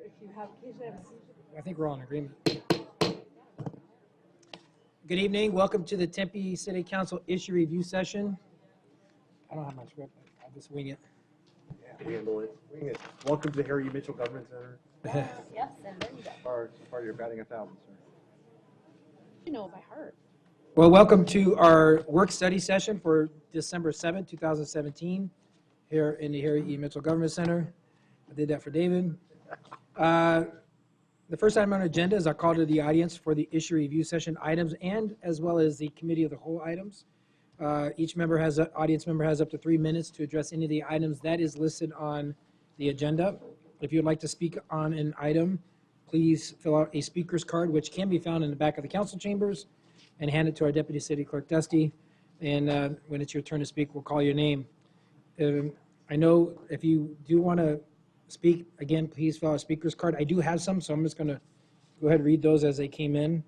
if you have occasionally have I think we're all in agreement. Good evening. Welcome to the Tempe City Council issue review session. I don't have my script. I'll just wing it. Yeah, wing it. Welcome to Harry Mitchell Government Center. Yes, and there you go. So far you're batting 1,000, sir. You know by heart. Well, welcome to our work study session for December 7th, 2017, here in the Harry E. Mitchell Government Center. I did that for David. The first item on our agenda is our call to the audience for the issue review session items and as well as the committee of the whole items. Each audience member has up to 3 minutes to address any of the items that is listed on the agenda. If you'd like to speak on an item, please fill out a speaker's card, which can be found in the back of the council chambers, and hand it to our Deputy City Clerk, Dusty. And when it's your turn to speak, we'll call your name. I know if you do want to speak, again, please fill out a speaker's card. I do have some, so I'm just going to go ahead and read those as they came in.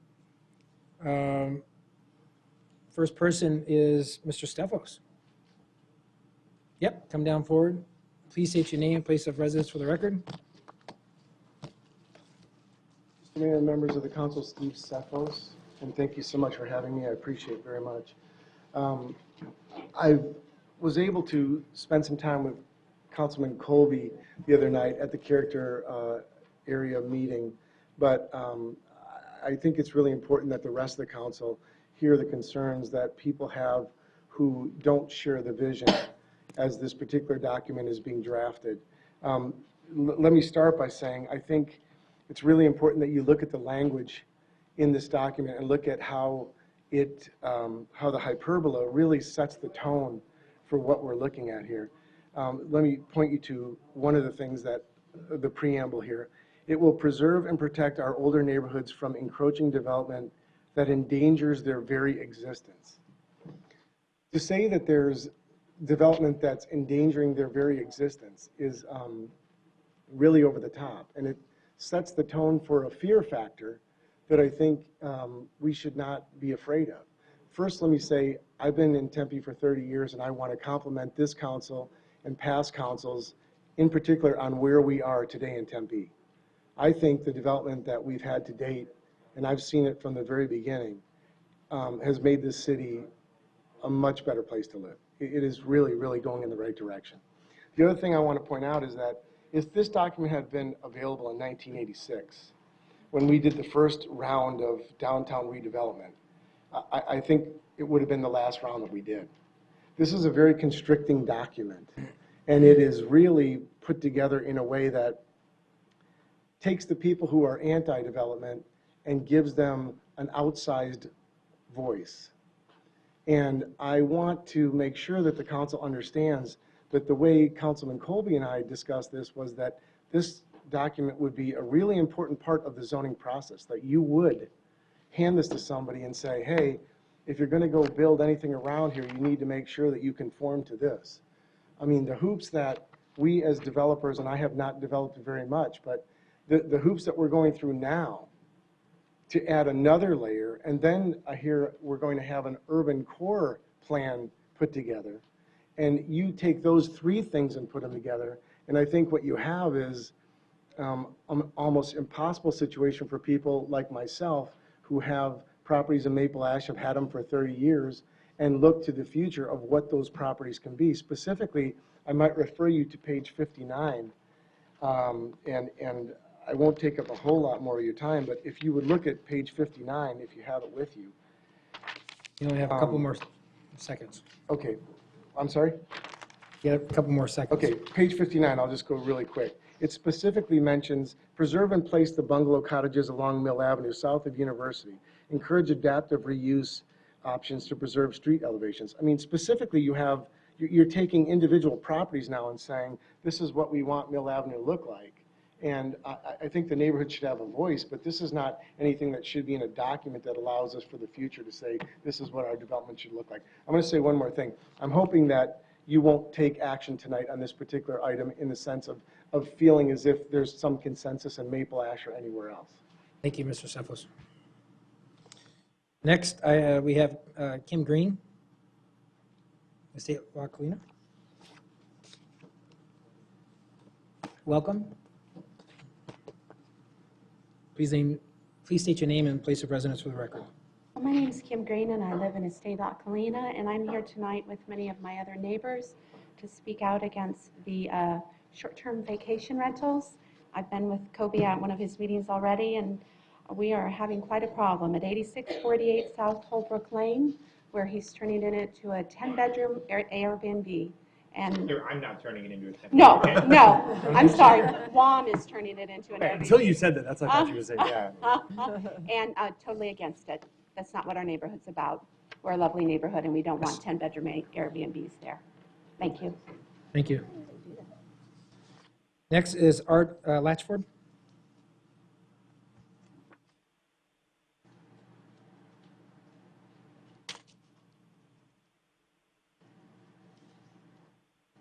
First person is Mr. Stefos. Yep, come down forward. Please state your name and place of residence for the record. Mr. Mayor and members of the council, Steve Stefos, and thank you so much for having me. I appreciate it very much. I was able to spend some time with Councilman Colby the other night at the character area meeting, but I think it's really important that the rest of the council hear the concerns that people have who don't share the vision as this particular document is being drafted. Let me start by saying I think it's really important that you look at the language in this document and look at how how the hyperbola really sets the tone for what we're looking at here. Let me point you to one of the things that the preamble here. It will preserve and protect our older neighborhoods from encroaching development that endangers their very existence. To say that there's development that's endangering their very existence is really over the top, and it sets the tone for a fear factor that I think we should not be afraid of. First, let me say, I've been in Tempe for 30 years, and I want to compliment this council and past councils, in particular on where we are today in Tempe. I think the development that we've had to date, and I've seen it from the very beginning, has made this city a much better place to live. It is really, really going in the right direction. The other thing I want to point out is that if this document had been available in 1986, when we did the first round of downtown redevelopment, I think it would have been the last round that we did. This is a very constricting document, and it is really put together in a way that takes the people who are anti-development and gives them an outsized voice. And I want to make sure that the council understands that the way Councilman Colby and I discussed this was that this document would be a really important part of the zoning process, that you would hand this to somebody and say, hey, if you're going to go build anything around here, you need to make sure that you conform to this. I mean, the hoops that we as developers, and I have not developed very much, but the hoops that we're going through now to add another layer, and then I hear we're going to have an urban core plan put together, and you take those three things and put them together, and I think what you have is an almost impossible situation for people like myself who have properties in Maple Ash, have had them for 30 years, and look to the future of what those properties can be. Specifically, I might refer you to page 59, and I won't take up a whole lot more of your time, but if you would look at page 59, if you have it with you. You only have a couple more seconds. Okay, I'm sorry? You have a couple more seconds. Okay, page 59, I'll just go really quick. It specifically mentions preserve and place the bungalow cottages along Mill Avenue south of University. Encourage adaptive reuse options to preserve street elevations. I mean, specifically you're taking individual properties now and saying, this is what we want Mill Avenue to look like. And I think the neighborhood should have a voice, but this is not anything that should be in a document that allows us for the future to say, this is what our development should look like. I'm going to say one more thing. I'm hoping that you won't take action tonight on this particular item in the sense of feeling as if there's some consensus in Maple Ash or anywhere else. Thank you, Mr. Cephos. Next, we have Kim Green, Estate Lot Cleaner. Welcome. Please state your name and place of residence for the record. Well, my name is Kim Green, and I live in Estate Acalina, and I'm here tonight with many of my other neighbors to speak out against the short-term vacation rentals. I've been with Kobe at one of his meetings already, and we are having quite a problem at 8648 South Holbrook Lane, where he's turning it into a 10-bedroom Airbnb. And I'm not turning it into a 10. no, no, I'm sorry, Guam is turning it into an Airbnb. Until you said that, that's what I thought you were saying, yeah. And totally against it. That's not what our neighborhood's about. We're a lovely neighborhood, and we don't want 10-bedroom Airbnbs there. Thank you. Thank you. Next is Art Latchford.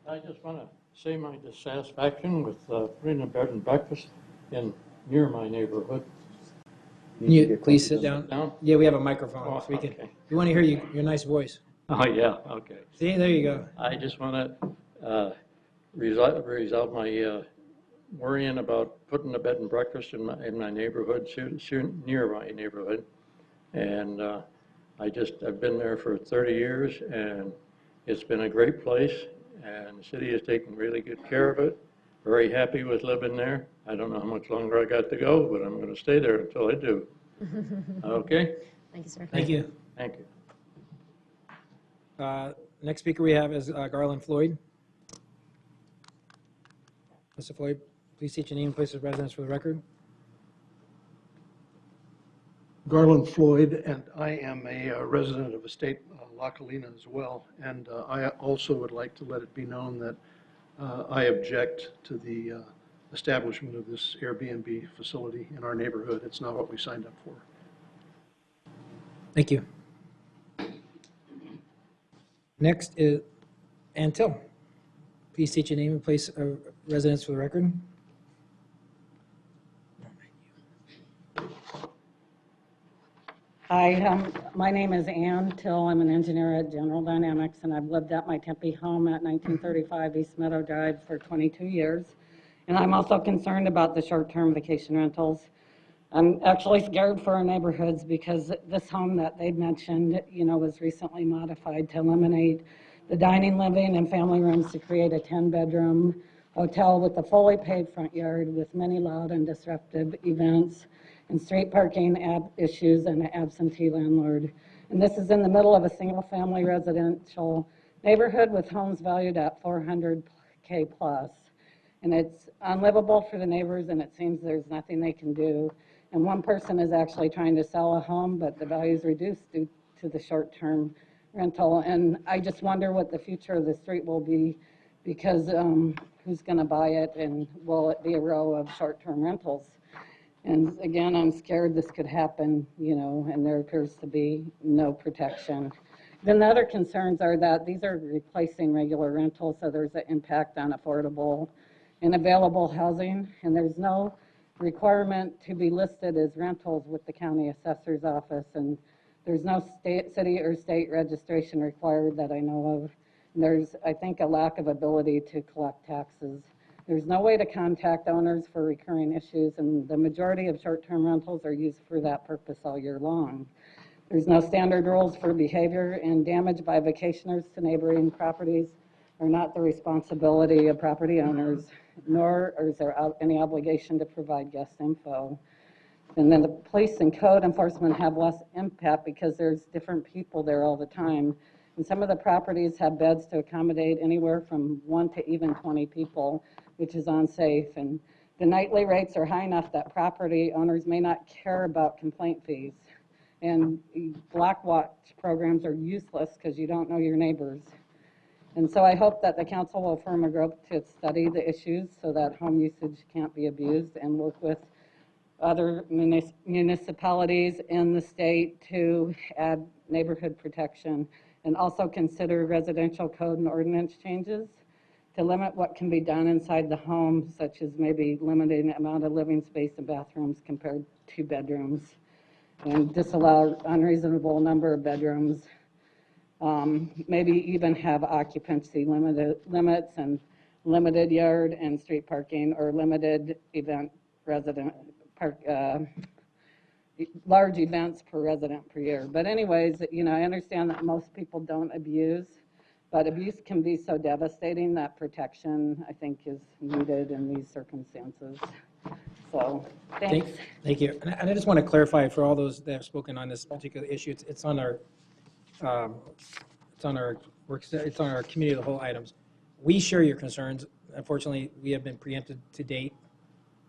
I just want to say my dissatisfaction with putting a bed and breakfast in near my neighborhood. Can you please sit down? Down? Yeah, we have a microphone. Oh, So we can, okay. we want to hear your nice voice. Oh, yeah, okay. See, there you go. I just want to resolve my worrying about putting a bed and breakfast in my neighborhood, near my neighborhood. And I've been there for 30 years, and it's been a great place, and the city has taken really good care of it. Very happy with living there. I don't know how much longer I got to go, but I'm going to stay there until I do. Okay? Thank you, sir. Thank you. Thank you. Next speaker we have is Garland Floyd. Mr. Floyd, please state your name and place of residence for the record. Garland Floyd, and I am a resident of Estate Lacalina as well. And I also would like to let it be known that I object to the establishment of this Airbnb facility in our neighborhood. It's not what we signed up for. Thank you. Next is Antil. Please state your name and place of residence for the record. Hi, my name is Ann Till. I'm an engineer at General Dynamics, and I've lived at my Tempe home at 1935 East Meadow Drive for 22 years. And I'm also concerned about the short-term vacation rentals. I'm actually scared for our neighborhoods because this home that they mentioned, was recently modified to eliminate the dining, living, and family rooms to create a 10-bedroom hotel with a fully paved front yard with many loud and disruptive events and street parking issues and an absentee landlord. And this is in the middle of a single-family residential neighborhood with homes valued at $400K plus. And it's unlivable for the neighbors, and it seems there's nothing they can do. And one person is actually trying to sell a home, but the value is reduced due to the short-term rental. And I just wonder what the future of the street will be, because who's going to buy it, and will it be a row of short-term rentals? And again, I'm scared this could happen, and there appears to be no protection. Then the other concerns are that these are replacing regular rentals, so there's an impact on affordable and available housing, and there's no requirement to be listed as rentals with the county assessor's office, and there's no city or state registration required that I know of. And there's, I think, a lack of ability to collect taxes. There's no way to contact owners for recurring issues, and the majority of short-term rentals are used for that purpose all year long. There's no standard rules for behavior, and damage by vacationers to neighboring properties are not the responsibility of property owners, nor is there any obligation to provide guest info. And then the police and code enforcement have less impact because there's different people there all the time. And some of the properties have beds to accommodate anywhere from 1 to even 20 people, which is unsafe. And the nightly rates are high enough that property owners may not care about complaint fees. And block watch programs are useless because you don't know your neighbors. And so I hope that the council will form a group to study the issues so that home usage can't be abused, and work with other municipalities in the state to add neighborhood protection, and also consider residential code and ordinance changes to limit what can be done inside the home, such as maybe limiting the amount of living space and bathrooms compared to bedrooms, and disallow unreasonable number of bedrooms. Maybe even have occupancy limits and limited yard and street parking, or limited event resident large events per resident per year. But anyways, you know, I understand that most people don't abuse, but abuse can be so devastating that protection, I think, is needed in these circumstances. So, thanks. Thank you. And I just want to clarify for all those that have spoken on this particular issue, it's on our, it's on our it's on our committee of the whole items. We share your concerns. Unfortunately, we have been preempted to date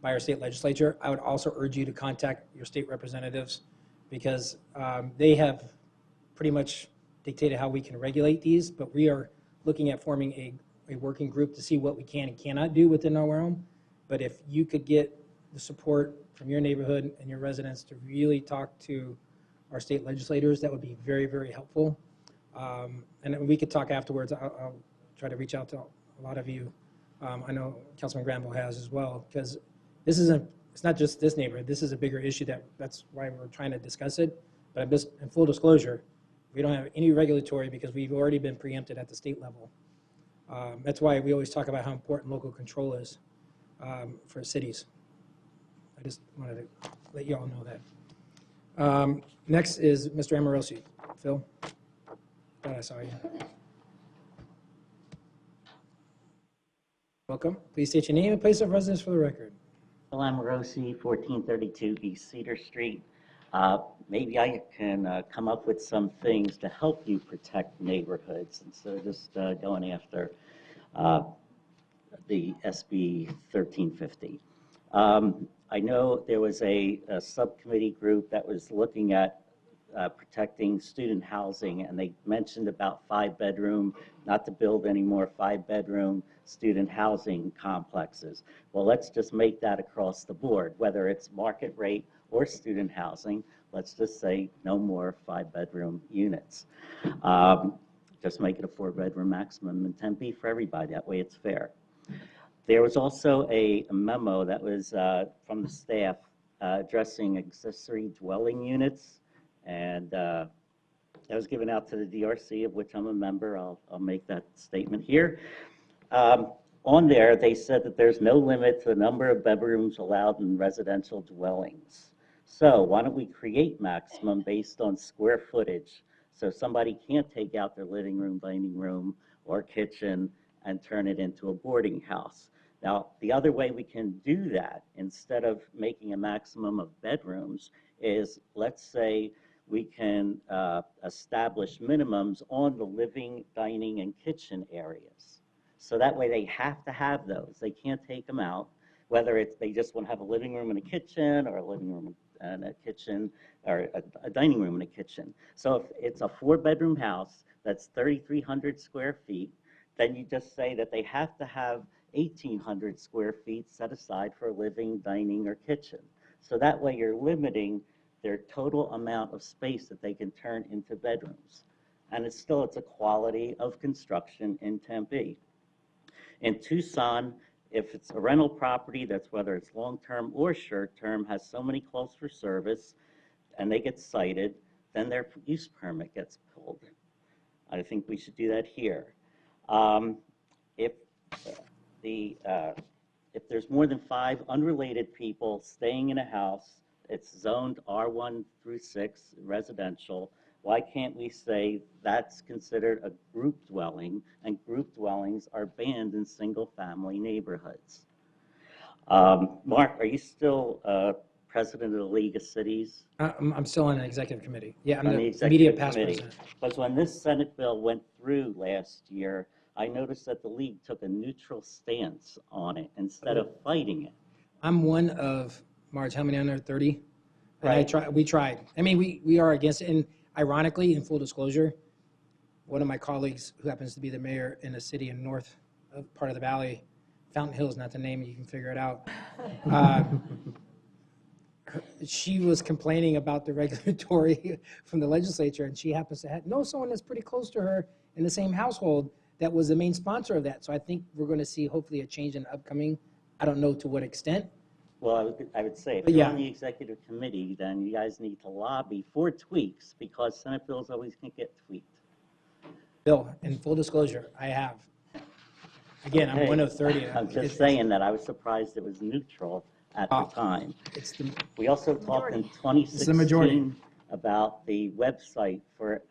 by our state legislature. I would also urge you to contact your state representatives because they have pretty much dictated how we can regulate these, but we are looking at forming a working group to see what we can and cannot do within our realm. But if you could get the support from your neighborhood and your residents to really talk to our state legislators, that would be very, very helpful. And then we could talk afterwards. I'll try to reach out to a lot of you. I know Councilman Granville has as well, because this isn't, it's not just this neighborhood. This is a bigger issue that's why we're trying to discuss it. But I'm just, in full disclosure, we don't have any regulatory because we've already been preempted at the state level. That's why we always talk about how important local control is for cities. I just wanted to let you all know that. Next is Mr. Amorosi. Phil? Thought I saw you. Welcome. Please state your name and place of residence for the record. Phil Amorosi, 1432 East Cedar Street. Maybe I can come up with some things to help you protect neighborhoods instead of just going after the SB 1350. I know there was a subcommittee group that was looking at protecting student housing, and they mentioned about 5-bedroom, not to build any more 5-bedroom student housing complexes. Well, let's just make that across the board, whether it's market rate or student housing. Let's just say no more 5-bedroom units. Just make it a 4-bedroom maximum in Tempe for everybody. That way it's fair. There was also a memo that was from the staff addressing accessory dwelling units, and that was given out to the DRC, of which I'm a member. I'll make that statement here. On there, they said that there's no limit to the number of bedrooms allowed in residential dwellings. So why don't we create maximum based on square footage, so somebody can't take out their living room, dining room, or kitchen and turn it into a boarding house. Now, the other way we can do that, instead of making a maximum of bedrooms, is let's say we can establish minimums on the living, dining, and kitchen areas. So that way they have to have those. They can't take them out, whether it's they just want to have a living room and a kitchen, or a living room and a kitchen, or a dining room and a kitchen. So if it's a 4-bedroom house that's 3,300 square feet, then you just say that they have to have 1,800 square feet set aside for living, dining, or kitchen. So that way you're limiting their total amount of space that they can turn into bedrooms. And it's a quality of construction in Tempe. In Tucson, if it's a rental property, that's whether it's long-term or short-term, has so many calls for service, and they get cited, then their use permit gets pulled. I think we should do that here. If there's more than 5 unrelated people staying in a house, it's zoned R1 through 6 residential, why can't we say that's considered a group dwelling, and group dwellings are banned in single-family neighborhoods? Mark, are you still president of the League of Cities? I'm still on an executive committee. Yeah, I'm On the executive immediate past committee. president. Because when this Senate bill went through last year, I noticed that the League took a neutral stance on it instead of fighting it. I'm one of, Marge, how many under 30? And Right. we tried. I mean, we are against it. And ironically, in full disclosure, one of my colleagues who happens to be the mayor in a city in north part of the valley, Fountain Hill is not the name, you can figure it out. She was complaining about the regulatory from the legislature, and she happens to know someone that's pretty close to her in the same household that was the main sponsor of that. So I think we're going to see hopefully a change in upcoming. I don't know to what extent. Well, I would say, if But you're yeah. on the executive committee, then you guys need to lobby for tweaks, because Senate bills always can get tweaked. Bill, in full disclosure, I have. Again, I'm Okay. one of 30. I'm just saying that I was surprised it was neutral at the time. It's the, We also talked in It's the majority. 2016 about the website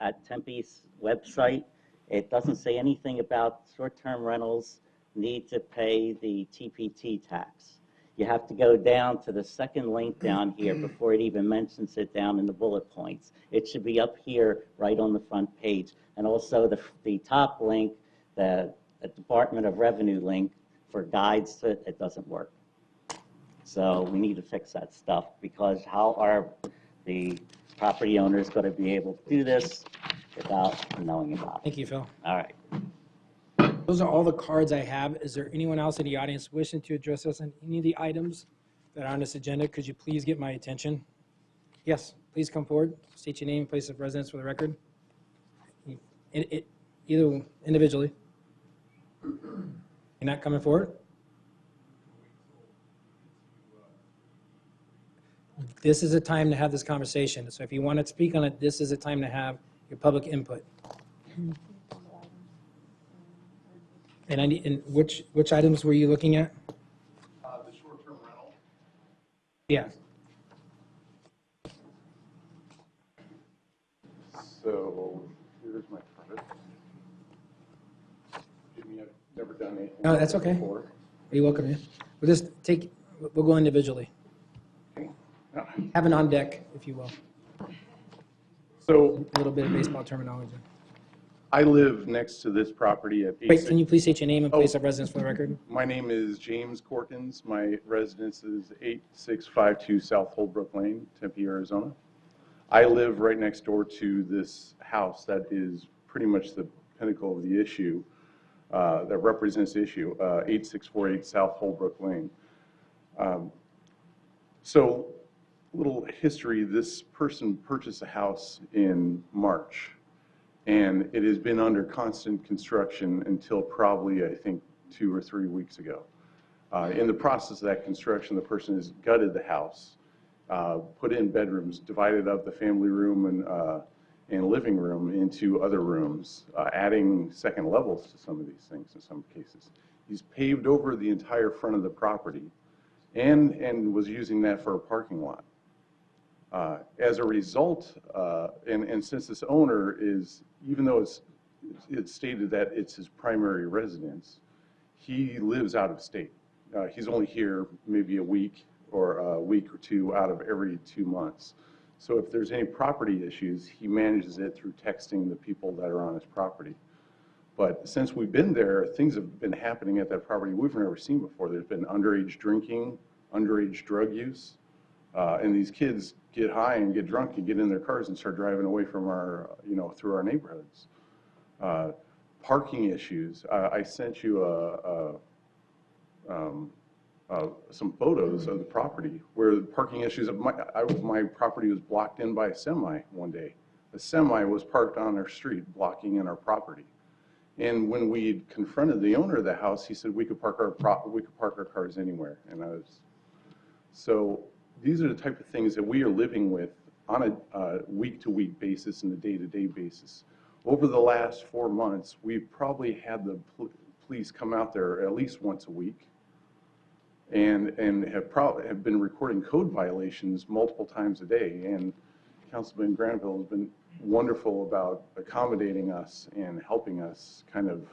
at Tempe's website. It doesn't say anything about short-term rentals need to pay the TPT tax. You have to go down to the second link down here before it even mentions it down in the bullet points. It should be up here right on the front page. And also the top link, the Department of Revenue link for guides, it doesn't work. So we need to fix that stuff, because how are the property owners going to be able to do this without knowing about it? thank you, Phil. All right. Those are all the cards I have. Is there anyone else in the audience wishing to address us on any of the items that are on this agenda? Could you please get my attention? Yes, please come forward. State your name, place of residence for the record. Either individually. You're not coming forward? This is a time to have this conversation. So if you want to speak on it, this is a time to have your public input. And which items were you looking at? The short-term rental. Yeah. So here's my card. I've never done anything. No, that's like this okay. before. You're welcome, yeah. We'll go individually. Have it on deck, if you will. So A little bit of baseball terminology. I live next to this property at Wait, can you please state your name and place Oh. of residence for the record? My name is James Corkins. My residence is 8652 South Holbrook Lane, Tempe, Arizona. I live right next door to this house that is pretty much the pinnacle of the issue, that represents the issue, 8648 South Holbrook Lane. So, little history, this person purchased a house in March, and it has been under constant construction until probably, I think, 2 or 3 weeks ago. In the process of that construction, the person has gutted the house, put in bedrooms, divided up the family room and living room into other rooms, adding second levels to some of these things in some cases. He's paved over the entire front of the property and was using that for a parking lot. As a result, and since this owner is, even though it's stated that it's his primary residence, he lives out of state. He's only here maybe a week or a week or two out of every 2 months. So if there's any property issues, he manages it through texting the people that are on his property. But since we've been there, things have been happening at that property we've never seen before. There's been underage drinking, underage drug use, and these kids get high and get drunk and get in their cars and start driving away from our, through our neighborhoods. Parking issues. I sent you some photos of the property where the parking issues of my property was blocked in by a semi one day. A semi was parked on our street, blocking in our property. And when we confronted the owner of the house, he said we could park our cars anywhere. And so these are the type of things that we are living with on a week-to-week basis and a day-to-day basis. Over the last 4 months, we've probably had the police come out there at least once a week, and have been recording code violations multiple times a day. And Councilman Granville has been wonderful about accommodating us and helping us kind of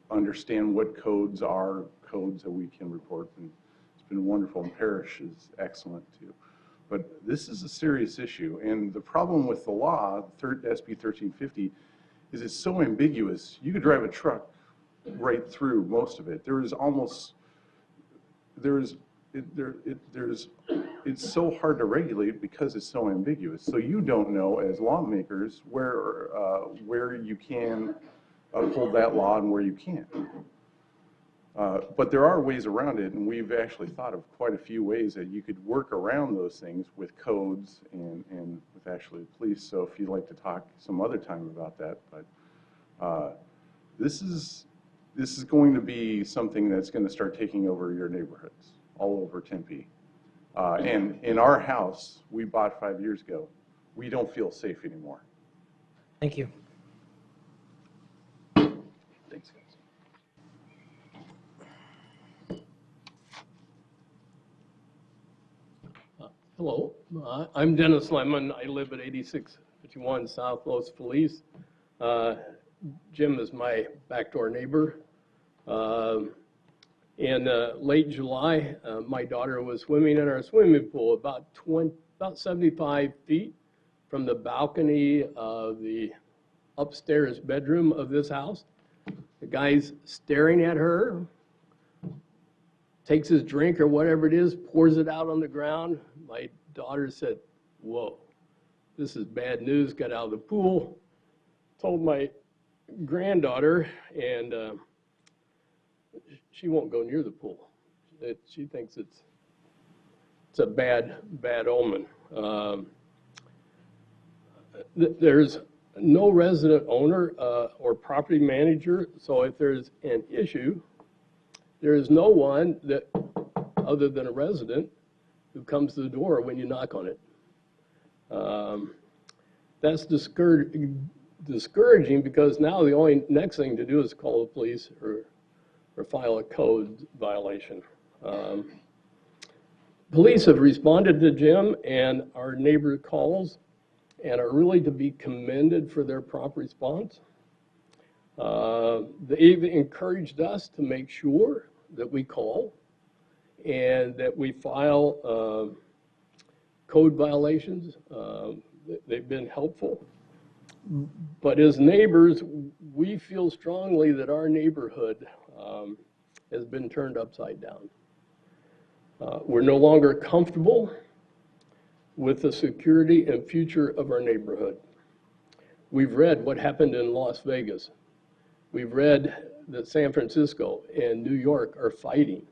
understand what codes are codes that we can report. And it's been wonderful, and Parrish is excellent too. But this is a serious issue, and the problem with the law, SB 1350, is it's so ambiguous. You could drive a truck right through most of it. It's so hard to regulate because it's so ambiguous. So you don't know as lawmakers where you can uphold that law and where you can't. But there are ways around it, and we've actually thought of quite a few ways that you could work around those things with codes and with actually police. So if you'd like to talk some other time about that, but this is going to be something that's going to start taking over your neighborhoods all over Tempe. And in our house, we bought 5 years ago, we don't feel safe anymore. Thank you. Thanks, guys. Hello, I'm Dennis Lemon. I live at 8651 South Los Feliz. Jim is my backdoor neighbor. In late July, my daughter was swimming in our swimming pool about 75 feet from the balcony of the upstairs bedroom of this house. The guy's staring at her, takes his drink or whatever it is, pours it out on the ground. My daughter said, "Whoa, this is bad news," got out of the pool, told my granddaughter, and she won't go near the pool. She thinks it's a bad omen. There's no resident owner or property manager, so if there's an issue, there is no one that, other than a resident, who comes to the door when you knock on it. That's discouraging because now the only next thing to do is call the police or file a code violation. Police have responded to Jim and our neighbor calls and are really to be commended for their prompt response. They've encouraged us to make sure that we call and that we file code violations. They've been helpful. But as neighbors, we feel strongly that our neighborhood has been turned upside down. We're no longer comfortable with the security and future of our neighborhood. We've read what happened in Las Vegas. We've read that San Francisco and New York are fighting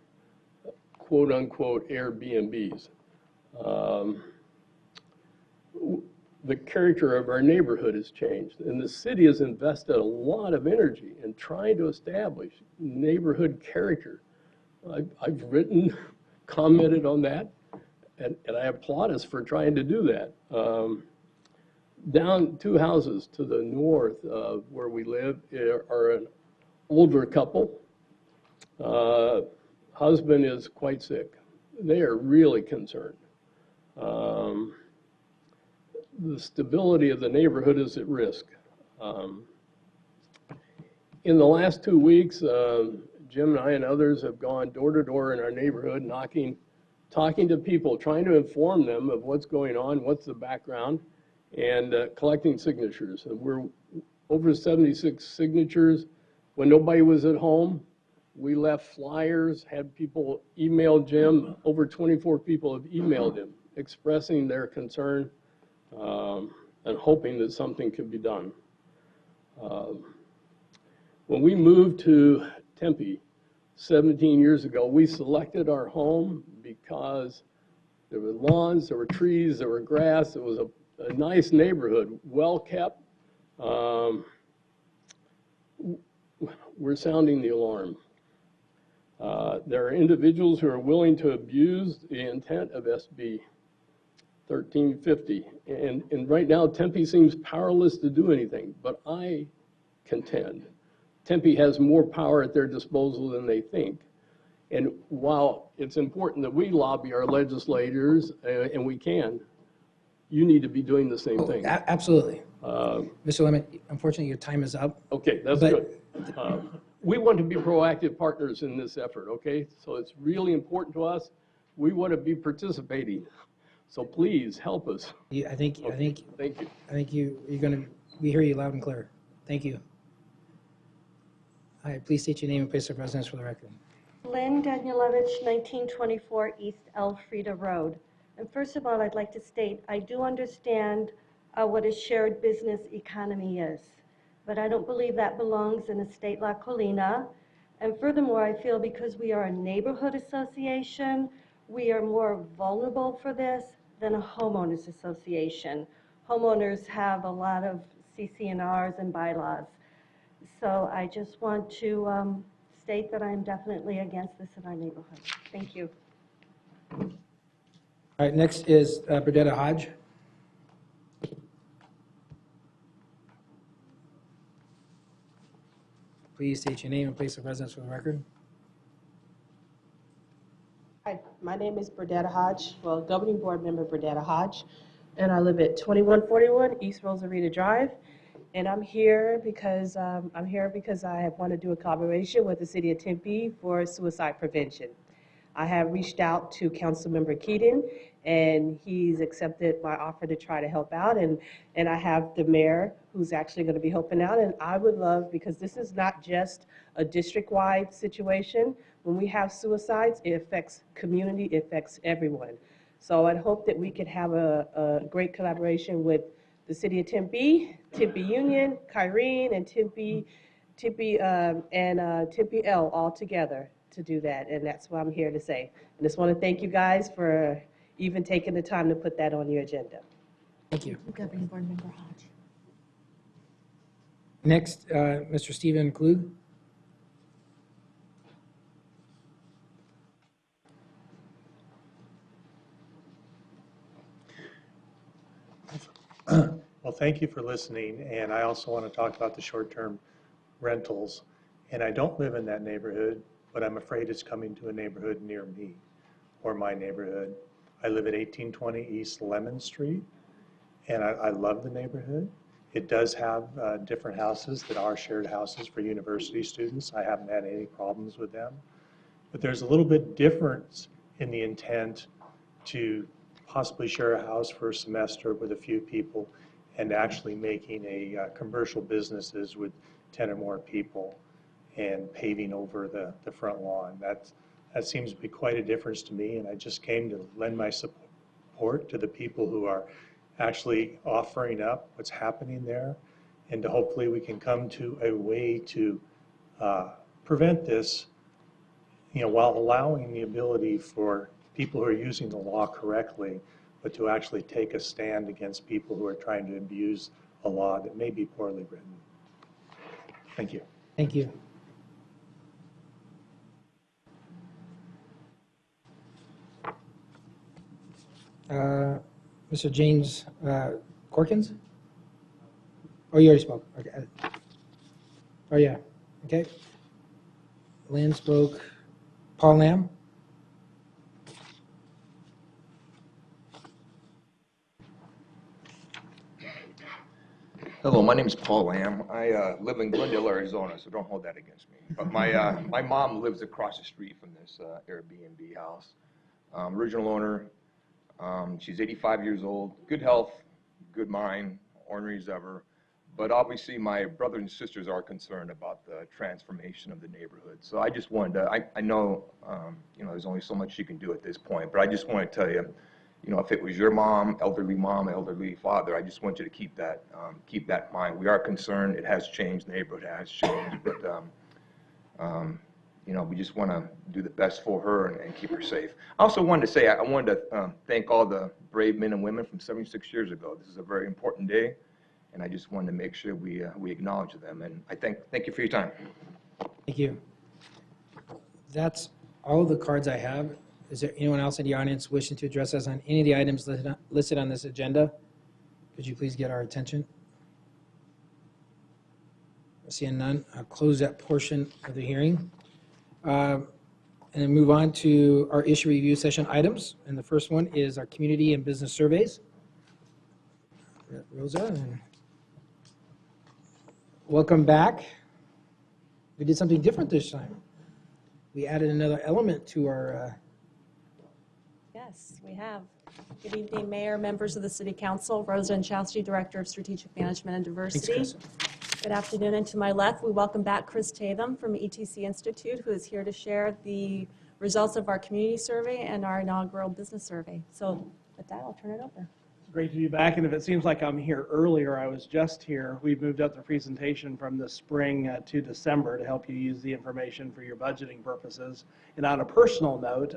quote unquote Airbnbs. The character of our neighborhood has changed, and the city has invested a lot of energy in trying to establish neighborhood character. I've written, commented on that, and I applaud us for trying to do that. Down 2 houses to the north of where we live are an older couple. Husband is quite sick. They are really concerned. The stability of the neighborhood is at risk. In the last 2 weeks, Jim and I and others have gone door to door in our neighborhood, knocking, talking to people, trying to inform them of what's going on, what's the background, and collecting signatures. And we're over 76 signatures. When nobody was at home, we left flyers, had people email Jim. Over 24 people have emailed him, expressing their concern and hoping that something could be done. When we moved to Tempe 17 years ago, we selected our home because there were lawns, there were trees, there were grass. It was a nice neighborhood, well kept. We're sounding the alarm. There are individuals who are willing to abuse the intent of SB 1350. And right now, Tempe seems powerless to do anything, but I contend Tempe has more power at their disposal than they think. And while it's important that we lobby our legislators, and we can, you need to be doing the same thing. Absolutely. Mr. Lemon, unfortunately, your time is up. Okay, that's good. We want to be proactive partners in this effort, okay? So it's really important to us. We want to be participating. So please help us. I think Thank you. we hear you loud and clear. Thank you. All right, please state your name and place of residence for the record. Lynn Danielewicz, 1924 East Elfrida Road. And first of all, I'd like to state, I do understand what a shared business economy is, but I don't believe that belongs in a state La Colina. And furthermore, I feel because we are a neighborhood association, we are more vulnerable for this than a homeowners association. Homeowners have a lot of CC&Rs and bylaws. So I just want to state that I'm definitely against this in our neighborhood. Thank you. All right, next is Burdetta Hodge. Please state your name and place of residence for the record. Hi, my name is Burdetta Hodge, well, Governing Board Member Burdetta Hodge, and I live at 2141 East Rosarita Drive. And I'm here because I want to do a collaboration with the City of Tempe for suicide prevention. I have reached out to Councilmember Keaton, and he's accepted my offer to try to help out. And I have the mayor who's actually going to be helping out. And I would love, because this is not just a district-wide situation. When we have suicides, it affects community, it affects everyone. So I'd hope that we could have a great collaboration with the City of Tempe, Tempe Union, Kyrene, and Tempe L all together to do that, and that's what I'm here to say. I just want to thank you guys for even taking the time to put that on your agenda. Thank you. Governing Board Member Hodge. Next, Mr. Stephen Klug. Well, thank you for listening, and I also want to talk about the short-term rentals. And I don't live in that neighborhood, but I'm afraid it's coming to a neighborhood near me or my neighborhood. I live at 1820 East Lemon Street, and I love the neighborhood. It does have different houses that are shared houses for university students. I haven't had any problems with them. But there's a little bit difference in the intent to possibly share a house for a semester with a few people and actually making a commercial businesses with 10 or more people and paving over the front lawn. That seems to be quite a difference to me, and I just came to lend my support to the people who are actually offering up what's happening there, and to hopefully we can come to a way to prevent this, while allowing the ability for people who are using the law correctly, but to actually take a stand against people who are trying to abuse a law that may be poorly written. Thank you. Thank you. Mr. James Corkins? Oh, you already spoke. Okay. Oh, yeah. Okay. Lynn spoke. Paul Lamb? Hello, my name is Paul Lamb. I live in Glendale, Arizona, so don't hold that against me. But my mom lives across the street from this Airbnb house. Original owner, she's 85 years old, good health, good mind, ornery as ever. But obviously my brothers and sisters are concerned about the transformation of the neighborhood. So I just wanted to, I know, there's only so much you can do at this point, but I just want to tell you, if it was your mom, elderly father, I just want you to keep that in mind. We are concerned. It has changed. The neighborhood has changed, but we just want to do the best for her and keep her safe. I also wanted to say I wanted to thank all the brave men and women from 76 years ago. This is a very important day, and I just wanted to make sure we acknowledge them. And I thank you for your time. Thank you. That's all the cards I have. Is there anyone else in the audience wishing to address us on any of the items listed on this agenda? Could you please get our attention? Seeing none, I'll close that portion of the hearing. And then move on to our issue review session items. And the first one is our community and business surveys. Rosa, and welcome back. We did something different this time. We added another element to our Yes, we have. Good evening, Mayor, members of the City Council. Rosa Anchowski, Director of Strategic Management and Diversity. Thanks, Good afternoon, and to my left, we welcome back Chris Tatham from ETC Institute, who is here to share the results of our community survey and our inaugural business survey. So with that, I'll turn it over. Great to be back, and if it seems like I'm here earlier, I was just here. We've moved up the presentation from the spring to December to help you use the information for your budgeting purposes. And on a personal note,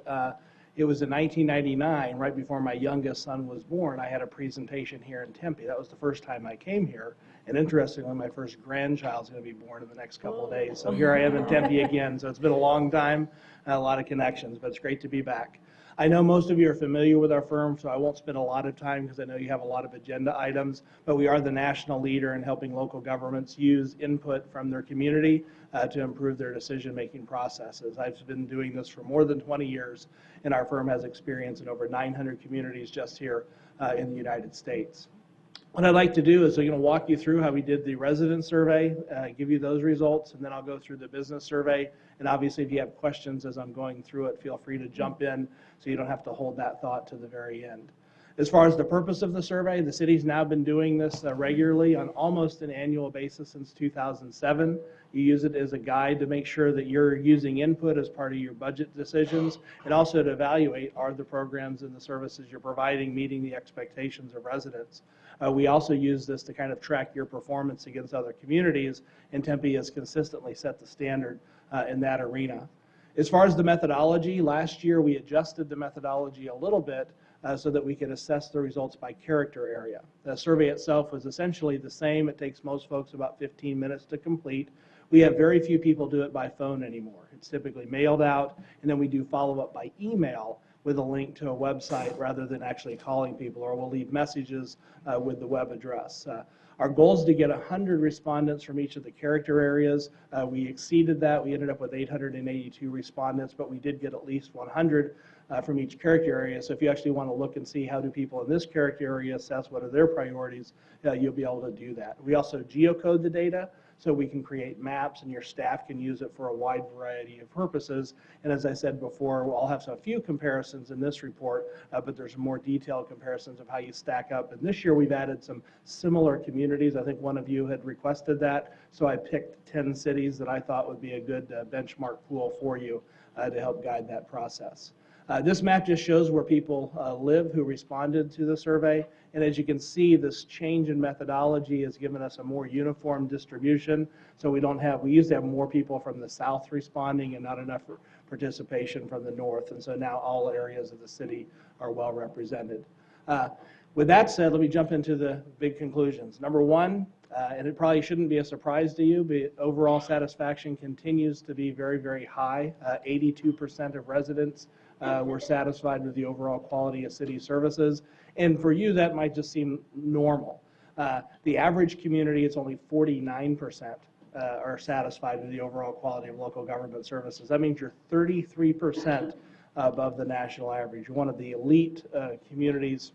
it was in 1999, right before my youngest son was born, I had a presentation here in Tempe. That was the first time I came here, And interestingly, my first grandchild's going to be born in the next couple of days. So here I am in Tempe again. So it's been a long time, a lot of connections, but it's great to be back. I know most of you are familiar with our firm, so I won't spend a lot of time because I know you have a lot of agenda items, but we are the national leader in helping local governments use input from their community to improve their decision-making processes. I've been doing this for more than 20 years, and our firm has experience in over 900 communities just here in the United States. What I'd like to do is I'm going to walk you through how we did the resident survey, give you those results, and then I'll go through the business survey. And obviously, if you have questions as I'm going through it, feel free to jump in so you don't have to hold that thought to the very end. As far as the purpose of the survey, the city's now been doing this regularly on almost an annual basis since 2007. You use it as a guide to make sure that you're using input as part of your budget decisions, and also to evaluate are the programs and the services you're providing meeting the expectations of residents. We also use this to kind of track your performance against other communities, and Tempe has consistently set the standard in that arena. As far as the methodology, last year we adjusted the methodology a little bit so that we could assess the results by character area. The survey itself was essentially the same. It takes most folks about 15 minutes to complete. We have very few people do it by phone anymore. It's typically mailed out, and then we do follow-up by email with a link to a website rather than actually calling people, or we'll leave messages with the web address. Our goal is to get 100 respondents from each of the character areas. We exceeded that. We ended up with 882 respondents, but we did get at least 100 from each character area. So if you actually want to look and see how do people in this character area assess what are their priorities, you'll be able to do that. We also geocode the data, so we can create maps and your staff can use it for a wide variety of purposes. And as I said before, I'll have a few comparisons in this report, but there's more detailed comparisons of how you stack up. And this year we've added some similar communities. I think one of you had requested that, so I picked 10 cities that I thought would be a good benchmark pool for you to help guide that process. This map just shows where people live who responded to the survey. And as you can see, this change in methodology has given us a more uniform distribution. So we used to have more people from the south responding and not enough participation from the north. And so now all areas of the city are well represented. With that said, let me jump into the big conclusions. Number one, and it probably shouldn't be a surprise to you, but overall satisfaction continues to be very, very high. 82% of residents were satisfied with the overall quality of city services. And for you, that might just seem normal. The average community, it's only 49% are satisfied with the overall quality of local government services. That means you're 33% above the national average. You're one of the elite communities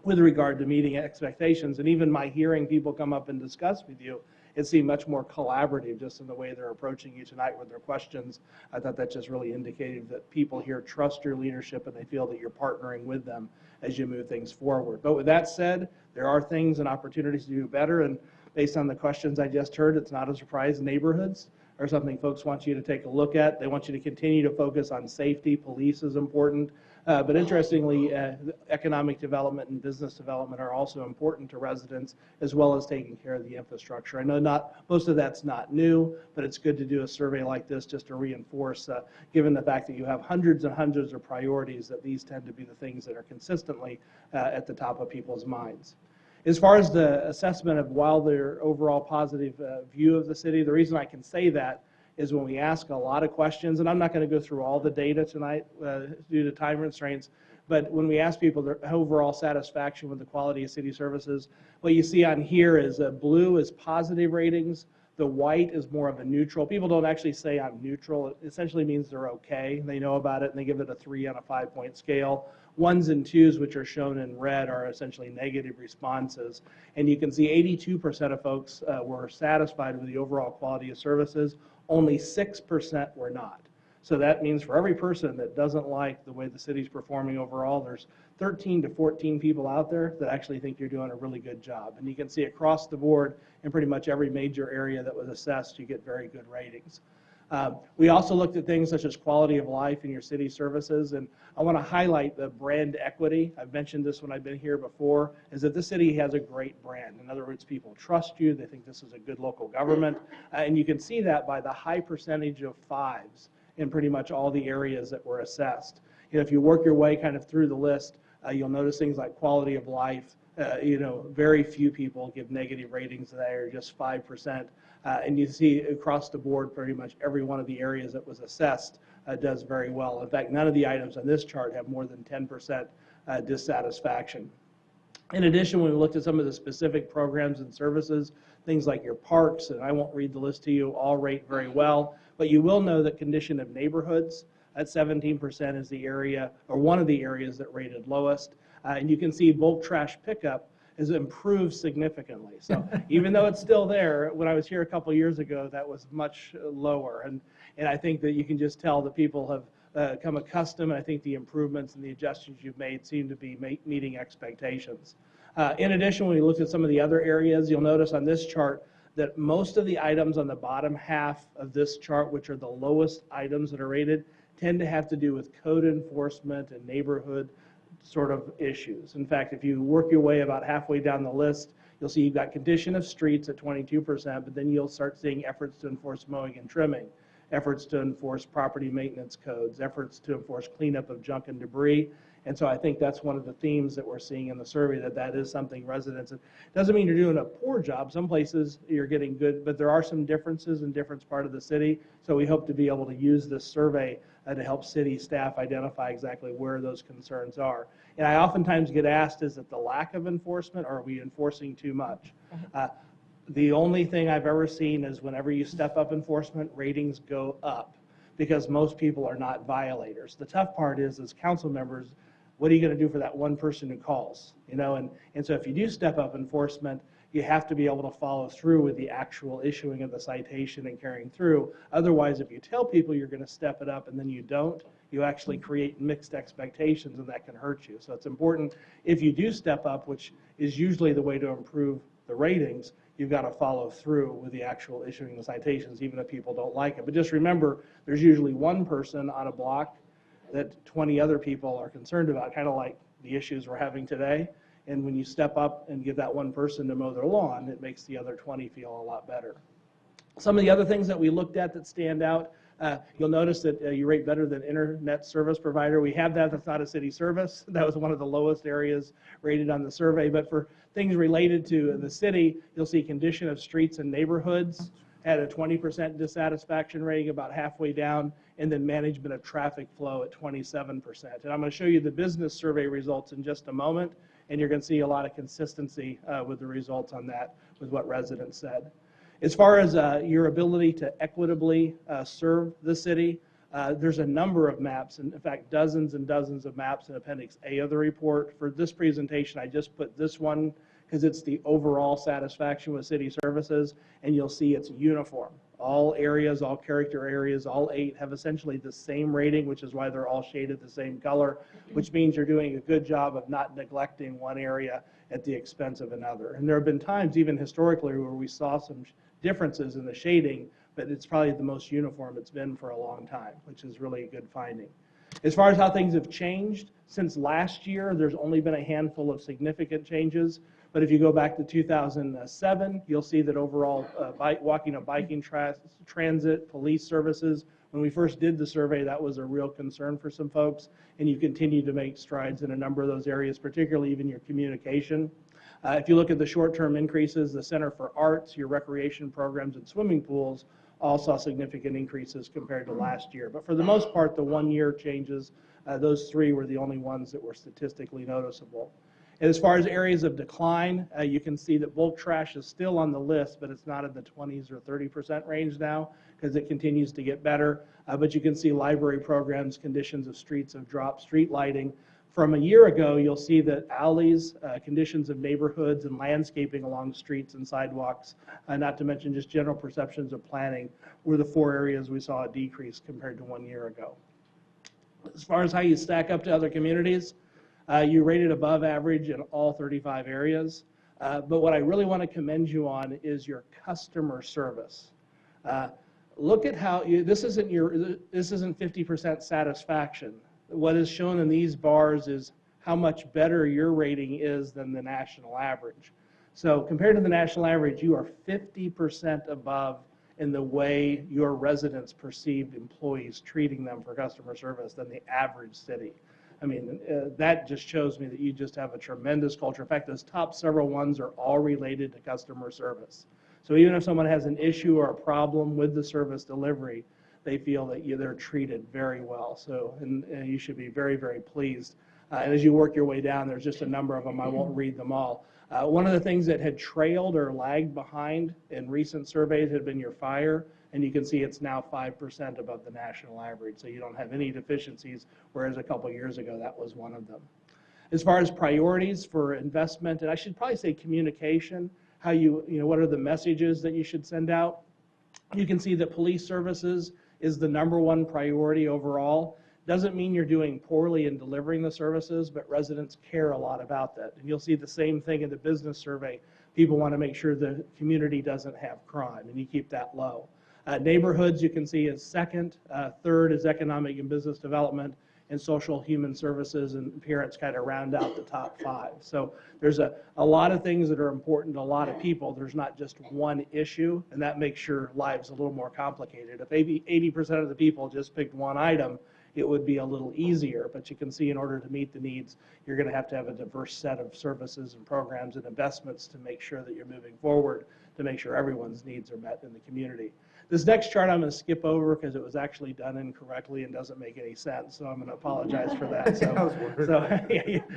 with regard to meeting expectations. And even my hearing people come up and discuss with you, it seemed much more collaborative just in the way they're approaching you tonight with their questions. I thought that just really indicated that people here trust your leadership and they feel that you're partnering with them as you move things forward. But with that said, there are things and opportunities to do better, and based on the questions I just heard, it's not a surprise. Neighborhoods are something folks want you to take a look at. They want you to continue to focus on safety. Police is important. But interestingly, economic development and business development are also important to residents, as well as taking care of the infrastructure. I know most of that's not new, but it's good to do a survey like this just to reinforce, given the fact that you have hundreds and hundreds of priorities, that these tend to be the things that are consistently at the top of people's minds. As far as the assessment of their overall positive view of the city, the reason I can say that is when we ask a lot of questions, and I'm not going to go through all the data tonight due to time restraints, but when we ask people their overall satisfaction with the quality of city services, what you see on here is blue is positive ratings, the white is more of a neutral. People don't actually say I'm neutral. It essentially means they're okay. They know about it, and they give it a 3 on a 5-point scale. 1s and 2s, which are shown in red, are essentially negative responses. And you can see 82% of folks were satisfied with the overall quality of services. Only 6% were not. So that means for every person that doesn't like the way the city's performing overall, there's 13 to 14 people out there that actually think you're doing a really good job. And you can see across the board in pretty much every major area that was assessed, you get very good ratings. We also looked at things such as quality of life in your city services, and I want to highlight the brand equity. I've mentioned this when I've been here before, is that the city has a great brand. In other words, people trust you, they think this is a good local government, and you can see that by the high percentage of 5s in pretty much all the areas that were assessed. If you work your way kind of through the list, you'll notice things like quality of life, very few people give negative ratings there, just 5%. And you see across the board, pretty much every one of the areas that was assessed does very well. In fact, none of the items on this chart have more than 10% dissatisfaction. In addition, when we looked at some of the specific programs and services, things like your parks, and I won't read the list to you, all rate very well. But you will know that condition of neighborhoods at 17% is the area, or one of the areas that rated lowest. And you can see bulk trash pickup has improved significantly. So even though it's still there, when I was here a couple years ago, that was much lower. And I think that you can just tell that people have become accustomed. I think the improvements and the adjustments you've made seem to be meeting expectations. In addition, when we looked at some of the other areas, you'll notice on this chart that most of the items on the bottom half of this chart, which are the lowest items that are rated, tend to have to do with code enforcement and neighborhood sort of issues. In fact, if you work your way about halfway down the list, you'll see you've got condition of streets at 22%, but then you'll start seeing efforts to enforce mowing and trimming, efforts to enforce property maintenance codes, efforts to enforce cleanup of junk and debris. And so I think that's one of the themes that we're seeing in the survey, that is something residents, it doesn't mean you're doing a poor job. Some places you're getting good, but there are some differences in different parts of the city. So we hope to be able to use this survey to help city staff identify exactly where those concerns are. And I oftentimes get asked, is it the lack of enforcement, or are we enforcing too much? The only thing I've ever seen is whenever you step up enforcement, ratings go up because most people are not violators. The tough part is, as council members, what are you going to do for that one person who calls? And so if you do step up enforcement, you have to be able to follow through with the actual issuing of the citation and carrying through. Otherwise, if you tell people you're going to step it up and then you don't, you actually create mixed expectations, and that can hurt you. So it's important, if you do step up, which is usually the way to improve the ratings, you've got to follow through with the actual issuing the citations, even if people don't like it. But just remember, there's usually one person on a block that 20 other people are concerned about, kind of like the issues we're having today. And when you step up and give that one person to mow their lawn, it makes the other 20 feel a lot better. Some of the other things that we looked at that stand out, you'll notice that you rate better than internet service provider. We have that. That's not a city service. That was one of the lowest areas rated on the survey. But for things related to the city, you'll see condition of streets and neighborhoods had a 20% dissatisfaction rating, about halfway down, and then management of traffic flow at 27%. And I'm going to show you the business survey results in just a moment, and you're going to see a lot of consistency with the results on that, with what residents said. As far as your ability to equitably serve the city, there's a number of maps, and in fact, dozens and dozens of maps in Appendix A of the report. For this presentation, I just put this one because it's the overall satisfaction with city services, and you'll see it's uniform. All areas, all character areas, all 8 have essentially the same rating, which is why they're all shaded the same color, which means you're doing a good job of not neglecting one area at the expense of another. And there have been times, even historically, where we saw some differences in the shading, but it's probably the most uniform it's been for a long time, which is really a good finding. As far as how things have changed, since last year, there's only been a handful of significant changes. But if you go back to 2007, you'll see that overall walking and biking transit, police services, when we first did the survey, that was a real concern for some folks. And you continue to make strides in a number of those areas, particularly even your communication. If you look at the short-term increases, the Center for Arts, your recreation programs, and swimming pools all saw significant increases compared to last year. But for the most part, the one-year changes, those 3 were the only ones that were statistically noticeable. And as far as areas of decline, you can see that bulk trash is still on the list, but it's not in the 20s or 30% range now because it continues to get better. But you can see library programs, conditions of streets have dropped, street lighting. From a year ago, you'll see that alleys, conditions of neighborhoods, and landscaping along streets and sidewalks, not to mention just general perceptions of planning, were the 4 areas we saw a decrease compared to 1 year ago. As far as how you stack up to other communities, you rated above average in all 35 areas. But what I really want to commend you on is your customer service. Look at how this isn't 50% satisfaction. What is shown in these bars is how much better your rating is than the national average. So compared to the national average, you are 50% above in the way your residents perceived employees treating them for customer service than the average city. I mean, that just shows me that you just have a tremendous culture. In fact, those top several ones are all related to customer service. So even if someone has an issue or a problem with the service delivery, they feel that they're treated very well. So, and you should be very, very pleased. And as you work your way down, there's just a number of them. I won't read them all. One of the things that had trailed or lagged behind in recent surveys had been your fire, and you can see it's now 5% above the national average. So you don't have any deficiencies, whereas a couple years ago that was one of them. As far as priorities for investment, and I should probably say communication, how what are the messages that you should send out? You can see that police services is the #1 priority overall. Doesn't mean you're doing poorly in delivering the services, but residents care a lot about that. And you'll see the same thing in the business survey. People want to make sure the community doesn't have crime, and you keep that low. Neighborhoods, you can see, is second. Third is economic and business development, and social human services and parents kind of round out the top 5. So there's a lot of things that are important to a lot of people. There's not just one issue, and that makes your lives a little more complicated. If 80% of the people just picked one item, it would be a little easier. But you can see in order to meet the needs, you're going to have a diverse set of services and programs and investments to make sure that you're moving forward to make sure everyone's needs are met in the community. This next chart I'm going to skip over because it was actually done incorrectly and doesn't make any sense, so I'm going to apologize for that.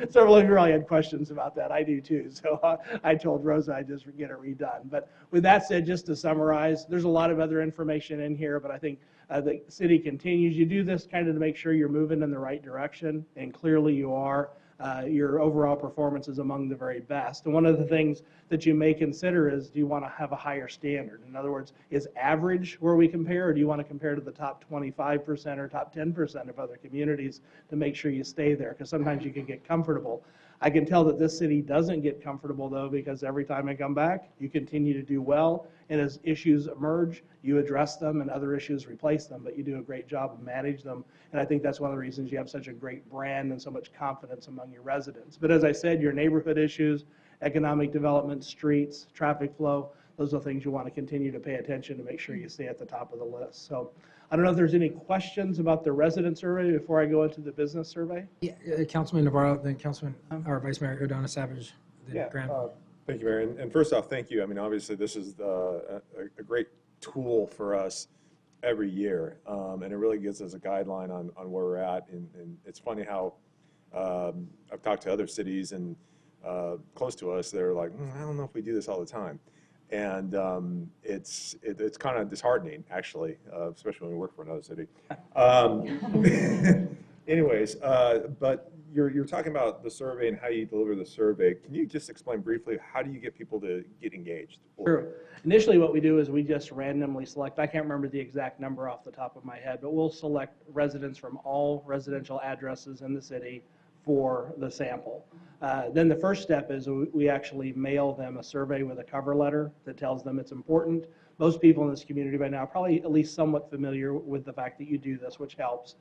Several of you probably had questions about that. I do too, so I told Rosa I'd just get it redone. But with that said, just to summarize, there's a lot of other information in here, but I think the city continues. You do this kind of to make sure you're moving in the right direction, and clearly you are. Your overall performance is among the very best. And one of the things that you may consider is, do you want to have a higher standard? In other words, is average where we compare, or do you want to compare to the top 25% or top 10% of other communities to make sure you stay there? Because sometimes you can get comfortable. I can tell that this city doesn't get comfortable, though, because every time I come back, you continue to do well. And as issues emerge, you address them, and other issues replace them. But you do a great job of managing them. And I think that's one of the reasons you have such a great brand and so much confidence among your residents. But as I said, your neighborhood issues, economic development, streets, traffic flow, those are things you want to continue to pay attention to make sure you stay at the top of the list. So I don't know if there's any questions about the resident survey before I go into the business survey. Yeah, Councilman Navarro, then Councilman, or Vice Mayor O'Donnell Savage. Then Grant. Thank you, Mayor. And first off, thank you. I mean, obviously, this is a great tool for us every year, and it really gives us a guideline on where we're at. And it's funny how I've talked to other cities and close to us, they're like, I don't know if we do this all the time. And it's kind of disheartening, actually, especially when we work for another city. Anyways, but you're talking about the survey and how you deliver the survey. Can you just explain briefly, how do you get people to get engaged? Sure. Initially, what we do is we just randomly select, I can't remember the exact number off the top of my head, but we'll select residents from all residential addresses in the city for the sample. Then the first step is we actually mail them a survey with a cover letter that tells them it's important. Most people in this community by now are probably at least somewhat familiar with the fact that you do this, which helps.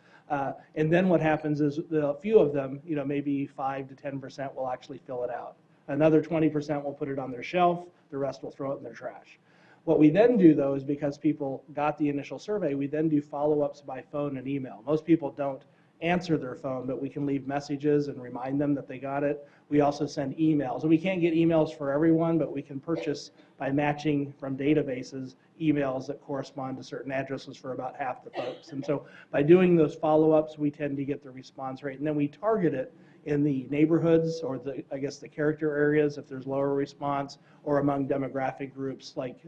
And then what happens is a few of them, maybe 5 to 10% will actually fill it out. Another 20% will put it on their shelf. The rest will throw it in their trash. What we then do, though, is because people got the initial survey, we then do follow-ups by phone and email. Most people don't answer their phone, but we can leave messages and remind them that they got it. We also send emails. And we can't get emails for everyone, but we can purchase by matching from databases emails that correspond to certain addresses for about half the folks. And so by doing those follow-ups, we tend to get the response rate. And then we target it in the neighborhoods or the character areas if there's lower response, or among demographic groups like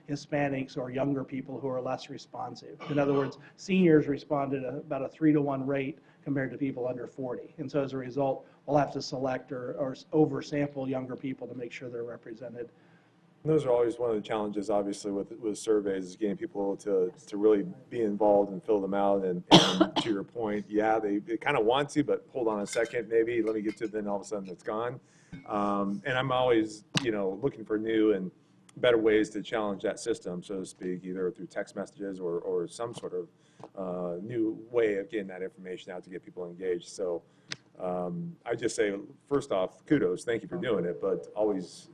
Hispanics or younger people who are less responsive. In other words, seniors responded at about a 3-to-1 rate compared to people under 40. And so as a result, we'll have to select or oversample younger people to make sure they're represented. And those are always one of the challenges, obviously, with surveys, is getting people to really be involved and fill them out. And to your point, yeah, they kind of want to, but hold on a second, maybe, let me get to it, then all of a sudden it's gone. And I'm always, looking for new and better ways to challenge that system, so to speak, either through text messages or some sort of new way of getting that information out to get people engaged. So I just say, first off, kudos, thank you for doing it, but always,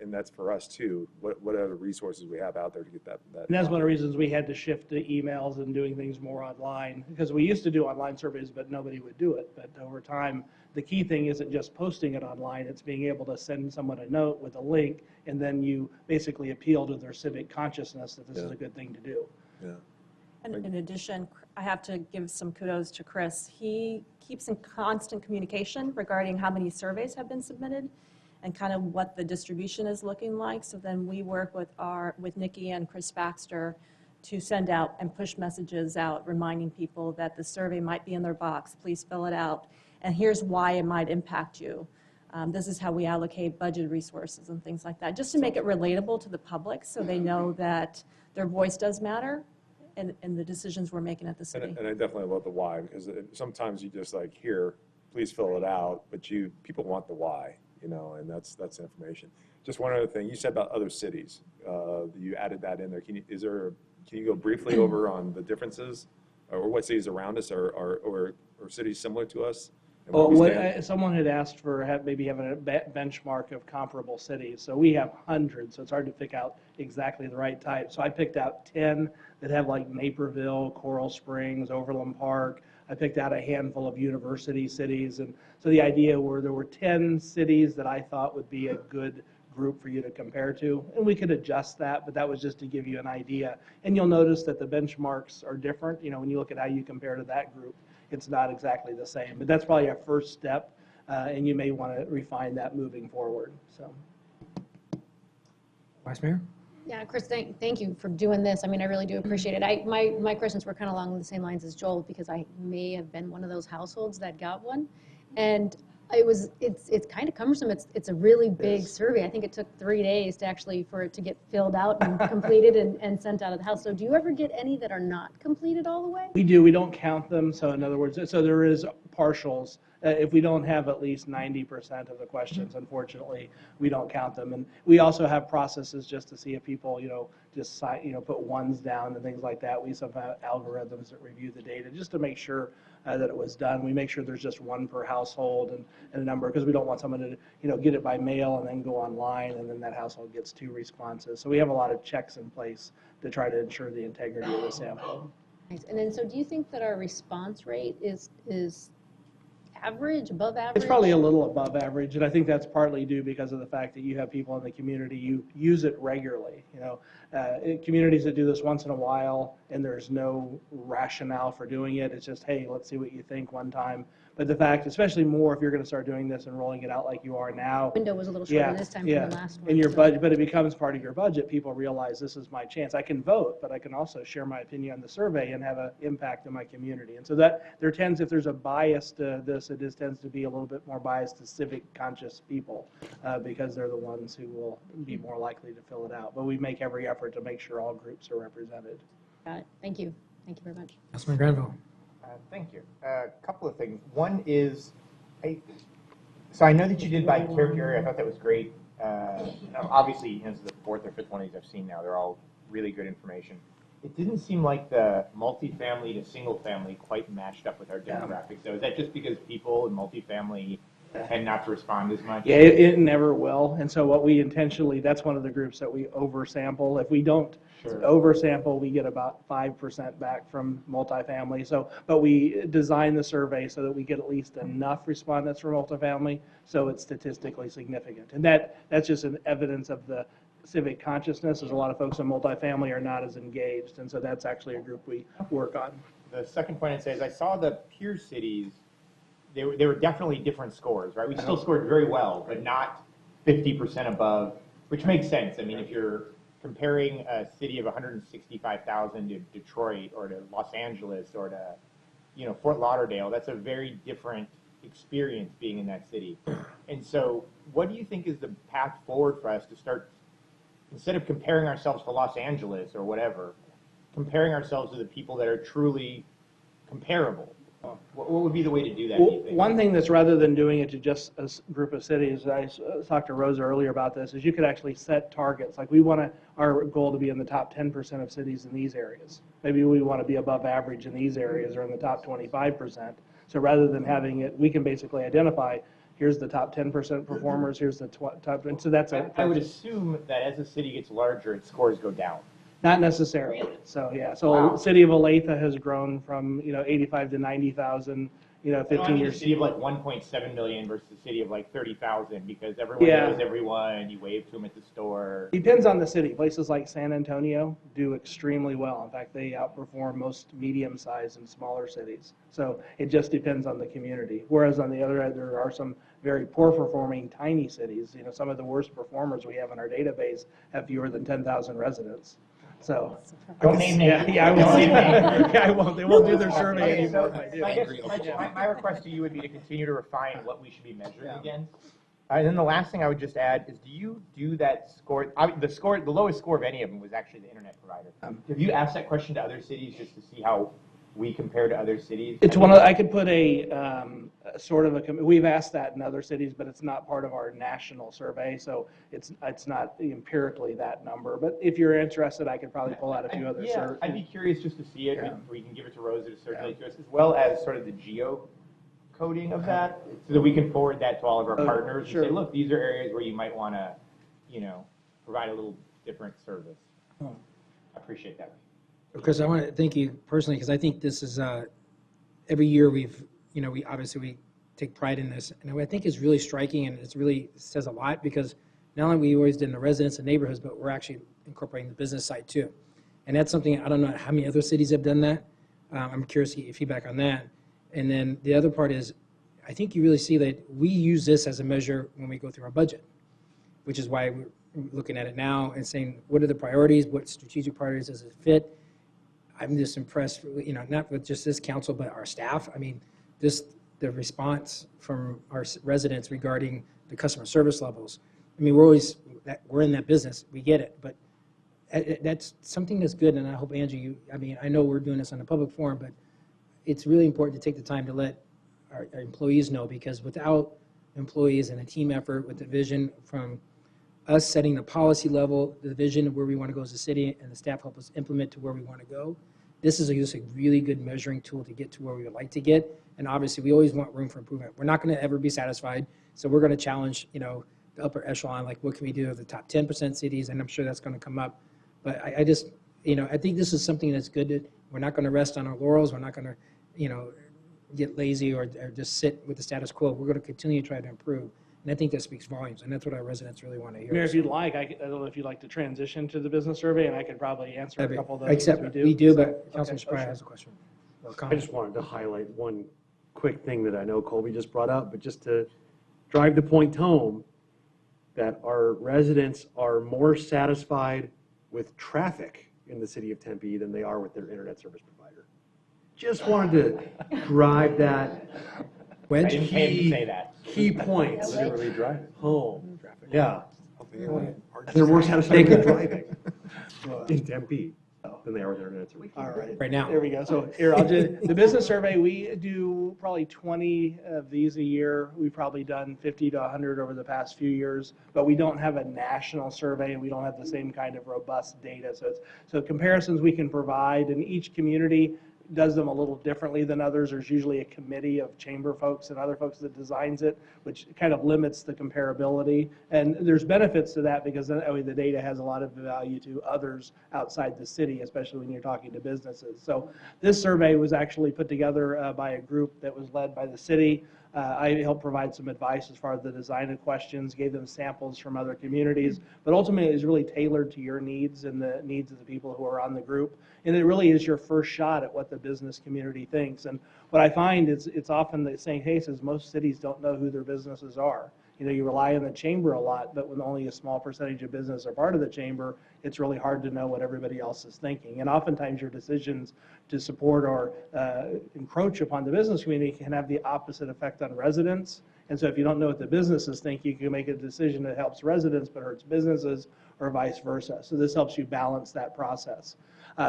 and that's for us too, what other resources we have out there to get that. And that's one of the reasons we had to shift to emails and doing things more online, because we used to do online surveys, but nobody would do it. But over time, the key thing isn't just posting it online, it's being able to send someone a note with a link, and then you basically appeal to their civic consciousness that this is a good thing to do. Yeah. And in addition, I have to give some kudos to Chris. He keeps in constant communication regarding how many surveys have been submitted and kind of what the distribution is looking like. So then we work with Nikki and Chris Baxter to send out and push messages out reminding people that the survey might be in their box. Please fill it out. And here's why it might impact you. This is how we allocate budget resources and things like that, just to make it relatable to the public so they know that their voice does matter in the decisions we're making at the city. And I definitely love the why, because sometimes you just like, here, please fill it out, but people want the why, and that's information. Just one other thing, you said about other cities, you added that in there. Can you go briefly over on the differences, or what cities around us or cities similar to us? Someone had asked for maybe having a benchmark of comparable cities. So we have hundreds, so it's hard to pick out exactly the right type. So I picked out 10 that have like Naperville, Coral Springs, Overland Park. I picked out a handful of university cities. And so the idea were there were 10 cities that I thought would be a good group for you to compare to. And we could adjust that, but that was just to give you an idea. And you'll notice that the benchmarks are different. When you look at how you compare to that group, it's not exactly the same. But that's probably a first step, and you may want to refine that moving forward. So, Vice Mayor? Yeah, Chris, thank you for doing this. I mean, I really do appreciate it. My questions were kind of along the same lines as Joel, because I may have been one of those households that got one. And it's kind of cumbersome. It's a really big survey. I think it took 3 days for it to get filled out and completed and sent out of the house. So do you ever get any that are not completed all the way? we do. We don't count them. So in other words, there is partials. If we don't have at least 90% of the questions, unfortunately, we don't count them. And we also have processes just to see if people, just put ones down and things like that. We some have algorithms that review the data just to make sure that it was done. We make sure there's just one per household and a number, because we don't want someone to, get it by mail and then go online and then that household gets 2 responses. So we have a lot of checks in place to try to ensure the integrity of the sample. Nice. And then, so do you think that our response rate is average, above average? It's probably a little above average, and I think that's partly due because of the fact that you have people in the community, you use it regularly. Communities that do this once in a while and there's no rationale for doing it, it's just, hey, let's see what you think one time. But the fact, especially more if you're going to start doing this and rolling it out like you are now. Window was a little shorter this time than the last one. In your budget, but it becomes part of your budget. People realize this is my chance. I can vote, but I can also share my opinion on the survey and have an impact in my community. And so that if there's a bias to this, tends to be a little bit more biased to civic conscious people because they're the ones who will be more likely to fill it out. But we make every effort to make sure all groups are represented. Got it. Thank you. Thank you very much. Councilman Granville. Thank you. A couple of things. One is, so I know that you did by character area. I thought that was great. Obviously, this is the 4th or 5th one I've seen now. They're all really good information. It didn't seem like the multifamily to single family quite matched up with our demographics. So is that just because people in multifamily tend not to respond as much? Yeah, it never will. And so what we intentionally, that's one of the groups that we oversample. If we don't oversample, we get about 5% back from multifamily. So, but we design the survey so that we get at least enough respondents from multifamily so it's statistically significant. And that's just an evidence of the civic consciousness, as a lot of folks in multifamily are not as engaged. And so that's actually a group we work on. The second point I'd say is I saw the peer cities. They were definitely different scores, right? We still scored very well, but not 50% above, which makes sense. I mean, if you're comparing a city of 165,000 to Detroit or to Los Angeles or to, Fort Lauderdale, that's a very different experience being in that city. And so what do you think is the path forward for us to start, instead of comparing ourselves to Los Angeles or whatever, comparing ourselves to the people that are truly comparable? What would be the way to do that, do you think? One thing that's, rather than doing it to just a group of cities, I talked to Rosa earlier about this, is you could actually set targets. Like we want our goal to be in the top 10% of cities in these areas. Maybe we want to be above average in these areas or in the top 25%. So rather than having it, we can basically identify, here's the top 10% performers, here's the top, and so that's a. I would assume that as the city gets larger, its scores go down. Not necessarily. So, yeah, so Wow. City of Olathe has grown from, 85 to 90,000, 15 A years. city of like 1.7 million versus a city of like 30,000 because everyone Yeah. knows everyone, you wave to them at the store. Depends on the city. Places like San Antonio do extremely well. In fact, they outperform most medium-sized and smaller cities. So it just depends on the community. Whereas on the other end, there are some very poor-performing tiny cities. Some of the worst performers we have in our database have fewer than 10,000 residents. So Don't name names. Yeah, I won't. Yeah, I won't. They won't do their survey Okay, anymore. so if I do. I guess my request to you would be to continue to refine what we should be measuring against. And then the last thing I would just add is, do you do that score? The lowest score of any of them was actually the internet provider. Have you asked that question to other cities just to see how we compare to other cities? It's one of, I could put a sort of we've asked that in other cities, but it's not part of our national survey, so it's not empirically that number. But if you're interested, I could probably pull out a few other surveys. I'd be curious just to see it. Yeah. We can give it to Rosa to circulate to us, as well as sort of the geo coding of that, so that we can forward that to all of our partners sure. and say, look, these are areas where you might want to, provide a little different service. I appreciate that. Chris, I want to thank you personally, because I think this is, every year we obviously take pride in this. And I think it's really striking, and it says a lot, because not only we always did in the residents and neighborhoods, but we're actually incorporating the business side too. And that's something, I don't know how many other cities have done that. I'm curious to get your feedback on that. And then the other part is, I think you really see that we use this as a measure when we go through our budget, which is why we're looking at it now and saying, what are the priorities? What strategic priorities does it fit? I'm just impressed, not with just this council, but our staff. I mean, the response from our residents regarding the customer service levels. I mean, we're in that business. We get it, but that's something that's good. And I hope, Angie, I know we're doing this on a public forum, but it's really important to take the time to let our employees know, because without employees and a team effort with the vision from us setting the policy level, the vision of where we want to go as a city, and the staff help us implement to where we want to go, this is just a really good measuring tool to get to where we would like to get. And obviously, we always want room for improvement. We're not going to ever be satisfied, so we're going to challenge, the upper echelon, like what can we do of the top 10% cities, and I'm sure that's going to come up. But I just, I think this is something that's good. We're not going to rest on our laurels. We're not going to, get lazy or just sit with the status quo. We're going to continue to try to improve. And I think that speaks volumes, and that's what our residents really want to hear. Mayor, if you'd like, I don't know if you'd like to transition to the business survey, and I could probably answer a couple of those. Except we do, but Councilman Spry has a question. I just wanted to highlight one quick thing that I know Colby just brought up, but just to drive the point home, that our residents are more satisfied with traffic in the city of Tempe than they are with their internet service provider. Just wanted to drive that I didn't pay him to say that. key point Literally driving. home. Yeah. They're They're more satisfied with driving in Tempe than they are with their internet service All provider. right. There we go. So here, the business survey, we do probably 20 of these a year. We've probably done 50 to 100 over the past few years, but we don't have a national survey, and we don't have the same kind of robust data. So comparisons we can provide, and each community does them a little differently than others. There's usually a committee of chamber folks and other folks that designs it, which kind of limits the comparability. And there's benefits to that, because that way the data has a lot of value to others outside the city, especially when you're talking to businesses. So this survey was actually put together by a group that was led by the city. I helped provide some advice as far as the design of questions, gave them samples from other communities, but ultimately it is really tailored to your needs and the needs of the people who are on the group. And it really is your first shot at what the business community thinks. And what I find is it's often the same case as most cities don't know who their businesses are. You rely on the chamber a lot, but when only a small percentage of business are part of the chamber, it's really hard to know what everybody else is thinking. And oftentimes your decisions to support or encroach upon the business community can have the opposite effect on residents. And so if you don't know what the businesses think, you can make a decision that helps residents but hurts businesses, or vice versa. So this helps you balance that process.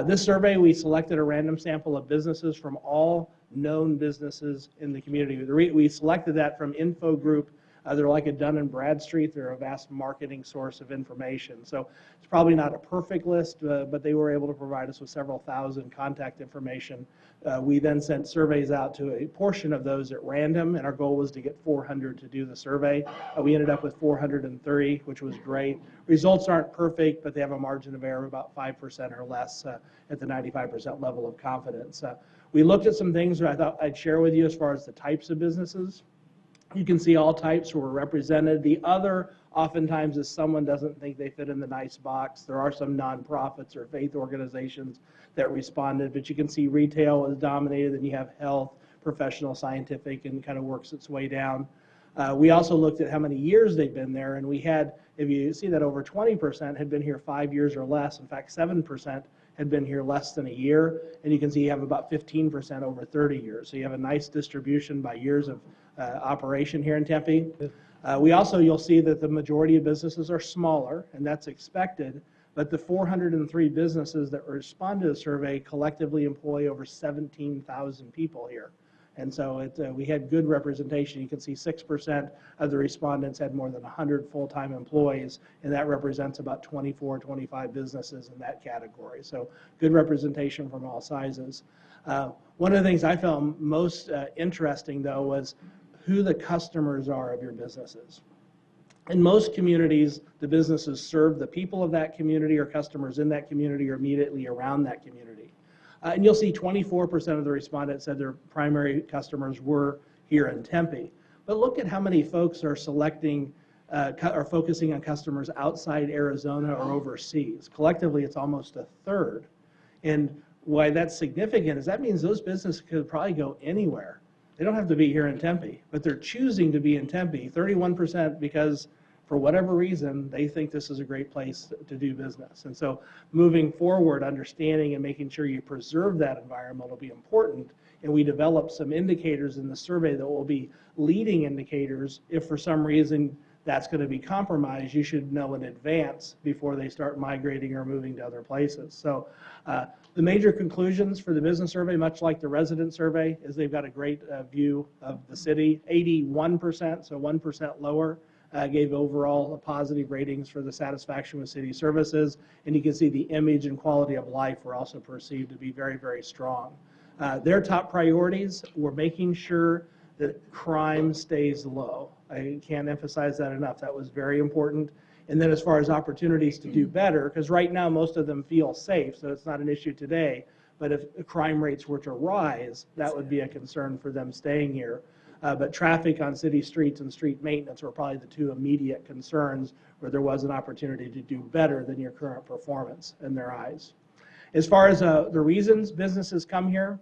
This survey, we selected a random sample of businesses from all known businesses in the community. We selected that from info group They're like a Dun and Bradstreet. They're a vast marketing source of information. So it's probably not a perfect list, but they were able to provide us with several thousand contact information. We then sent surveys out to a portion of those at random, and our goal was to get 400 to do the survey. We ended up with 430, which was great. Results aren't perfect, but they have a margin of error of about 5% or less at the 95% level of confidence. We looked at some things that I thought I'd share with you as far as the types of businesses. You can see all types were represented. The other oftentimes is someone doesn't think they fit in the nice box. There are some nonprofits or faith organizations that responded, but you can see retail is dominated, then you have health, professional, scientific, and kind of works its way down. We also looked at how many years they've been there, and we had, if you see that over 20% had been here 5 years or less. In fact, 7% had been here less than a year, and you can see you have about 15% over 30 years. So you have a nice distribution by years of operation here in Tempe. You'll see that the majority of businesses are smaller, and that's expected, but the 403 businesses that responded to the survey collectively employ over 17,000 people here. And so we had good representation. You can see 6% of the respondents had more than 100 full-time employees, and that represents about 24, 25 businesses in that category. So good representation from all sizes. One of the things I found most interesting, though, was who the customers are of your businesses. In most communities, the businesses serve the people of that community or customers in that community or immediately around that community. And you'll see 24% of the respondents said their primary customers were here in Tempe. But look at how many folks are selecting or focusing on customers outside Arizona or overseas. Collectively, it's almost a third. And why that's significant is that means those businesses could probably go anywhere. They don't have to be here in Tempe, but they're choosing to be in Tempe, 31%, because for whatever reason, they think this is a great place to do business. And so moving forward, understanding and making sure you preserve that environment will be important. And we developed some indicators in the survey that will be leading indicators. If for some reason that's going to be compromised, you should know in advance before they start migrating or moving to other places. So the major conclusions for the business survey, much like the resident survey, is they've got a great view of the city. 81%, so 1% lower, gave overall positive ratings for the satisfaction with city services. And you can see the image and quality of life were also perceived to be very, very strong. Their top priorities were making sure that crime stays low. I can't emphasize that enough. That was very important. And then as far as opportunities to do better, because right now most of them feel safe, so it's not an issue today, but if crime rates were to rise, that would be a concern for them staying here. But traffic on city streets and street maintenance were probably the two immediate concerns where there was an opportunity to do better than your current performance in their eyes. As far as the reasons businesses come here,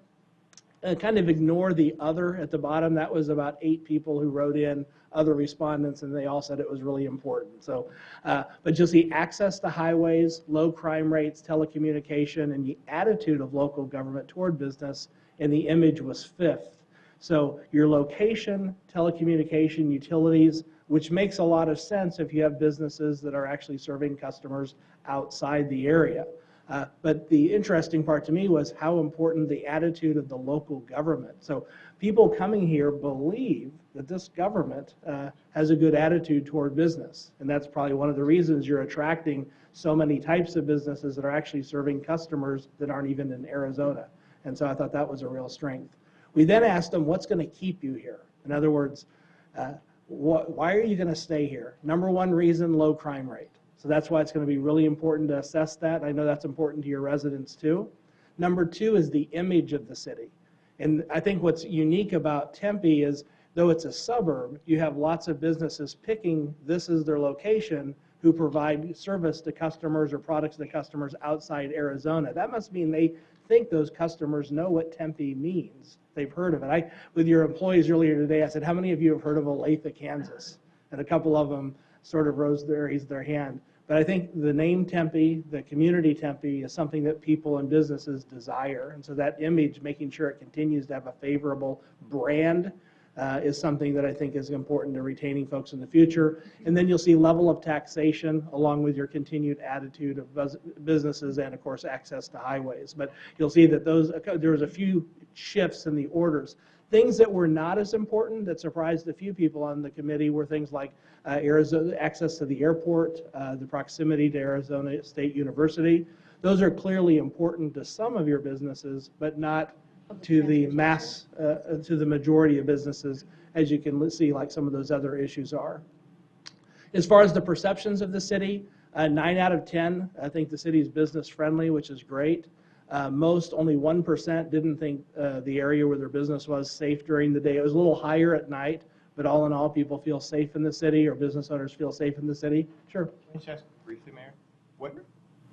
kind of ignore the other at the bottom. That was about 8 people who wrote in, other respondents, and they all said it was really important. So, but you'll see access to highways, low crime rates, telecommunication, and the attitude of local government toward business, and the image was 5th. So your location, telecommunication, utilities, which makes a lot of sense if you have businesses that are actually serving customers outside the area. But the interesting part to me was how important the attitude of the local government. So people coming here believe that this government has a good attitude toward business. And that's probably one of the reasons you're attracting so many types of businesses that are actually serving customers that aren't even in Arizona. And so I thought that was a real strength. We then asked them, what's going to keep you here? In other words, why are you going to stay here? Number one reason, low crime rate. So that's why it's going to be really important to assess that. I know that's important to your residents too. Number 2 is the image of the city. And I think what's unique about Tempe is, though it's a suburb, you have lots of businesses picking this as their location who provide service to customers or products to customers outside Arizona. That must mean they think those customers know what Tempe means. They've heard of it. With your employees earlier today, I said, how many of you have heard of Olathe, Kansas? And a couple of them sort of raised their hand. But I think the name Tempe, the community Tempe, is something that people and businesses desire. And so that image, making sure it continues to have a favorable brand, is something that I think is important to retaining folks in the future. And then you'll see level of taxation along with your continued attitude of businesses and, of course, access to highways. But you'll see that there was a few shifts in the orders. Things that were not as important that surprised a few people on the committee were things like Arizona, access to the airport, the proximity to Arizona State University. Those are clearly important to some of your businesses, but not to the mass, to the majority of businesses, as you can see like some of those other issues are. As far as the perceptions of the city, 9 out of 10, I think the city is business friendly, which is great. Only 1% didn't think the area where their business was safe during the day. It was a little higher at night, but all in all, people feel safe in the city, or business owners feel safe in the city. Sure. Can I just ask briefly, Mayor? What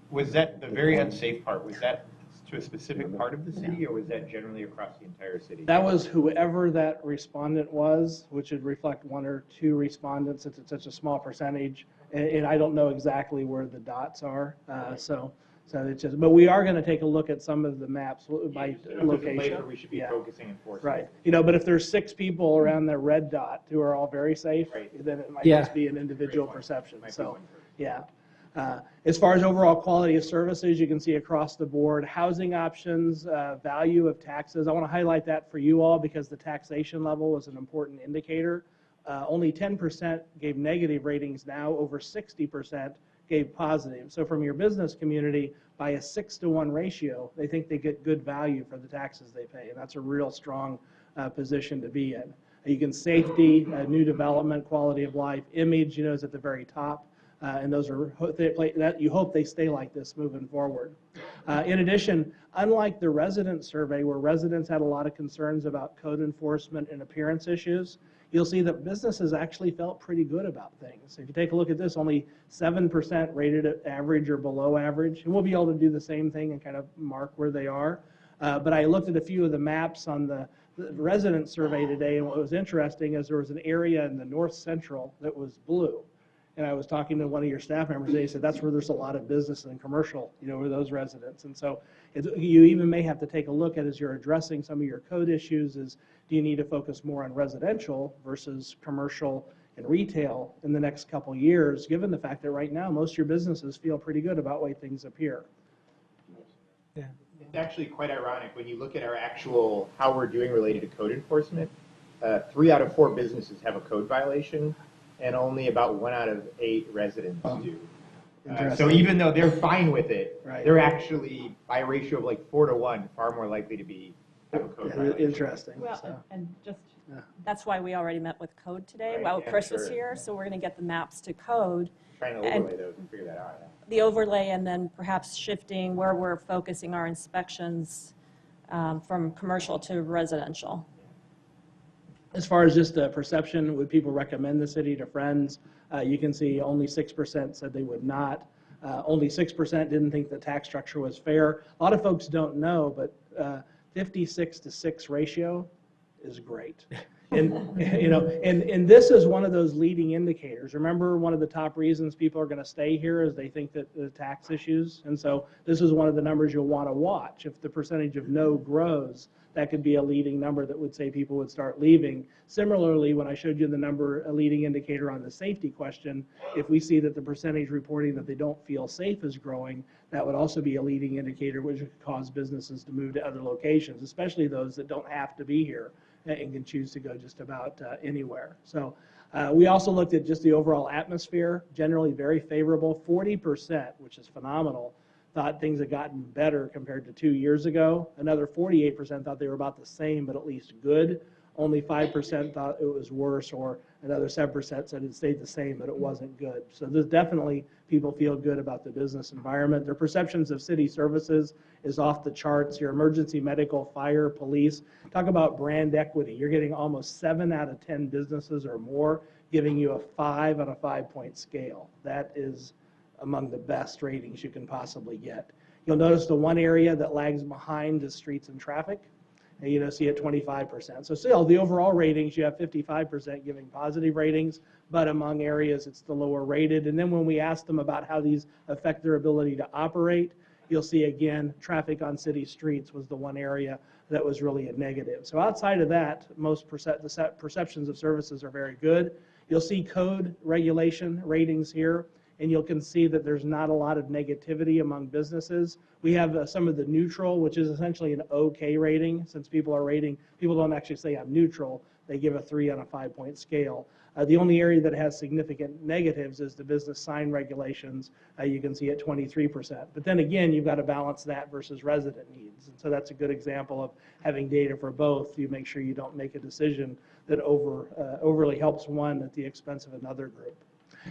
was that, the very unsafe part, was that to a specific part of the city, or was that generally across the entire city? That was whoever that respondent was, which would reflect 1 or 2 respondents since it's such a small percentage. And I don't know exactly where the dots are. So it's just, but we are going to take a look at some of the maps by location. We should be focusing and forcing. Right. You know, but if there's 6 people around the red dot who are all very safe, then it might just be an individual perception. So, yeah. As far as overall quality of services, you can see across the board, housing options, value of taxes. I want to highlight that for you all because the taxation level is an important indicator. Only 10% gave negative ratings now, over 60% gave positive. So from your business community, by a 6-to-1 ratio, they think they get good value for the taxes they pay, and that's a real strong position to be in. You can safety, new development, quality of life, image, is at the very top. And those are you hope they stay like this moving forward. In addition, unlike the resident survey where residents had a lot of concerns about code enforcement and appearance issues, you'll see that businesses actually felt pretty good about things. If you take a look at this, only 7% rated at average or below average, and we'll be able to do the same thing and kind of mark where they are. But I looked at a few of the maps on the resident survey today, and what was interesting is there was an area in the north central that was blue. And I was talking to one of your staff members, and they said that's where there's a lot of business and commercial, with those residents. And so you even may have to take a look at, as you're addressing some of your code issues, is do you need to focus more on residential versus commercial and retail in the next couple of years, given the fact that right now most of your businesses feel pretty good about the way things appear. Yeah. It's actually quite ironic when you look at our actual, how we're doing related to code enforcement. 3 out of 4 businesses have a code violation, and only about 1 out of 8 residents do. So even though they're fine with it, they're actually, by a ratio of like 4 to 1, far more likely to have a code violation. Interesting. Well, and just, that's why we already met with code today while Chris was here, so we're going to get the maps to code. Trying to overlay those and figure that out. The overlay, and then perhaps shifting where we're focusing our inspections from commercial to residential. As far as just the perception, would people recommend the city to friends? You can see only 6% said they would not. Only 6% didn't think the tax structure was fair. A lot of folks don't know, but 56-to-6 ratio is great. And, and this is one of those leading indicators. Remember, one of the top reasons people are going to stay here is they think that the tax issues. And so this is one of the numbers you'll want to watch. If the percentage of no grows, that could be a leading number that would say people would start leaving. Similarly, when I showed you the number, a leading indicator on the safety question, if we see that the percentage reporting that they don't feel safe is growing, that would also be a leading indicator which would cause businesses to move to other locations, especially those that don't have to be here and can choose to go just about anywhere. So we also looked at just the overall atmosphere, generally very favorable. 40%, which is phenomenal, thought things had gotten better compared to 2 years ago. Another 48% thought they were about the same, but at least good. Only 5% thought it was worse, or another 7% said it stayed the same, but it wasn't good. So there's definitely people feel good about the business environment. Their perceptions of city services is off the charts. Your emergency, medical, fire, police. Talk about brand equity. You're getting almost 7 out of 10 businesses or more giving you a 5 on a 5-point scale. That is among the best ratings you can possibly get. You'll notice the one area that lags behind is streets and traffic. And you see at 25%. So still, the overall ratings, you have 55% giving positive ratings, but among areas, it's the lower rated. And then when we ask them about how these affect their ability to operate, you'll see again, traffic on city streets was the one area that was really a negative. So outside of that, most perceptions of services are very good. You'll see code regulation ratings here. and you can see that there's not a lot of negativity among businesses. We have some of the neutral, which is essentially an okay rating, since people don't actually say I'm neutral, they give a 3 on a 5-point scale. The only area that has significant negatives is the business sign regulations. You can see at 23%. But then again, you've got to balance that versus resident needs. And so that's a good example of having data for both. You make sure you don't make a decision that overly helps one at the expense of another group.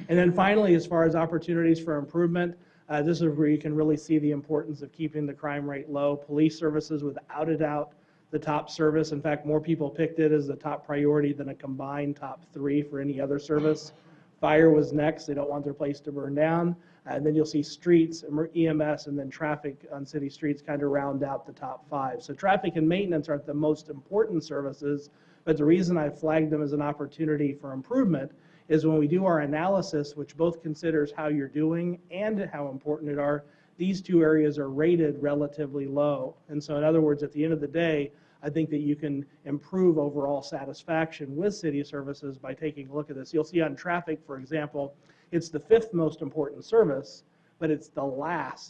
And then finally, as far as opportunities for improvement, this is where you can really see the importance of keeping the crime rate low. Police services, without a doubt, the top service. In fact, more people picked it as the top priority than a combined top 3 for any other service. Fire was next. They don't want their place to burn down. And then you'll see streets, EMS, and then traffic on city streets kind of round out the top 5. So traffic and maintenance aren't the most important services, but the reason I flagged them as an opportunity for improvement is when we do our analysis, which both considers how you're doing and how important it are, these 2 areas are rated relatively low. And so in other words, at the end of the day, I think that you can improve overall satisfaction with city services by taking a look at this. You'll see on traffic, for example, it's the 5th most important service, but it's the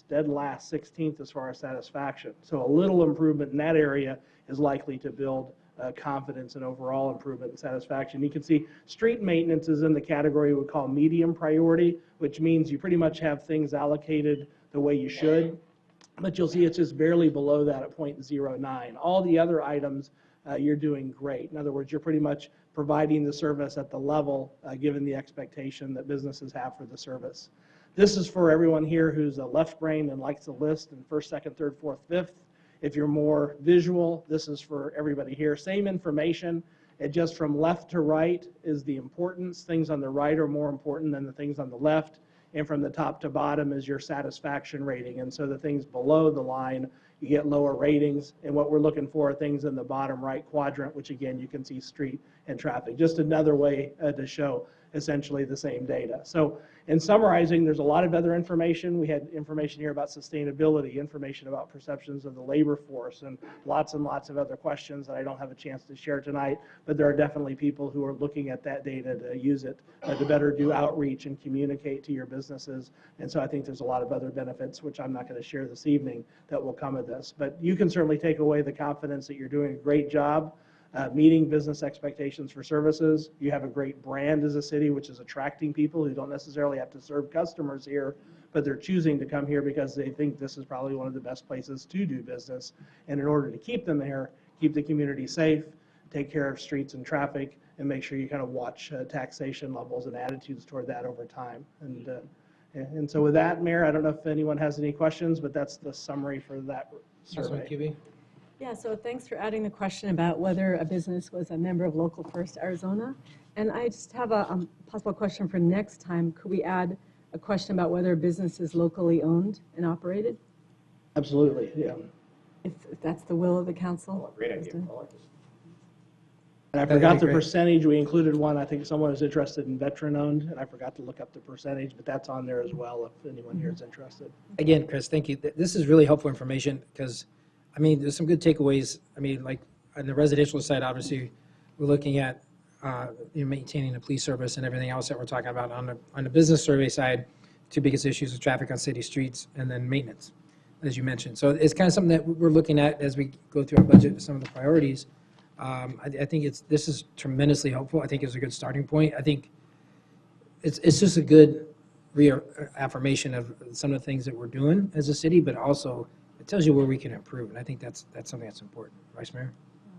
dead last 16th as far as satisfaction. So a little improvement in that area is likely to build confidence and overall improvement in satisfaction. You can see street maintenance is in the category we call medium priority, which means you pretty much have things allocated the way you should, but you'll see it's just barely below that at 0.09. All the other items, you're doing great. In other words, you're pretty much providing the service at the level given the expectation that businesses have for the service. This is for everyone here who's a left brain and likes to list in 1st, 2nd, 3rd, 4th, 5th. If you're more visual, this is for everybody here. Same information, it just from left to right is the importance. Things on the right are more important than the things on the left. And from the top to bottom is your satisfaction rating. And so the things below the line, you get lower ratings. And what we're looking for are things in the bottom right quadrant, which again, you can see street and traffic. Just another way to show essentially the same data. So in summarizing, there's a lot of other information. We had information here about sustainability, information about perceptions of the labor force, and lots of other questions that I don't have a chance to share tonight, but there are definitely people who are looking at that data to use it to better do outreach and communicate to your businesses. And so I think there's a lot of other benefits, which I'm not going to share this evening, that will come of this. But you can certainly take away the confidence that you're doing a great job meeting business expectations for services. You have a great brand as a city, which is attracting people who don't necessarily have to serve customers here, but they're choosing to come here because they think this is probably one of the best places to do business. And in order to keep them there, keep the community safe, take care of streets and traffic, and make sure you kind of watch taxation levels and attitudes toward that over time. And so with that, Mayor, I don't know if anyone has any questions, but that's the summary for that survey. Yeah, so thanks for adding the question about whether a business was a member of Local First Arizona. And I just have a possible question for next time. Could we add a question about whether a business is locally owned and operated? Absolutely, yeah. If that's the will of the council? Great idea. And I forgot the percentage. We included one. I think someone was interested in veteran-owned, and I forgot to look up the percentage, but that's on there as well if anyone here is interested. Again, Chris, thank you. This is really helpful information because, I mean, there's some good takeaways. I mean, like on the residential side, obviously, we're looking at maintaining the police service and everything else that we're talking about. On the business survey side, 2 biggest issues are traffic on city streets and then maintenance, as you mentioned. So it's kind of something that we're looking at as we go through our budget, some of the priorities. I think this is tremendously helpful. I think it's a good starting point. I think it's just a good reaffirmation of some of the things that we're doing as a city, but also it tells you where we can improve, and I think that's something that's important. Vice Mayor?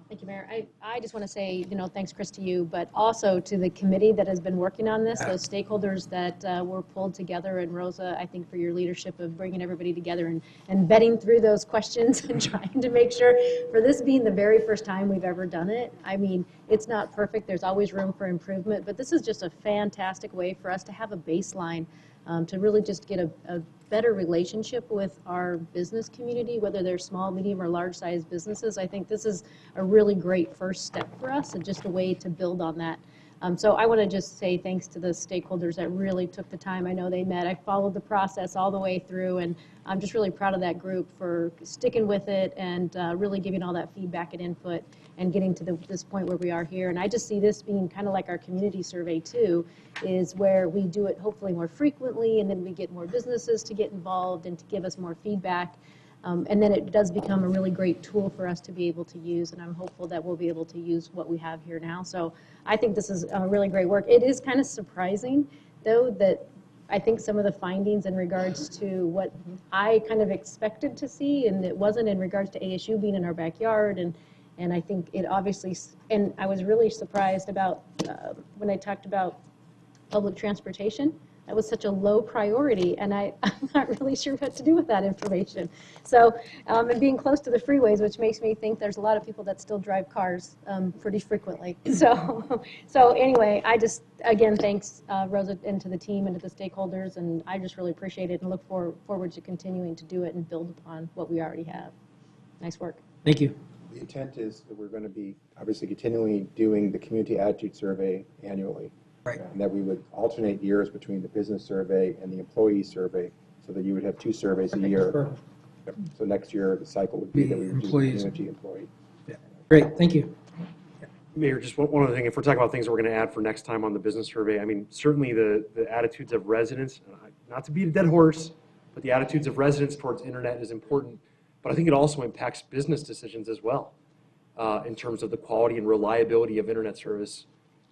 Thank you, Mayor. I just want to say, thanks, Chris, to you, but also to the committee that has been working on this, those stakeholders that were pulled together, and Rosa, I think for your leadership of bringing everybody together and vetting through those questions and trying to make sure, for this being the very first time we've ever done it, I mean, it's not perfect. There's always room for improvement, but this is just a fantastic way for us to have a baseline to really just get a better relationship with our business community, whether they're small, medium, or large-sized businesses. I think this is a really great first step for us and just a way to build on that So I want to just say thanks to the stakeholders that really took the time. I know they met. I followed the process all the way through, and I'm just really proud of that group for sticking with it and really giving all that feedback and input and getting to this point where we are here. And I just see this being kind of like our community survey too, is where we do it hopefully more frequently, and then we get more businesses to get involved and to give us more feedback. And then it does become a really great tool for us to be able to use, and I'm hopeful that we'll be able to use what we have here now. So I think this is really great work. It is kind of surprising, though, that I think some of the findings in regards to what I kind of expected to see, and it wasn't in regards to ASU being in our backyard, and I think it obviously, and I was really surprised about when I talked about public transportation. That was such a low priority, and I'm not really sure what to do with that information. So, and being close to the freeways, which makes me think there's a lot of people that still drive cars pretty frequently. So anyway, I just, again, thanks, Rosa, and to the team and to the stakeholders, and I just really appreciate it and look forward to continuing to do it and build upon what we already have. Nice work. Thank you. The intent is that we're going to be obviously continually doing the community attitude survey annually. Right. And that we would alternate years between the business survey and the employee survey, so that you would have 2 surveys a year. Yep. So next year, the cycle would be that we would do community employee. Yeah. Great, thank you. Mayor, just one other thing, if we're talking about things that we're going to add for next time on the business survey, I mean, certainly the attitudes of residents, not to beat a dead horse, but the attitudes of residents towards internet is important, but I think it also impacts business decisions as well, in terms of the quality and reliability of internet service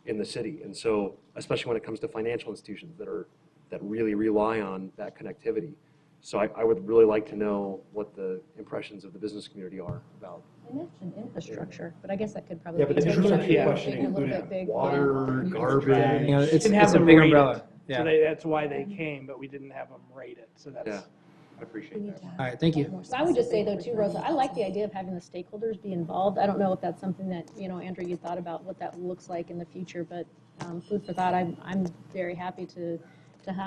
in the city. And so, especially when it comes to financial institutions that really rely on that connectivity. So I would really like to know what the impressions of the business community are about. I mentioned infrastructure, but I guess that could probably Yeah, but the infrastructure question a little bit big. water, garbage. You know, it's Didn't have a them big rate it. umbrella. Yeah. So that's why they came, but we didn't have them rate it. So that's. Yeah, I appreciate that. All right, thank you. So I would just say though too, Rosa, I like the idea of having the stakeholders be involved. I don't know if that's something that, you know, Andrew, you thought about what that looks like in the future, but food for thought. I'm very happy to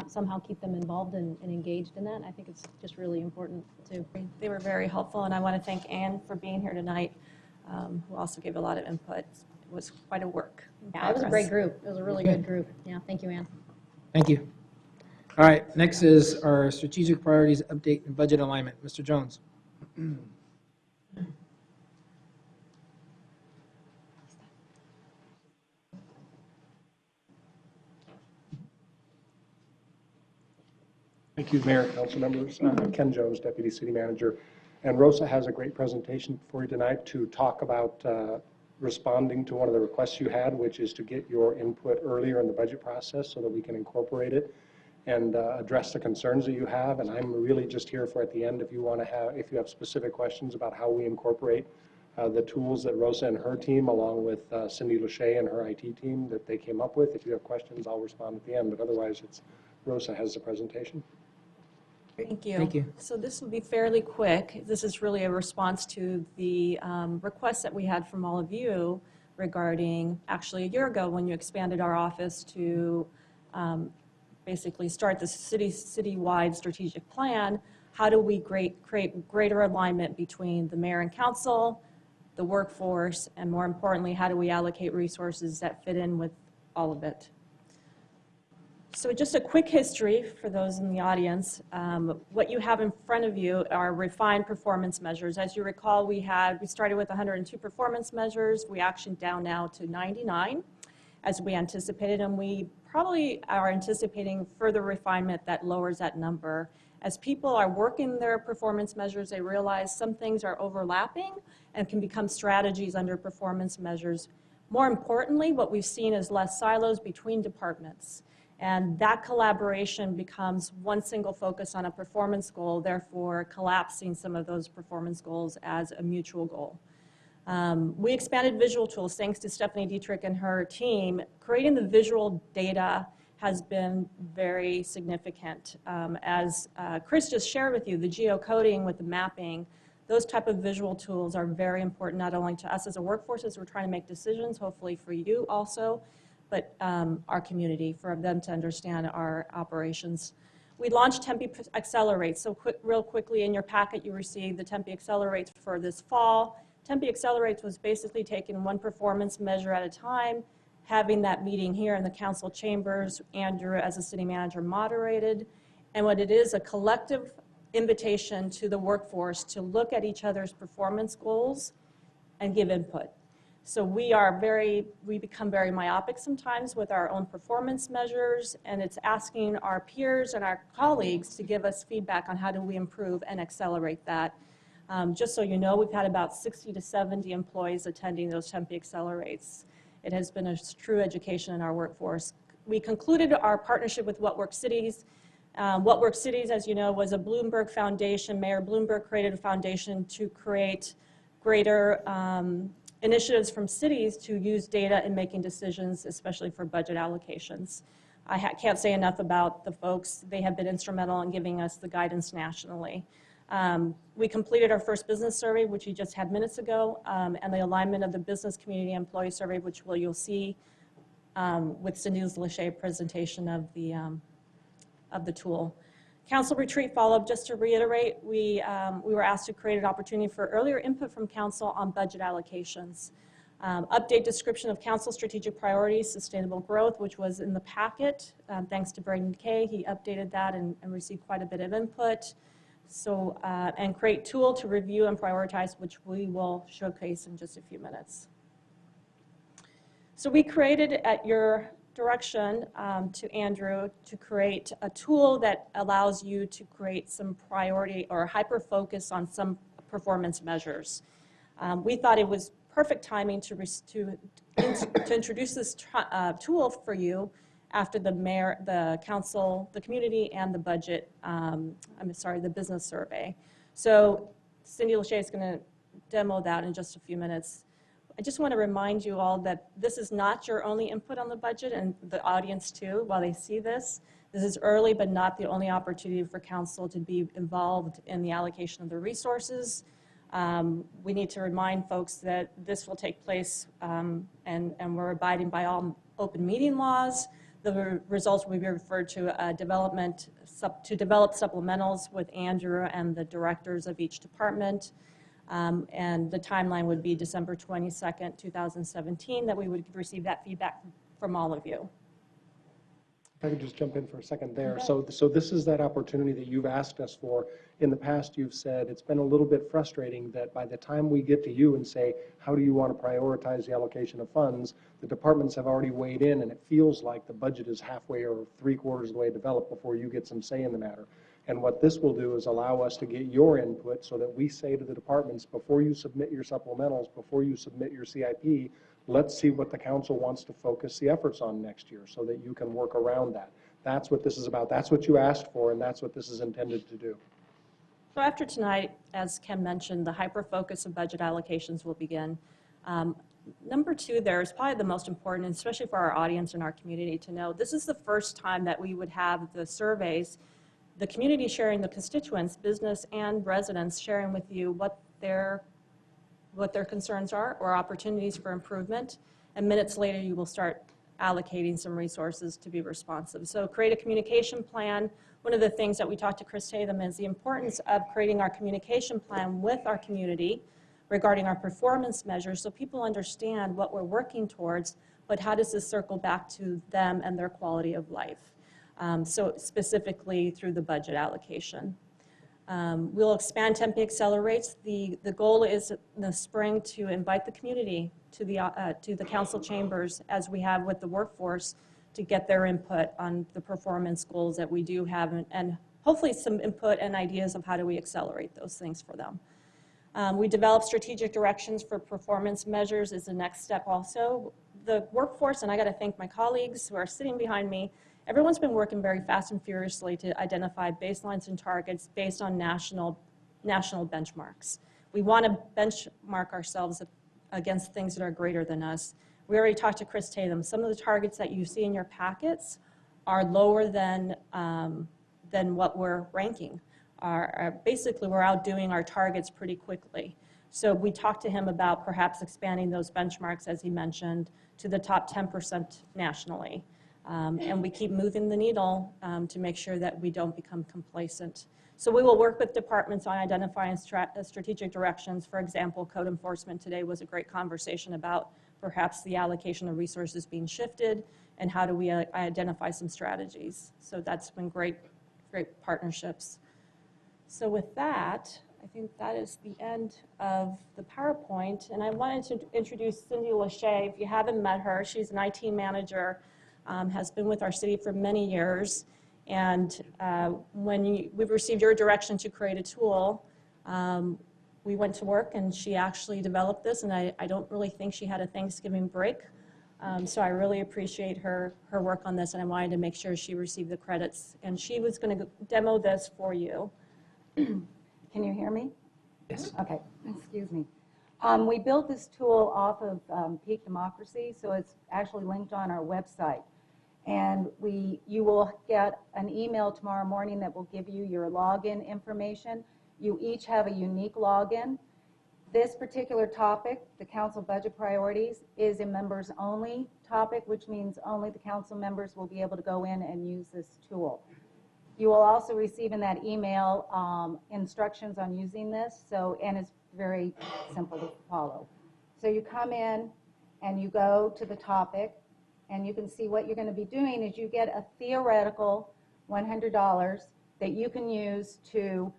somehow keep them involved and engaged in that. I think it's just really important too. They were very helpful, and I want to thank Ann for being here tonight, who also gave a lot of input. It was quite a work. Yeah, it was a great group. It was a really good group. Yeah, thank you, Ann. Thank you. All right, next is our strategic priorities update and budget alignment. Mr. Jones. Thank you, Mayor, council members. Ken Jones, Deputy City Manager. And Rosa has a great presentation for you tonight to talk about responding to one of the requests you had, which is to get your input earlier in the budget process so that we can incorporate it and address the concerns that you have. And I'm really just here for at the end if you have specific questions about how we incorporate the tools that Rosa and her team, along with Cindy Lachey and her IT team, that they came up with. If you have questions, I'll respond at the end, but otherwise Rosa has the presentation. Thank you. Thank you. So this will be fairly quick. This is really a response to the requests that we had from all of you regarding, actually a year ago, when you expanded our office to basically start the citywide strategic plan. How do we create greater alignment between the mayor and council, the workforce, and more importantly, how do we allocate resources that fit in with all of it? So just a quick history for those in the audience. What you have in front of you are refined performance measures. As you recall, we started with 102 performance measures. We actioned down now to 99 as we anticipated, and we probably are anticipating further refinement that lowers that number. As people are working their performance measures, they realize some things are overlapping and can become strategies under performance measures. More importantly, what we've seen is less silos between departments. And that collaboration becomes one single focus on a performance goal, therefore collapsing some of those performance goals as a mutual goal. We expanded visual tools thanks to Stephanie Dietrich and her team. Creating the visual data has been very significant. As Chris just shared with you, the geocoding with the mapping, those type of visual tools are very important, not only to us as a workforce as we're trying to make decisions, hopefully for you also, but our community, for them to understand our operations. We launched Tempe Accelerates. So real quickly in your packet you received the Tempe Accelerates for this fall. Tempe Accelerates was basically taking one performance measure at a time, having that meeting here in the council chambers. Andrew, as a city manager, moderated. And what it is, a collective invitation to the workforce to look at each other's performance goals and give input. So we become very myopic sometimes with our own performance measures, and it's asking our peers and our colleagues to give us feedback on how do we improve and accelerate that. Just so you know, we've had about 60 to 70 employees attending those Tempe Accelerates. It has been a true education in our workforce. We concluded our partnership with What Works Cities. What Works Cities, as you know, was a Bloomberg Foundation. Mayor Bloomberg created a foundation to create greater initiatives from cities to use data in making decisions, especially for budget allocations. I can't say enough about the folks. They have been instrumental in giving us the guidance nationally. We completed our first business survey, which you just had minutes ago, and the alignment of the business community employee survey, which you'll see with Cindy's Lachey presentation of the tool. Council retreat follow-up, just to reiterate, we were asked to create an opportunity for earlier input from council on budget allocations. Update description of council strategic priorities, sustainable growth, which was in the packet. Thanks to Braden Kay, he updated that and received quite a bit of input. So, and create tool to review and prioritize, which we will showcase in just a few minutes. So we created, at your direction to Andrew, to create a tool that allows you to create some priority or hyper-focus on some performance measures. We thought it was perfect timing to introduce this tool for you after the mayor, the council, the community, and the budget, the business survey. So Cindy Lachey is going to demo that in just a few minutes. I just want to remind you all that this is not your only input on the budget, and the audience too, while they see this. This is early, but not the only opportunity for council to be involved in the allocation of the resources. We need to remind folks that this will take place, and we're abiding by all open meeting laws. The results will be referred to to develop supplementals with Andrew and the directors of each department. And the timeline would be December 22nd, 2017, that we would receive that feedback from all of you. If I could just jump in for a second there. So this is that opportunity that you've asked us for. In the past, you've said it's been a little bit frustrating that by the time we get to you and say, how do you want to prioritize the allocation of funds, the departments have already weighed in, and it feels like the budget is halfway or 3/4 of the way developed before you get some say in the matter. And what this will do is allow us to get your input so that we say to the departments, before you submit your supplementals, before you submit your CIP, let's see what the council wants to focus the efforts on next year so that you can work around that. That's what this is about. That's what you asked for, and that's what this is intended to do. So after tonight, as Ken mentioned, the hyper-focus of budget allocations will begin. Number two there is probably the most important, especially for our audience and our community to know. This is the first time that we would have the surveys, the community sharing, the constituents, business and residents sharing with you what their concerns are or opportunities for improvement. And minutes later, you will start allocating some resources to be responsive. So create a communication plan. One of the things that we talked to Chris Tatham is the importance of creating our communication plan with our community regarding our performance measures so people understand what we're working towards, but how does this circle back to them and their quality of life? So specifically through the budget allocation. We'll expand Tempe Accelerates. The goal is in the spring to invite the community to the council chambers, as we have with the workforce, to get their input on the performance goals that we do have, and hopefully some input and ideas of how do we accelerate those things for them. We develop strategic directions for performance measures is the next step also. The workforce, and I got to thank my colleagues who are sitting behind me, everyone's been working very fast and furiously to identify baselines and targets based on national benchmarks. We want to benchmark ourselves against things that are greater than us. We already talked to Chris Tatham. Some of the targets that you see in your packets are lower than what we're ranking. Basically, we're outdoing our targets pretty quickly. So we talked to him about perhaps expanding those benchmarks, as he mentioned, to the top 10% nationally. And we keep moving the needle to make sure that we don't become complacent. So we will work with departments on identifying strategic directions. For example, code enforcement today was a great conversation about perhaps the allocation of resources being shifted, and how do we identify some strategies. So that's been great partnerships. So with that, I think that is the end of the PowerPoint. And I wanted to introduce Cindy Lachey. If you haven't met her, she's an IT manager, has been with our city for many years. And when we received your direction to create a tool, we went to work and she actually developed this. And I don't really think she had a Thanksgiving break. So I really appreciate her work on this, and I wanted to make sure she received the credits. And she was going to demo this for you. Can you hear me? Yes. Okay, excuse me. We built this tool off of Peak Democracy, so it's actually linked on our website. And you will get an email tomorrow morning that will give you your login information. You each have a unique login. This particular topic, the council budget priorities, is a members only topic, which means only the council members will be able to go in and use this tool. You will also receive in that email instructions on using this, and it's very simple to follow. So you come in and you go to the topic, and you can see what you're going to be doing is you get a theoretical $100 that you can use to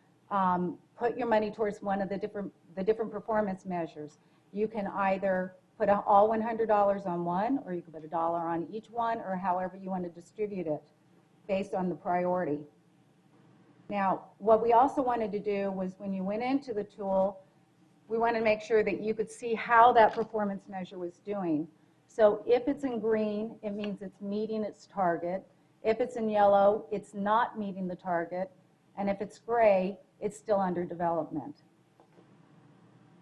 put your money towards one of the different performance measures. You can either put all $100 on one, or you can put $1 on each one, or however you want to distribute it based on the priority. Now, what we also wanted to do was when you went into the tool, we wanted to make sure that you could see how that performance measure was doing. So if it's in green, it means it's meeting its target. If it's in yellow, it's not meeting the target. And if it's gray, it's still under development.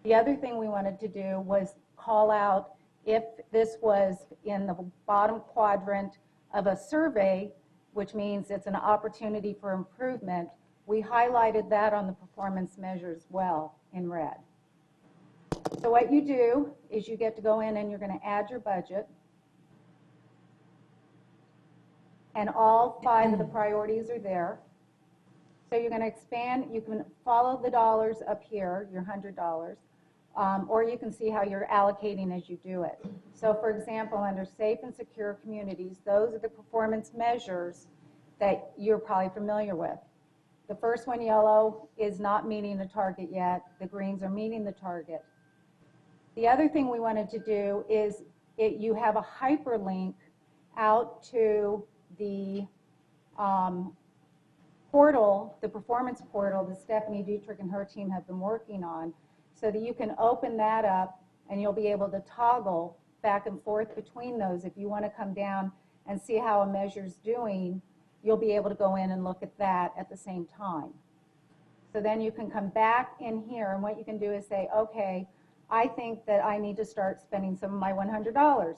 The other thing we wanted to do was call out if this was in the bottom quadrant of a survey, which means it's an opportunity for improvement. We highlighted that on the performance measure as well in red. So what you do is you get to go in and you're going to add your budget. And all 5 of the priorities are there. So you're going to expand. You can follow the dollars up here, your $100. Or you can see how you're allocating as you do it. So for example, under safe and secure communities, those are the performance measures that you're probably familiar with. The first one, yellow, is not meeting the target yet. The greens are meeting the target. The other thing we wanted to do is you have a hyperlink out to the portal, the performance portal that Stephanie Dietrich and her team have been working on, so that you can open that up and you'll be able to toggle back and forth between those. If you want to come down and see how a measure's doing, you'll be able to go in and look at that at the same time. So then you can come back in here, and what you can do is say, okay, I think that I need to start spending some of my $100.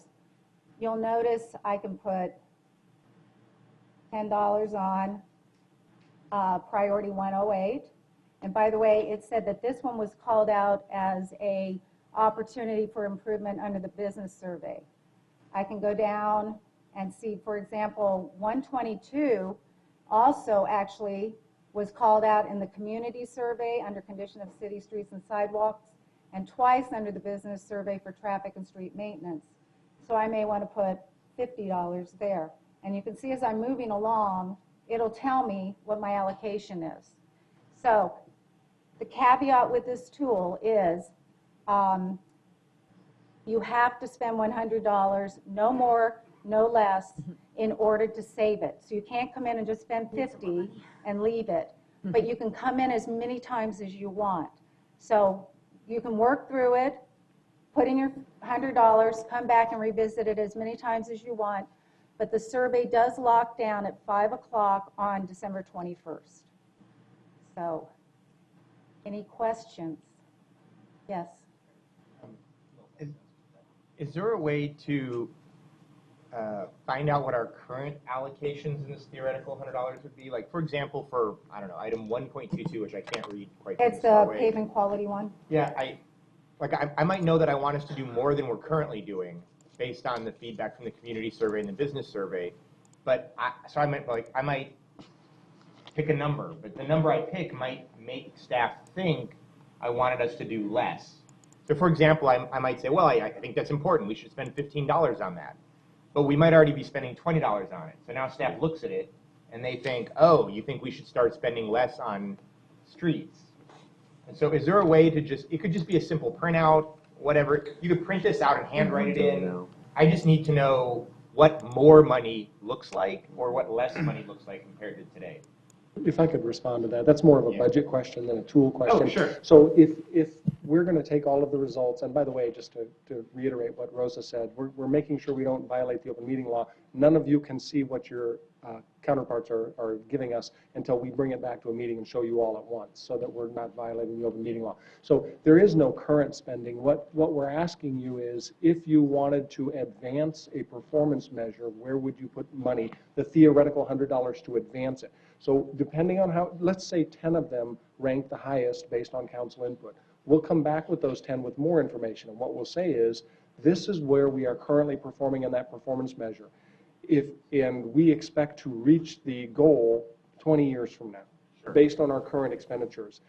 You'll notice I can put $10 on priority 108. And by the way, it said that this one was called out as a opportunity for improvement under the business survey. I can go down and see, for example, 122 also actually was called out in the community survey under condition of city streets and sidewalks, and twice under the business survey for traffic and street maintenance. So I may want to put $50 there. And you can see as I'm moving along, it'll tell me what my allocation is. So the caveat with this tool is you have to spend $100, no more, no less, in order to save it. So you can't come in and just spend $50 and leave it, but you can come in as many times as you want. So you can work through it, put in your $100, come back and revisit it as many times as you want, but the survey does lock down at 5 o'clock on December 21st. So, any questions? Yes. Is there a way to find out what our current allocations in this theoretical $100 would be? Like, for example, for, I don't know, item 1.22, which I can't read quite It's the pavement quality one. Yeah, I might know that I want us to do more than we're currently doing based on the feedback from the community survey and the business survey. But I might pick a number, but the number I pick might make staff think I wanted us to do less. So for example, I might say, well, I think that's important. We should spend $15 on that. But we might already be spending $20 on it. So now staff looks at it and they think, oh, you think we should start spending less on streets. And so is there a way to just, it could just be a simple printout, whatever. You could print this out and handwrite it in. I just need to know what more money looks like or what less money looks like compared to today. If I could respond to that, that's more of a budget question than a tool question. Oh, sure. So if we're going to take all of the results, and by the way, just to reiterate what Rosa said, we're making sure we don't violate the open meeting law. None of you can see what your counterparts are giving us until we bring it back to a meeting and show you all at once, so that we're not violating the open meeting law. So there is no current spending. What we're asking you is, if you wanted to advance a performance measure, where would you put money, the theoretical $100 to advance it? So depending on how, let's say 10 of them rank the highest based on council input. We'll come back with those 10 with more information. And what we'll say is, this is where we are currently performing in that performance measure. And we expect to reach the goal 20 years from now, based on our current expenditures.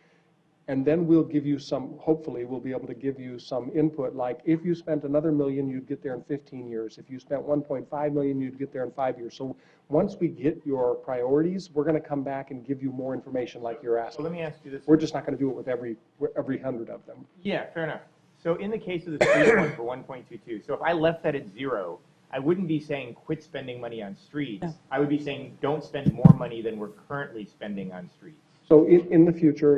And then we'll give you some, hopefully we'll be able to give you some input, like if you spent another $1 million, you'd get there in 15 years. If you spent 1.5 million, you'd get there in 5 years. So once we get your priorities, we're going to come back and give you more information like you're asking. So let me ask you this. We're just not going to do it with every 100 of them. Yeah, fair enough. So in the case of the street one for 1.22, so if I left that at 0, I wouldn't be saying quit spending money on streets. Yeah. I would be saying don't spend more money than we're currently spending on streets. So in the future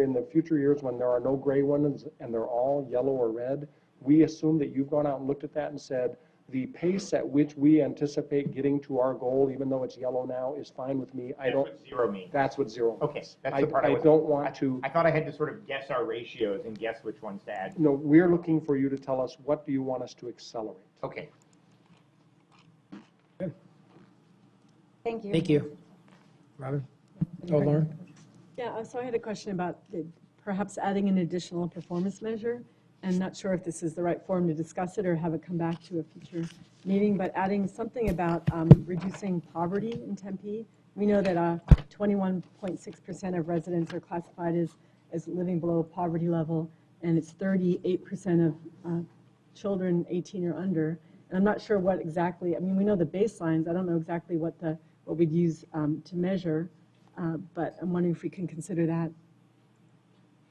years, when there are no gray ones and they're all yellow or red, we assume that you've gone out and looked at that and said, the pace at which we anticipate getting to our goal, even though it's yellow now, is fine with me. That's what 0 means. That's what 0 means. Okay, that's the part I don't want to. I thought I had to sort of guess our ratios and guess which ones to add. No, we're looking for you to tell us, what do you want us to accelerate? Okay. Thank you. Thank you. Robin? Oh, Lauren? Yeah, so I had a question about perhaps adding an additional performance measure. And not sure if this is the right forum to discuss it or have it come back to a future meeting, but adding something about reducing poverty in Tempe. We know that 21.6% of residents are classified as living below poverty level, and it's 38% of children 18 or under. And I'm not sure what exactly, I mean, we know the baselines. I don't know exactly what we'd use to measure, but I'm wondering if we can consider that.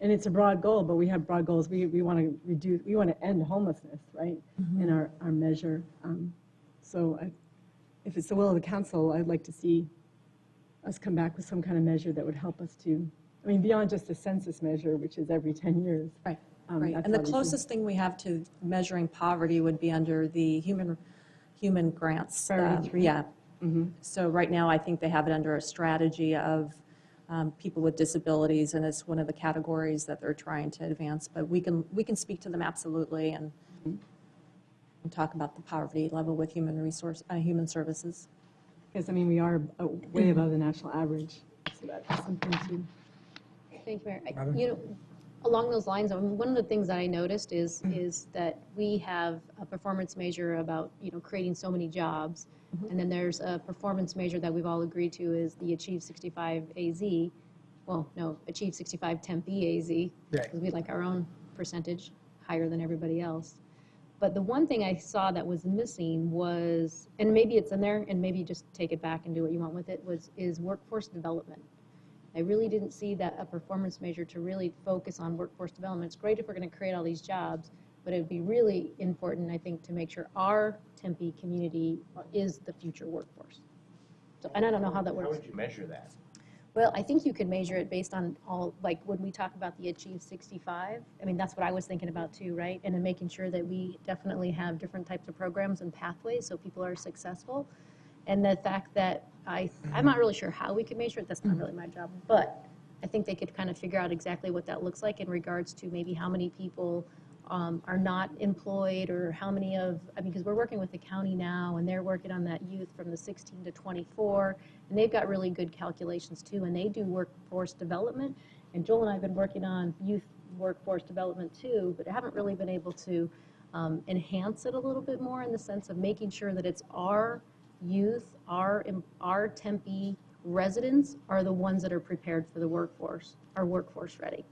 And it's a broad goal, but we have broad goals. We want to reduce, we want to end homelessness, right, in our measure. If it's the will of the council, I'd like to see us come back with some kind of measure that would help us to, I mean, beyond just the census measure, which is every 10 years. Right. Right. That's And the obviously- closest thing we have to measuring poverty would be under the human grants. Priority 3. Yeah. So right now, I think they have it under a strategy of people with disabilities, and it's one of the categories that they're trying to advance. But we can speak to them absolutely and talk about the poverty level with human services. Because, I mean, we are way above the national average, so that's something to. Thank you, Mayor. You know, along those lines, one of the things that I noticed is that we have a performance measure about, creating so many jobs. And then there's a performance measure that we've all agreed to is the Achieve 65 AZ. Well, no, Achieve 65 Tempe AZ. Right. Because we like our own percentage higher than everybody else. But the one thing I saw that was missing was, and maybe it's in there, and maybe just take it back and do what you want with it, is workforce development. I really didn't see that a performance measure to really focus on workforce development. It's great if we're going to create all these jobs, but it would be really important, I think, to make sure our Tempe community is the future workforce. So, and I don't know how that works. How would you measure that? Well, I think you could measure it based on all, like when we talk about the Achieve 65, I mean, that's what I was thinking about too, right? And then making sure that we definitely have different types of programs and pathways so people are successful. And the fact that I'm not really sure how we could measure it, that's not really my job, but I think they could kind of figure out exactly what that looks like in regards to maybe how many people are not employed, or how many because we're working with the county now, and they're working on that youth from the 16 to 24, and they've got really good calculations too, and they do workforce development, and Joel and I have been working on youth workforce development too, but haven't really been able to enhance it a little bit more in the sense of making sure that it's our youth, our Tempe residents are the ones that are prepared for the workforce, are workforce ready.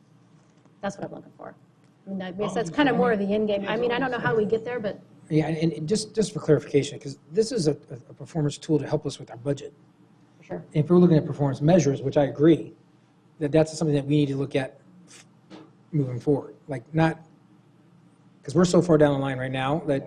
That's what I'm looking for. I mean, I guess that's kind of more of the end game. I mean, I don't know how we get there, but Yeah, and just for clarification, because this is a performance tool to help us with our budget. for sure. If we're looking at performance measures, which I agree, that's something that we need to look at moving forward. Like not, because we're so far down the line right now that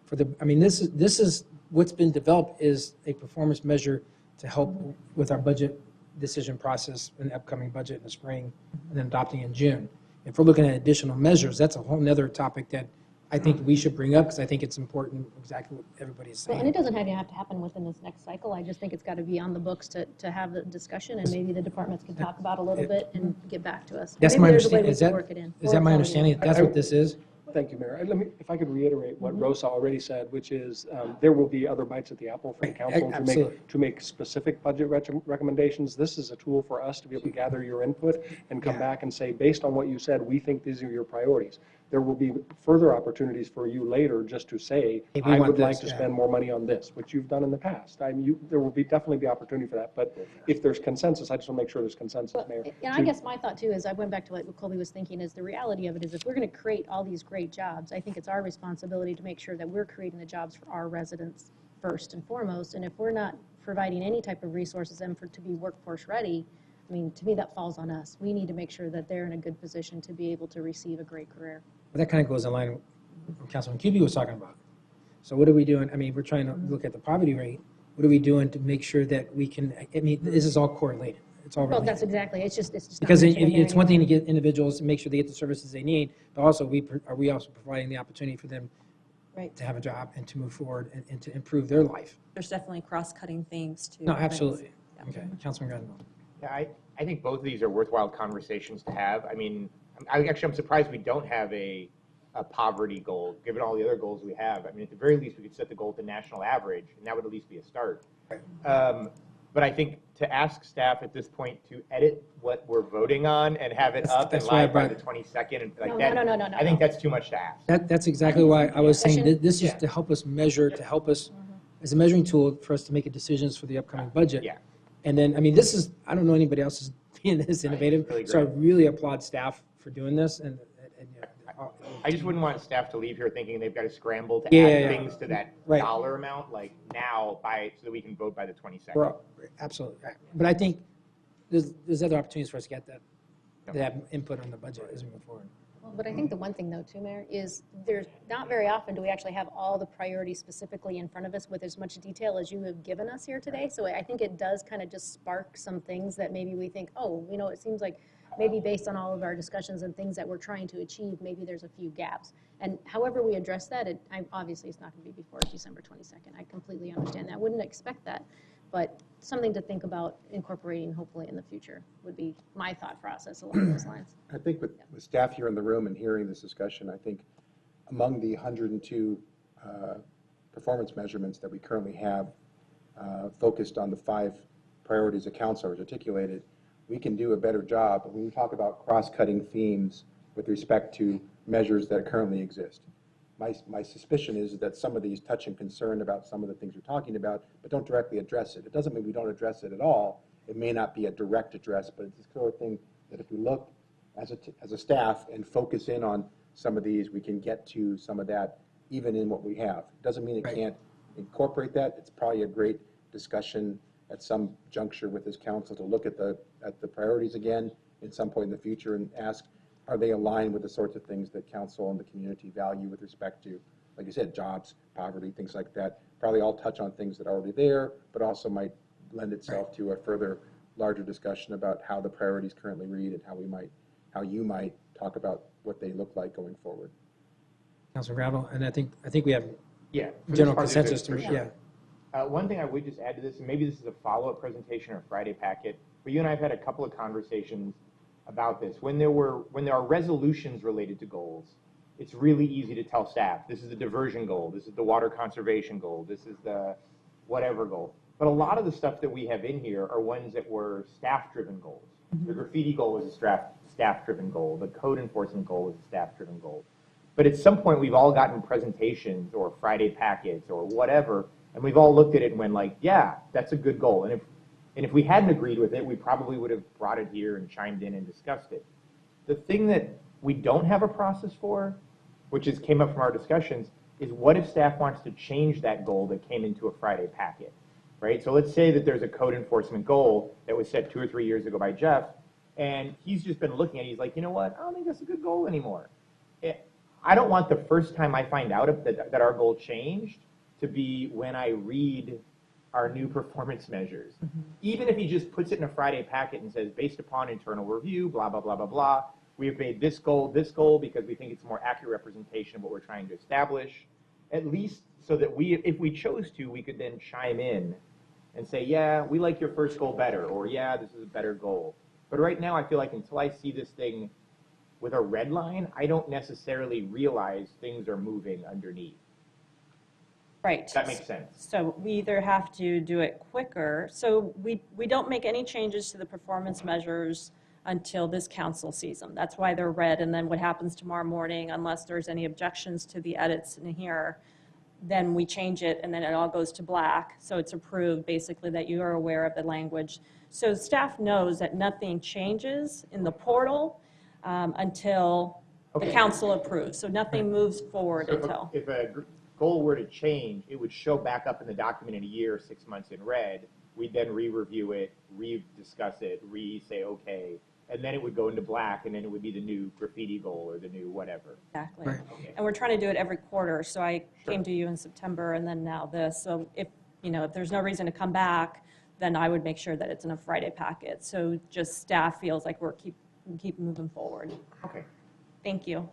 for the, I mean, this is what's been developed is a performance measure to help with our budget decision process in the upcoming budget in the spring and then adopting in June. If we're looking at additional measures, that's a whole nother topic that I think we should bring up because I think it's important, exactly what everybody's Well, saying. and it doesn't have to happen within this next cycle. I just think it's got to be on the books to have the discussion, and maybe the departments can talk about a little bit and get back to us. That's Maybe my there's a way understanding. we Is can that, work it in. is that my understanding? That's what this is? Thank you, Mayor. Let me, if I could reiterate what Rosa already said, which is there will be other bites at the apple from council Absolutely. to make specific budget recommendations. This is a tool for us to be able to gather your input and come back and say, based on what you said, we think these are your priorities. There will be further opportunities for you later just to say, Hey, we I want would like this, to yeah. spend more money on this, which you've done in the past. There will definitely be opportunity for that. But if there's consensus, I just want to make sure there's consensus, Mayor. And I guess my thought too is, I went back to what Colby was thinking, is the reality of it is if we're going to create all these great jobs, I think it's our responsibility to make sure that we're creating the jobs for our residents first and foremost. And if we're not providing any type of resources and to be workforce ready, I mean, to me, that falls on us. We need to make sure that they're in a good position to be able to receive a great career. But that kind of goes in line with what Councilman Cubey was talking about. So what are we doing? I mean, we're trying to look at the poverty rate. What are we doing to make sure that we can, I mean, this is all correlated. It's all Well, related. that's exactly, it's just not Because mentioned in there it's one thing to anymore. get individuals and make sure they get the services they need, but also are we also providing the opportunity for them Right. to have a job and to move forward and to improve their life? There's definitely cross-cutting themes too. No, absolutely. Okay, Councilman Granville. Yeah, I think both of these are worthwhile conversations to have. I mean, I'm surprised we don't have a poverty goal, given all the other goals we have. I mean, at the very least, we could set the goal at the national average, and that would at least be a start. But I think to ask staff at this point to edit what we're voting on and have it up and That's why I live by the brought- 22nd, and like No, that, no, I think that's too much to ask. That's exactly why I was saying that this is Yeah. to help us measure, to help us, as a measuring tool for us to make decisions for the upcoming budget. Yeah. And then, I mean, this is, I don't know anybody else is being this innovative, really so I great. really applaud staff for doing this and I just wouldn't want staff to leave here thinking they've got to scramble to Yeah, add yeah, yeah. things to that Right. dollar amount, like now, so that we can vote by the 22nd. Well, absolutely. But I think there's other opportunities for us to get that, to have input on the budget as we move forward. But I think the one thing though too, Mayor, is there's not very often do we actually have all the priorities specifically in front of us with as much detail as you have given us here today. So I think it does kind of just spark some things that maybe we think, oh, you know, it seems like maybe based on all of our discussions and things that we're trying to achieve, maybe there's a few gaps. And however we address that, obviously it's not going to be before December 22nd. I completely understand that. I wouldn't expect that. But something to think about incorporating hopefully in the future would be my thought process along those lines. I think with staff here in the room and hearing this discussion, I think among the 102 performance measurements that we currently have focused on the 5 priorities that council has articulated, we can do a better job when we talk about cross-cutting themes with respect to measures that currently exist. My suspicion is that some of these touch and concern about some of the things we're talking about, but don't directly address it. It doesn't mean we don't address it at all. It may not be a direct address, but it's the sort of thing that if we look as a staff and focus in on some of these, we can get to some of that even in what we have. It doesn't mean it can't incorporate that. It's probably a great discussion at some juncture with this council to look at the priorities again at some point in the future and ask, are they aligned with the sorts of things that council and the community value with respect to, like you said, jobs, poverty, things like that? Probably all touch on things that are already there, but also might lend itself to a further larger discussion about how the priorities currently read and how you might talk about what they look like going forward. Councilman Gravel, and I think we have Yeah. for this general part, there's consensus good, to, for yeah. sure. One thing I would just add to this, and maybe this is a follow-up presentation or Friday packet, but you and I have had a couple of conversations about this. When there are resolutions related to goals, it's really easy to tell staff, this is the diversion goal, this is the water conservation goal, this is the whatever goal. But a lot of the stuff that we have in here are ones that were staff-driven goals. The graffiti goal was a staff-driven goal. The code enforcement goal was a staff-driven goal. But at some point, we've all gotten presentations or Friday packets or whatever, and we've all looked at it and went like, yeah, that's a good goal. And if we hadn't agreed with it, we probably would have brought it here and chimed in and discussed it. The thing that we don't have a process for, which came up from our discussions, is what if staff wants to change that goal that came into a Friday packet, right? So let's say that there's a code enforcement goal that was set 2 or 3 years ago by Jeff, and he's just been looking at it, he's like, you know what, I don't think that's a good goal anymore. I don't want the first time I find out that our goal changed to be when I read our new performance measures. Even if he just puts it in a Friday packet and says, based upon internal review, blah, blah, blah, blah, blah, we have made this goal, because we think it's a more accurate representation of what we're trying to establish, at least so that if we chose to, we could then chime in and say, yeah, we like your first goal better, or yeah, this is a better goal. But right now, I feel like until I see this thing with a red line, I don't necessarily realize things are moving underneath. Right. That makes sense. So we either have to do it quicker. So we don't make any changes to the performance measures until this council sees them. That's why they're red. And then what happens tomorrow morning, unless there's any objections to the edits in here, then we change it and then it all goes to black. So it's approved, basically, that you are aware of the language. So staff knows that nothing changes in the portal until the council approves. So nothing moves forward So until. if a goal were to change, it would show back up in the document in a year, 6 months in red. We'd then re-review it, re-discuss it, say okay, and then it would go into black, and then it would be the new graffiti goal or the new whatever. Exactly. Right. Okay. And we're trying to do it every quarter. So I came to you in September and then now this. So if there's no reason to come back, then I would make sure that it's in a Friday packet. So just staff feels like we're keep moving forward. Okay. Thank you.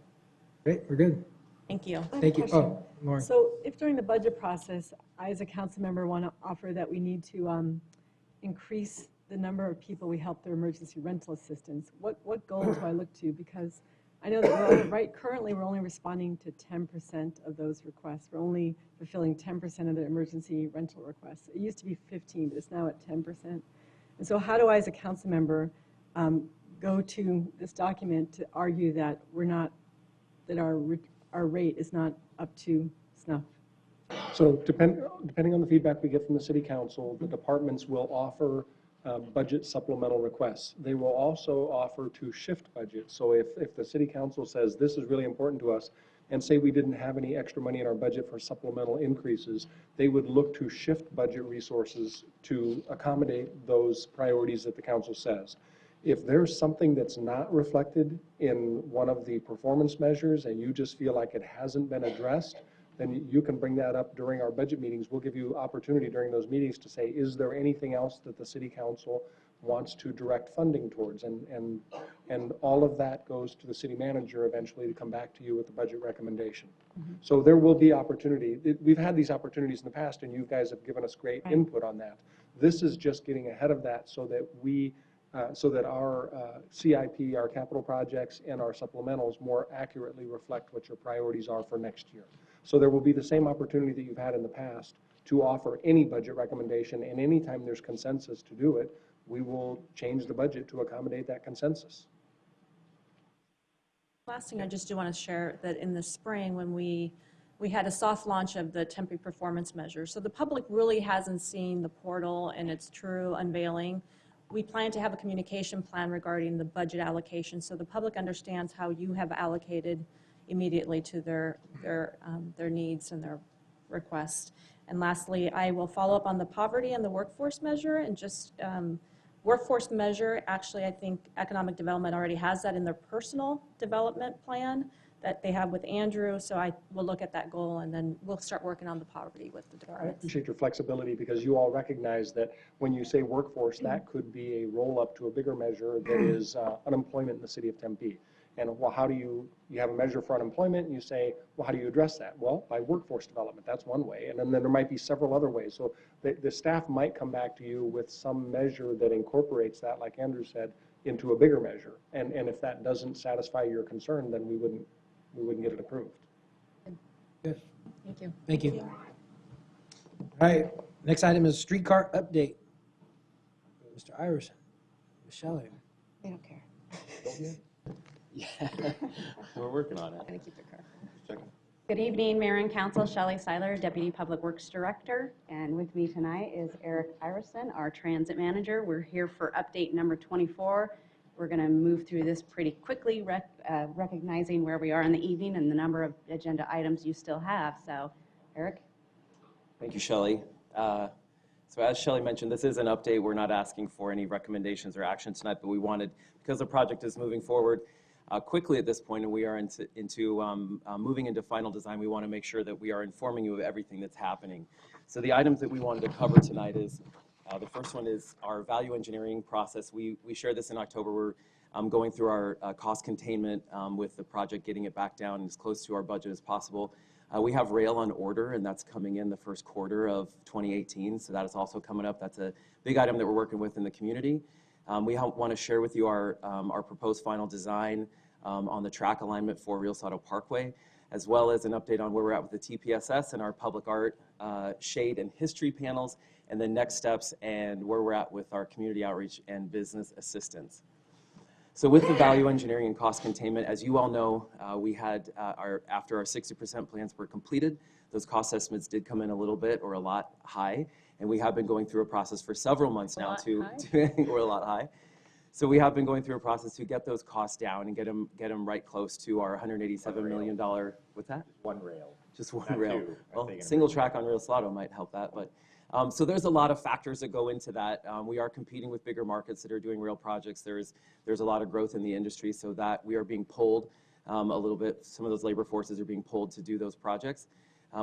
Great, we're good. Thank you. Thank you. Oh, Lauren. So if during the budget process, I as a council member want to offer that we need to increase the number of people we help through emergency rental assistance, what goal do I look to? Because I know that currently we're only responding to 10% of those requests. We're only fulfilling 10% of the emergency rental requests. It used to be 15, but it's now at 10%. And so how do I as a council member go to this document to argue that our rate is not up to snuff? So depending on the feedback we get from the city council, the departments will offer budget supplemental requests. They will also offer to shift budget. So if the city council says this is really important to us, and say we didn't have any extra money in our budget for supplemental increases, they would look to shift budget resources to accommodate those priorities that the council says. If there's something that's not reflected in one of the performance measures and you just feel like it hasn't been addressed, then you can bring that up during our budget meetings. We'll give you opportunity during those meetings to say, is there anything else that the city council wants to direct funding towards? And all of that goes to the city manager eventually to come back to you with the budget recommendation. So there will be opportunity. We've had these opportunities in the past and you guys have given us great input on that. This is just getting ahead of that so that our CIP, our capital projects, and our supplementals more accurately reflect what your priorities are for next year. So there will be the same opportunity that you've had in the past to offer any budget recommendation, and anytime there's consensus to do it, we will change the budget to accommodate that consensus. Last thing I just do want to share that in the spring when we had a soft launch of the Tempe performance measure. So the public really hasn't seen the portal and its true unveiling. We plan to have a communication plan regarding the budget allocation so the public understands how you have allocated immediately to their needs and their requests. And lastly, I will follow up on the poverty and the workforce measure and just workforce measure. Actually, I think economic development already has that in their personal development plan that they have with Andrew. So I will look at that goal and then we'll start working on the poverty with the I department. appreciate your flexibility because you all recognize that when you say workforce, that could be a roll up to a bigger measure that is unemployment in the city of Tempe. And well, how do you have a measure for unemployment and you say, well, how do you address that? Well, by workforce development, that's one way. And then there might be several other ways. So the staff might come back to you with some measure that incorporates that, like Andrew said, into a bigger measure. And if that doesn't satisfy your concern, then we wouldn't get it approved. Good. Thank you. Thank you. All right, next item is streetcar update. Mr. Iverson, Ms. Shelley. They don't care. Yeah, we're working on it. I'm gonna keep it car. Good evening, Mayor and Council. Shelley Seiler, Deputy Public Works Director. And with me tonight is Eric Iverson, our Transit Manager. We're here for update number 24, We're going to move through this pretty quickly, recognizing where we are in the evening and the number of agenda items you still have. So, Eric? Thank you, Shelley. So as Shelley mentioned, this is an update. We're not asking for any recommendations or action tonight, but we wanted, because the project is moving forward quickly at this point and we are moving into final design, we want to make sure that we are informing you of everything that's happening. So the items that we wanted to cover tonight is, the first one is our value engineering process. We shared this in October. We're going through our cost containment with the project, getting it back down as close to our budget as possible. We have rail on order, and that's coming in the first quarter of 2018, so that is also coming up. That's a big item that we're working with in the community. We want to share with you our proposed final design on the track alignment for Rio Salado Parkway, as well as an update on where we're at with the TPSS and our public art, shade, and history panels, and the next steps and where we're at with our community outreach and business assistance. So with the value engineering and cost containment, as you all know, we had after our 60% plans were completed, those cost estimates did come in a little bit or a lot high, and we have been going through a process for several months now we're a lot high. So we have been going through a process to get those costs down and get them right close to our $187 million. What's that? One rail. Just one Not rail. two, Well, single track on Rio Salado might help that, but. So there's a lot of factors that go into that. We are competing with bigger markets that are doing rail projects. There's a lot of growth in the industry, so that we are being pulled a little bit. Some of those labor forces are being pulled to do those projects.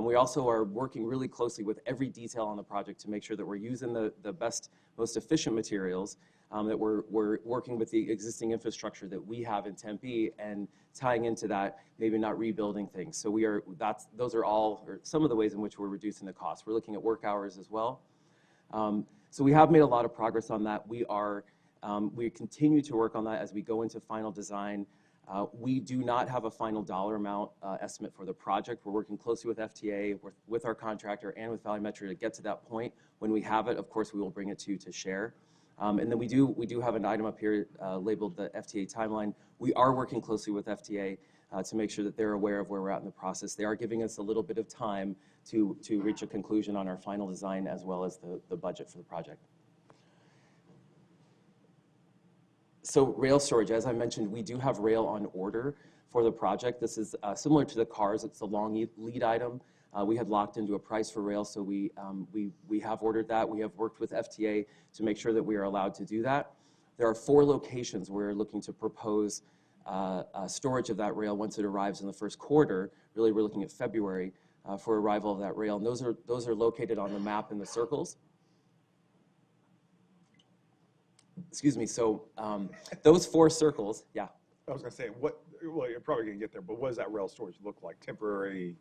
We also are working really closely with every detail on the project to make sure that we're using the best, most efficient materials, that we're working with the existing infrastructure that we have in Tempe and tying into that, maybe not rebuilding things. So those are all, or some of the ways in which we're reducing the cost. We're looking at work hours as well. So we have made a lot of progress on that. We continue to work on that as we go into final design. We do not have a final dollar amount estimate for the project. We're working closely with FTA, with our contractor, and with Valley Metro to get to that point. When we have it, of course, we will bring it to you to share. And then we do have an item up here labeled the FTA timeline. We are working closely with FTA to make sure that they're aware of where we're at in the process. They are giving us a little bit of time to reach a conclusion on our final design as well as the budget for the project. So rail storage, as I mentioned, we do have rail on order for the project. This is similar to the cars. It's a long lead item. We had locked into a price for rail, so we have ordered that. We have worked with FTA to make sure that we are allowed to do that. There are 4 locations we're looking to propose storage of that rail once it arrives in the first quarter. Really, we're looking at February for arrival of that rail, and those are located on the map in the circles. Excuse me. So those 4 circles, yeah. I was going to say, well, you're probably going to get there, but what does that rail storage look like? Temporary?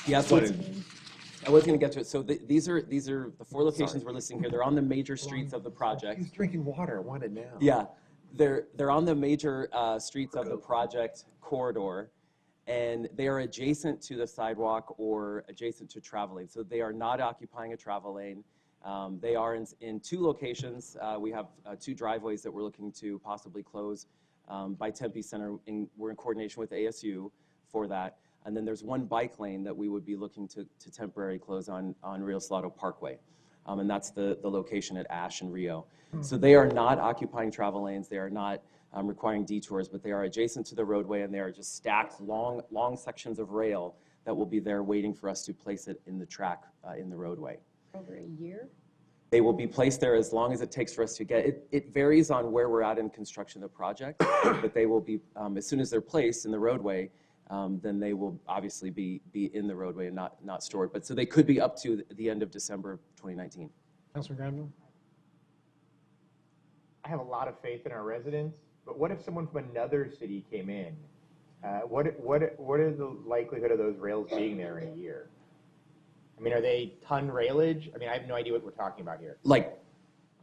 Yes, I was going to get to it. So these are the 4 locations we're listing here. They're on the major streets of the project. He's drinking water. I want it now. Yeah, they're on the major streets of the project corridor, and they are adjacent to the sidewalk or adjacent to travel lane. So they are not occupying a travel lane. They are in 2 locations. We have 2 driveways that we're looking to possibly close by Tempe Center. We're in coordination with ASU for that. And then there's 1 bike lane that we would be looking to temporarily close on Rio Salado Parkway. And that's the location at Ash and Rio. So they are not occupying travel lanes. They are not requiring detours, but they are adjacent to the roadway, and they are just stacked long sections of rail that will be there waiting for us to place it in the track in the roadway. Over a year? They will be placed there as long as it takes for us to get it. It varies on where we're at in construction of the project, but they will be, as soon as they're placed in the roadway, then they will obviously be in the roadway and not stored. But so they could be up to the end of December 2019. Councilman Granville? I have a lot of faith in our residents, but what if someone from another city came in? What is the likelihood of those rails being there in a year? I mean, are they ton railage? I mean, I have no idea what we're talking about here. Like,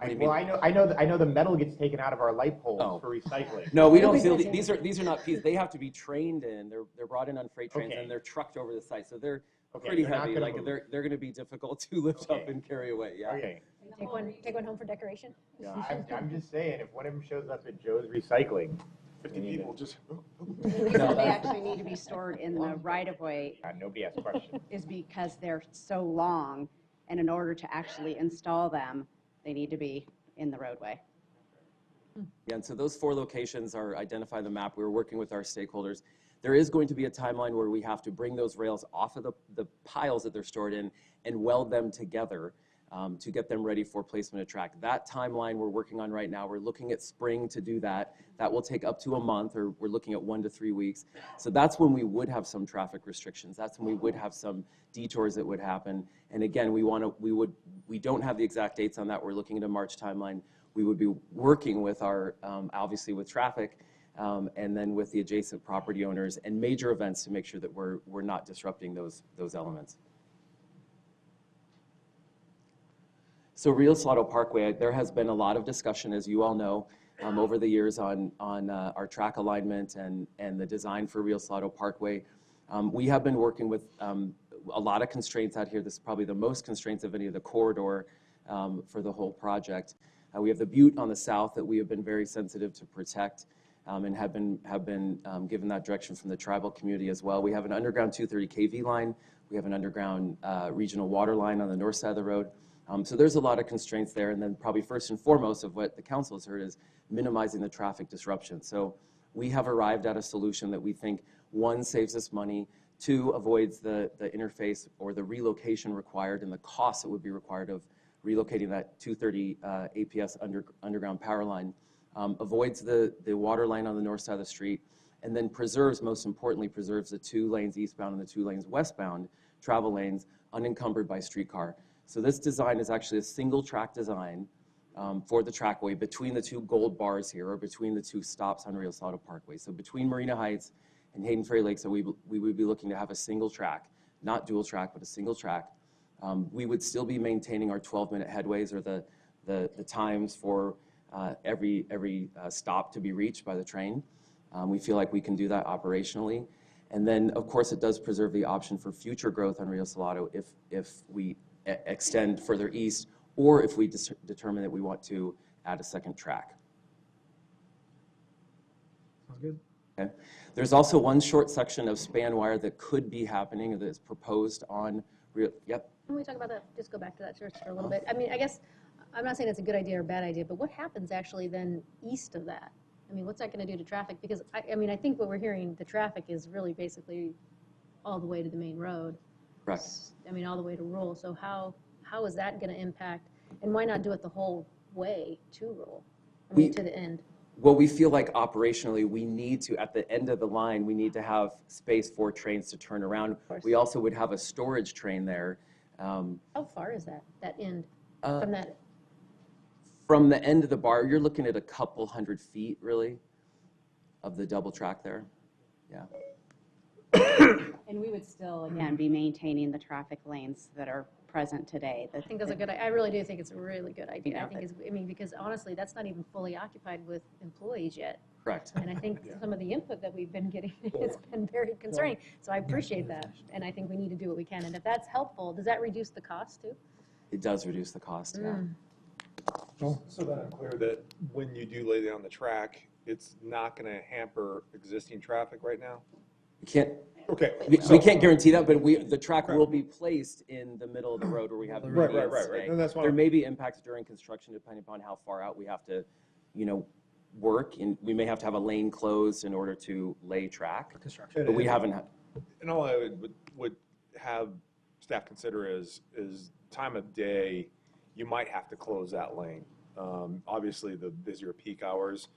I know the metal gets taken out of our light poles for recycling. No, we don't. These are not pieces. They have to be trained in. They're brought in on freight trains and they're trucked over the site. So they're pretty heavy. Like they're going to be difficult to lift up and carry away. Yeah. Okay. Take one home for decoration? No, I'm just saying, if one of them shows up at Joe's Recycling, 50 people just. The reason they actually need to be stored in the right-of-way nobody asked questions. is because they're so long, and in order to actually install them, they need to be in the roadway. Yeah, and so those 4 locations are identified on the map. We're working with our stakeholders. There is going to be a timeline where we have to bring those rails off of the piles that they're stored in and weld them together to get them ready for placement of track. That timeline we're working on right now. We're looking at spring to do that. That will take up to a month, or we're looking at 1 to 3 weeks. So that's when we would have some traffic restrictions. That's when we would have some detours that would happen. And again, we don't have the exact dates on that. We're looking at a March timeline. We would be working with our, obviously with traffic, and then with the adjacent property owners and major events to make sure that we're not disrupting those elements. So Rio Salado Parkway, there has been a lot of discussion, as you all know, over the years on our track alignment and the design for Rio Salado Parkway. We have been working with a lot of constraints out here. This is probably the most constraints of any of the corridor for the whole project. We have the butte on the south that we have been very sensitive to protect and have been given that direction from the tribal community as well. We have an underground 230 kV line. We have an underground regional water line on the north side of the road. So there's a lot of constraints there. And then probably first and foremost of what the council has heard is minimizing the traffic disruption. So we have arrived at a solution that we think, 1, saves us money, 2, avoids the interface or the relocation required and the cost that would be required of relocating that 230 APS underground power line, avoids the water line on the north side of the street, and then preserves, most importantly, preserves the 2 lanes eastbound and the 2 lanes westbound travel lanes unencumbered by streetcar. So this design is actually a single track design for the trackway between the 2 gold bars here, or between the 2 stops on Rio Salado Parkway. So between Marina Heights and Hayden Ferry Lake, so we would be looking to have a single track, not dual track, but a single track. We would still be maintaining our 12-minute headways, or the times for every stop to be reached by the train. We feel like we can do that operationally. And then, of course, it does preserve the option for future growth on Rio Salado if we extend further east, or if we determine that we want to add a second track. Sounds good. Okay. There's also one short section of span wire that could be happening that is proposed on Rio. Yep. Can we talk about that, just go back to that church for a little bit? I mean, I guess, I'm not saying it's a good idea or a bad idea, but what happens actually then east of that? I mean, what's that going to do to traffic? Because, I mean, I think what we're hearing, the traffic is really basically all the way to the main road. Correct. I mean, all the way to Rural. So how is that going to impact? And why not do it the whole way to Rural? I mean, to the end. Well, we feel like operationally we need to, at the end of the line, we need to have space for trains to turn around. We also would have a storage train there. How far is that end from that? From the end of the bar, you're looking at a couple hundred feet, really, of the double track there. Yeah. And we would still, again, be maintaining the traffic lanes that are present today. I think that's a good, I really do think it's a really good idea. I think it's, I mean, because honestly, that's not even fully occupied with employees yet. Correct. And I think some of the input that we've been getting has been very concerning. So I appreciate that. And I think we need to do what we can. And if that's helpful, does that reduce the cost too? It does reduce the cost, yeah. So that I'm clear that when you do lay down the track, it's not going to hamper existing traffic right now? We can't. Okay. We can't guarantee that, but the track will be placed in the middle of the road where we have the medians today. And that's why there may be impacts during construction depending upon how far out we have to, work, and we may have to have a lane closed in order to lay track. Construction. But we haven't. And all I would have staff consider is time of day. You might have to close that lane. Obviously, the busier peak hours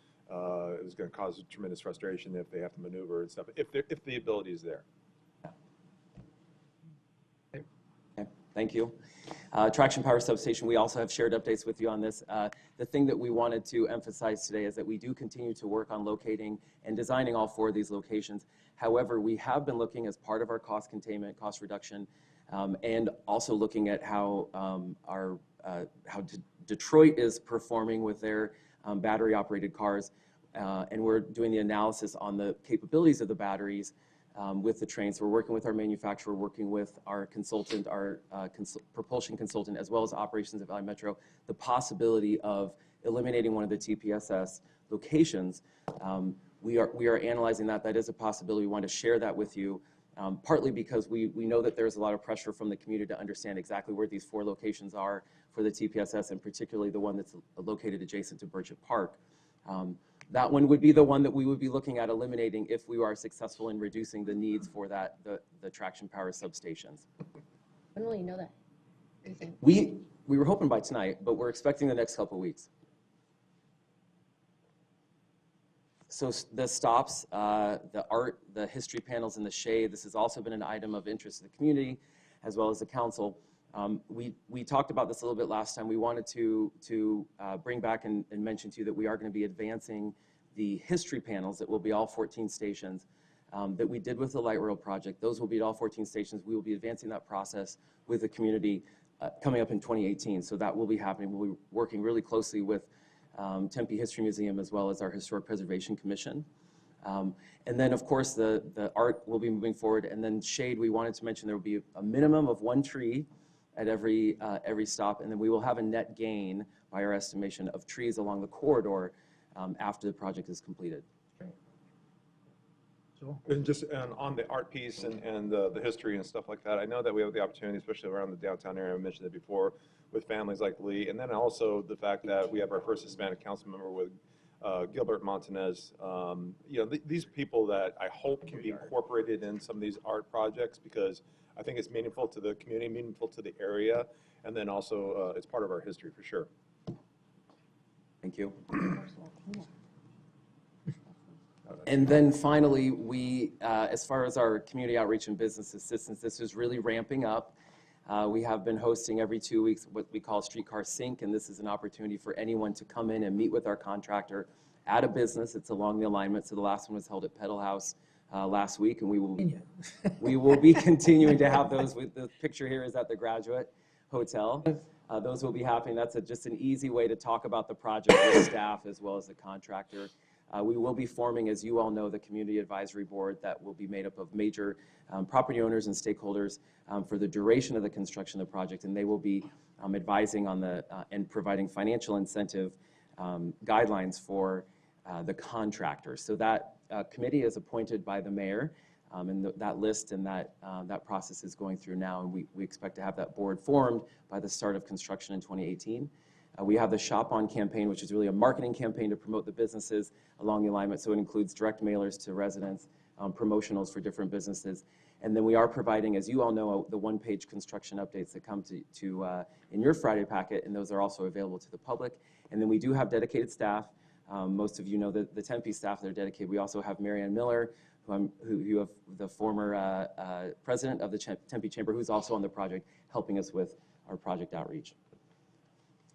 is going to cause tremendous frustration if they have to maneuver and stuff, if the ability is there. Okay, thank you. Traction Power Substation, we also have shared updates with you on this. The thing that we wanted to emphasize today is that we do continue to work on locating and designing all 4 of these locations. However, we have been looking as part of our cost containment, cost reduction, and also looking at how Detroit is performing with their battery-operated cars, and we're doing the analysis on the capabilities of the batteries with the trains. We're working with our manufacturer, working with our consultant, our propulsion consultant, as well as operations at Valley Metro, the possibility of eliminating one of the TPSS locations. We are analyzing that. That is a possibility. We want to share that with you. Partly because we know that there's a lot of pressure from the community to understand exactly where these 4 locations are for the TPSS, and particularly the one that's located adjacent to Burchett Park. That one would be the one that we would be looking at eliminating if we are successful in reducing the needs for the traction power substations. When will you know that? What do you think? We were hoping by tonight, but we're expecting the next couple of weeks. So the stops, the art, the history panels in the shade, this has also been an item of interest to the community as well as the council. We talked about this a little bit last time. We wanted to bring back and mention to you that we are going to be advancing the history panels that will be all 14 stations that we did with the Light Rail project. Those will be at all 14 stations. We will be advancing that process with the community coming up in 2018. So that will be happening. We'll be working really closely with Tempe History Museum as well as our Historic Preservation Commission. And then, of course, the art will be moving forward. And then shade, we wanted to mention there will be a minimum of 1 tree at every stop, and then we will have a net gain, by our estimation, of trees along the corridor after the project is completed. And just on the art piece and the history and stuff like that, I know that we have the opportunity, especially around the downtown area, I mentioned it before, with families like Lee, and then also the fact that we have our first Hispanic council member with Gilbert Montanez. These people that I hope can be incorporated in some of these art projects, because I think it's meaningful to the community, meaningful to the area, and then also it's part of our history for sure. Thank you. And then finally, we, as far as our community outreach and business assistance, this is really ramping up. We have been hosting every 2 weeks what we call Streetcar Sync, and this is an opportunity for anyone to come in and meet with our contractor at a business. It's along the alignment. So the last one was held at Pedal House last week, and we will be continuing to have those. The picture here is at the Graduate Hotel. Those will be happening. That's just an easy way to talk about the project with staff as well as the contractor. We will be forming, as you all know, the Community Advisory Board that will be made up of major property owners and stakeholders for the duration of the construction of the project, and they will be advising on and providing financial incentive guidelines for the contractors. So that committee is appointed by the mayor, and that list and that process is going through now, and we expect to have that board formed by the start of construction in 2018. We have the Shop On campaign, which is really a marketing campaign to promote the businesses along the alignment. So it includes direct mailers to residents, promotionals for different businesses. And then we are providing, as you all know, the one-page construction updates that come to in your Friday packet, and those are also available to the public. And then we do have dedicated staff. Most of you know the Tempe staff that are dedicated. We also have Marianne Miller, who you have the former president of the Tempe Chamber, who's also on the project, helping us with our project outreach.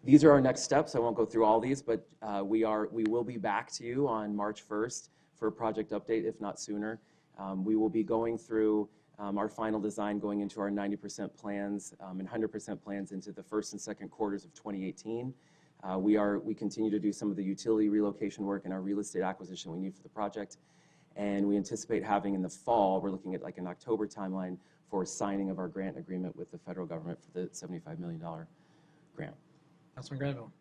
These are our next steps. I won't go through all these, but we will be back to you on March 1st for a project update, if not sooner. We will be going through our final design, going into our 90% plans and 100% plans into the first and second quarters of 2018. We continue to do some of the utility relocation work and our real estate acquisition we need for the project. And we anticipate having in the fall, we're looking at like an October timeline for signing of our grant agreement with the federal government for the $75 million grant. Councilman Granville.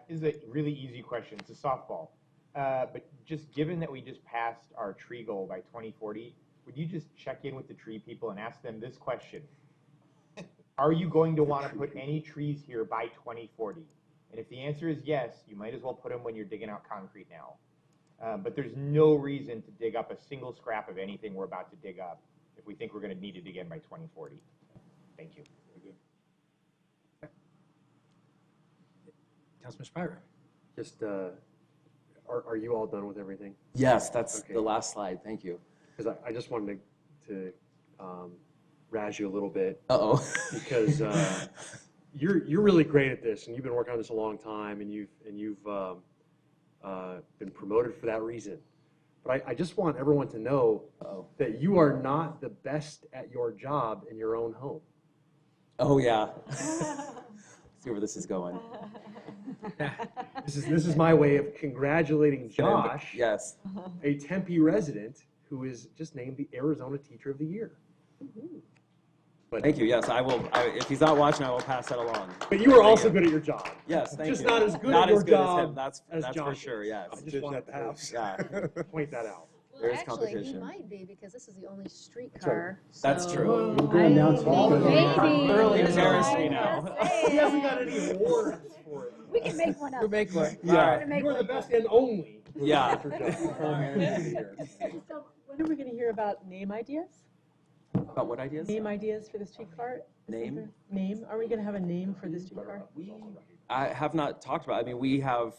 This is a really easy question. It's a softball. But just given that we just passed our tree goal by 2040, would you just check in with the tree people and ask them this question? Are you going to want to put any trees here by 2040? And if the answer is yes, you might as well put them when you're digging out concrete now. But there's no reason to dig up a single scrap of anything we're about to dig up if we think we're going to need it again by 2040. Thank you. Councilman Spira. Just, are you all done with everything? Yes, that's the last slide. Thank you. Because I just wanted to razz you a little bit. Uh-oh. Because you're really great at this, and you've been working on this a long time, and you've been promoted for that reason. But I just want everyone to know that you are not the best at your job in your own home. Oh, yeah. See where this is going. This is my way of congratulating Josh, yes, a Tempe resident who is just named the Arizona Teacher of the Year. But thank you. Yes, I will. If he's not watching, I will pass that along. But you are also good at your job. Yes, thank just you. Not as good not at your as good job as him. That's Josh for sure. Yes. I just wanted to point that out. Well, There is actually, competition. he might be because this is the only streetcar. That's so true. Maybe. Early embarrassing now. He hasn't got any awards for it. We can make one up. We'll make one. Yeah. All right. We're gonna make You are the one. best and only. Yeah. So when are we going to hear about name ideas? About what ideas? Name ideas for the streetcar? Name? Name? Are we going to have a name for the streetcar? I have not talked about, I mean, we have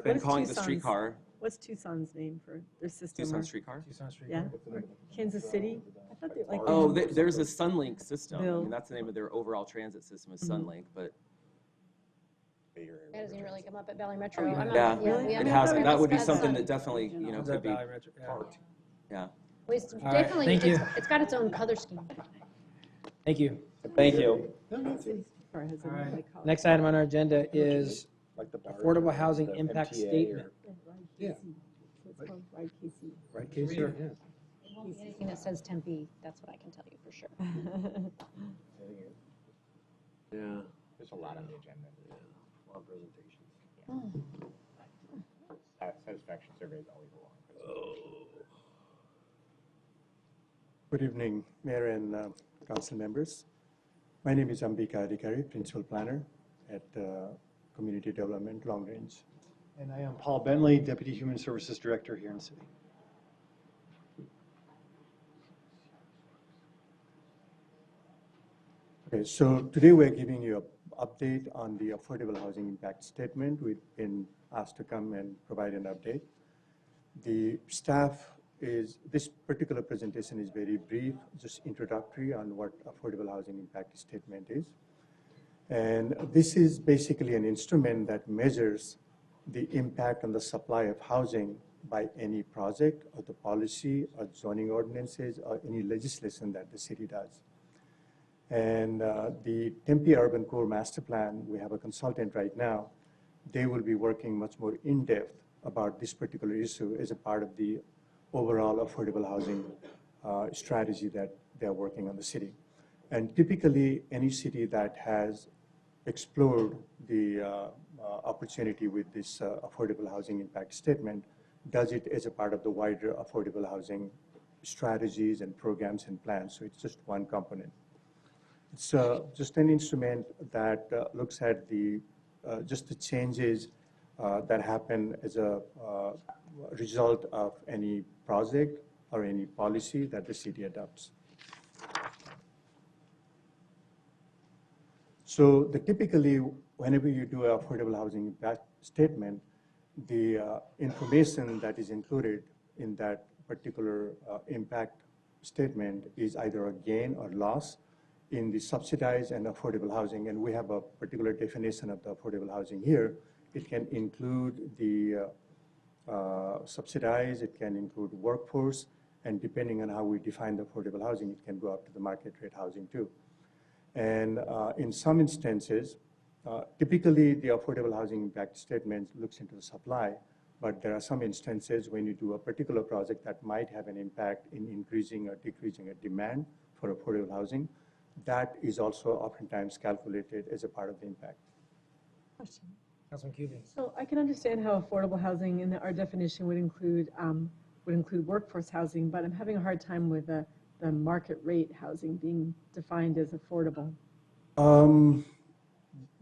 been calling the streetcar What's Tucson's name for their system? Tucson Streetcar. Tucson Streetcar. Yeah. Or Kansas City? I thought they like. Oh, there's a Sunlink system. I Bill. mean, that's the name of their overall transit system is Sunlink, but That doesn't really come up at Valley Metro. I'm not- yeah, we it haven't- has, we and that would be haven't something discussed that definitely, you know, Is could that be Valley Metro? Yeah. parked. Yeah. Well, it's All right, definitely, thank you. it's got its own color scheme. Thank you. Thank you. Streetcar has a All right. like color. Next item on our agenda is Like the bar, affordable housing the impact MTA statement. Yeah. So it's called Ride KC. Right, Casey? Yeah. Anything that says Tempe, that's what I can tell you for sure. Yeah. There's a lot on the agenda. A lot of presentations. Satisfaction survey is always a long. Good evening, Mayor and council members. My name is Ambika Adhikari, Principal Planner at Community Development Long Range. And I am Paul Bentley, Deputy Human Services Director here in the city. Okay, so today we're giving you an update on the Affordable Housing Impact Statement. We've been asked to come and provide an update. The staff this particular presentation is very brief, just introductory on what Affordable Housing Impact Statement is. And this is basically an instrument that measures the impact on the supply of housing by any project or the policy or zoning ordinances or any legislation that the city does. And the Tempe Urban Core Master Plan, we have a consultant right now. They will be working much more in-depth about this particular issue as a part of the overall affordable housing strategy that they're working on the city. And typically, any city that has explored the opportunity with this affordable housing impact statement does it as a part of the wider affordable housing strategies and programs and plans. So it's just one component. It's just an instrument that looks at just the changes that happen as a result of any project or any policy that the city adopts. So typically, whenever you do an affordable housing impact statement, the information that is included in that particular impact statement is either a gain or loss in the subsidized and affordable housing. And we have a particular definition of the affordable housing here. It can include the subsidized, it can include workforce, and depending on how we define the affordable housing, it can go up to the market rate housing too. And in some instances, typically the affordable housing impact statement looks into the supply, but there are some instances when you do a particular project that might have an impact in increasing or decreasing a demand for affordable housing. That is also oftentimes calculated as a part of the impact. Question. Councilman Cuban. So I can understand how affordable housing in our definition would include workforce housing, but I'm having a hard time with the market rate housing being defined as affordable.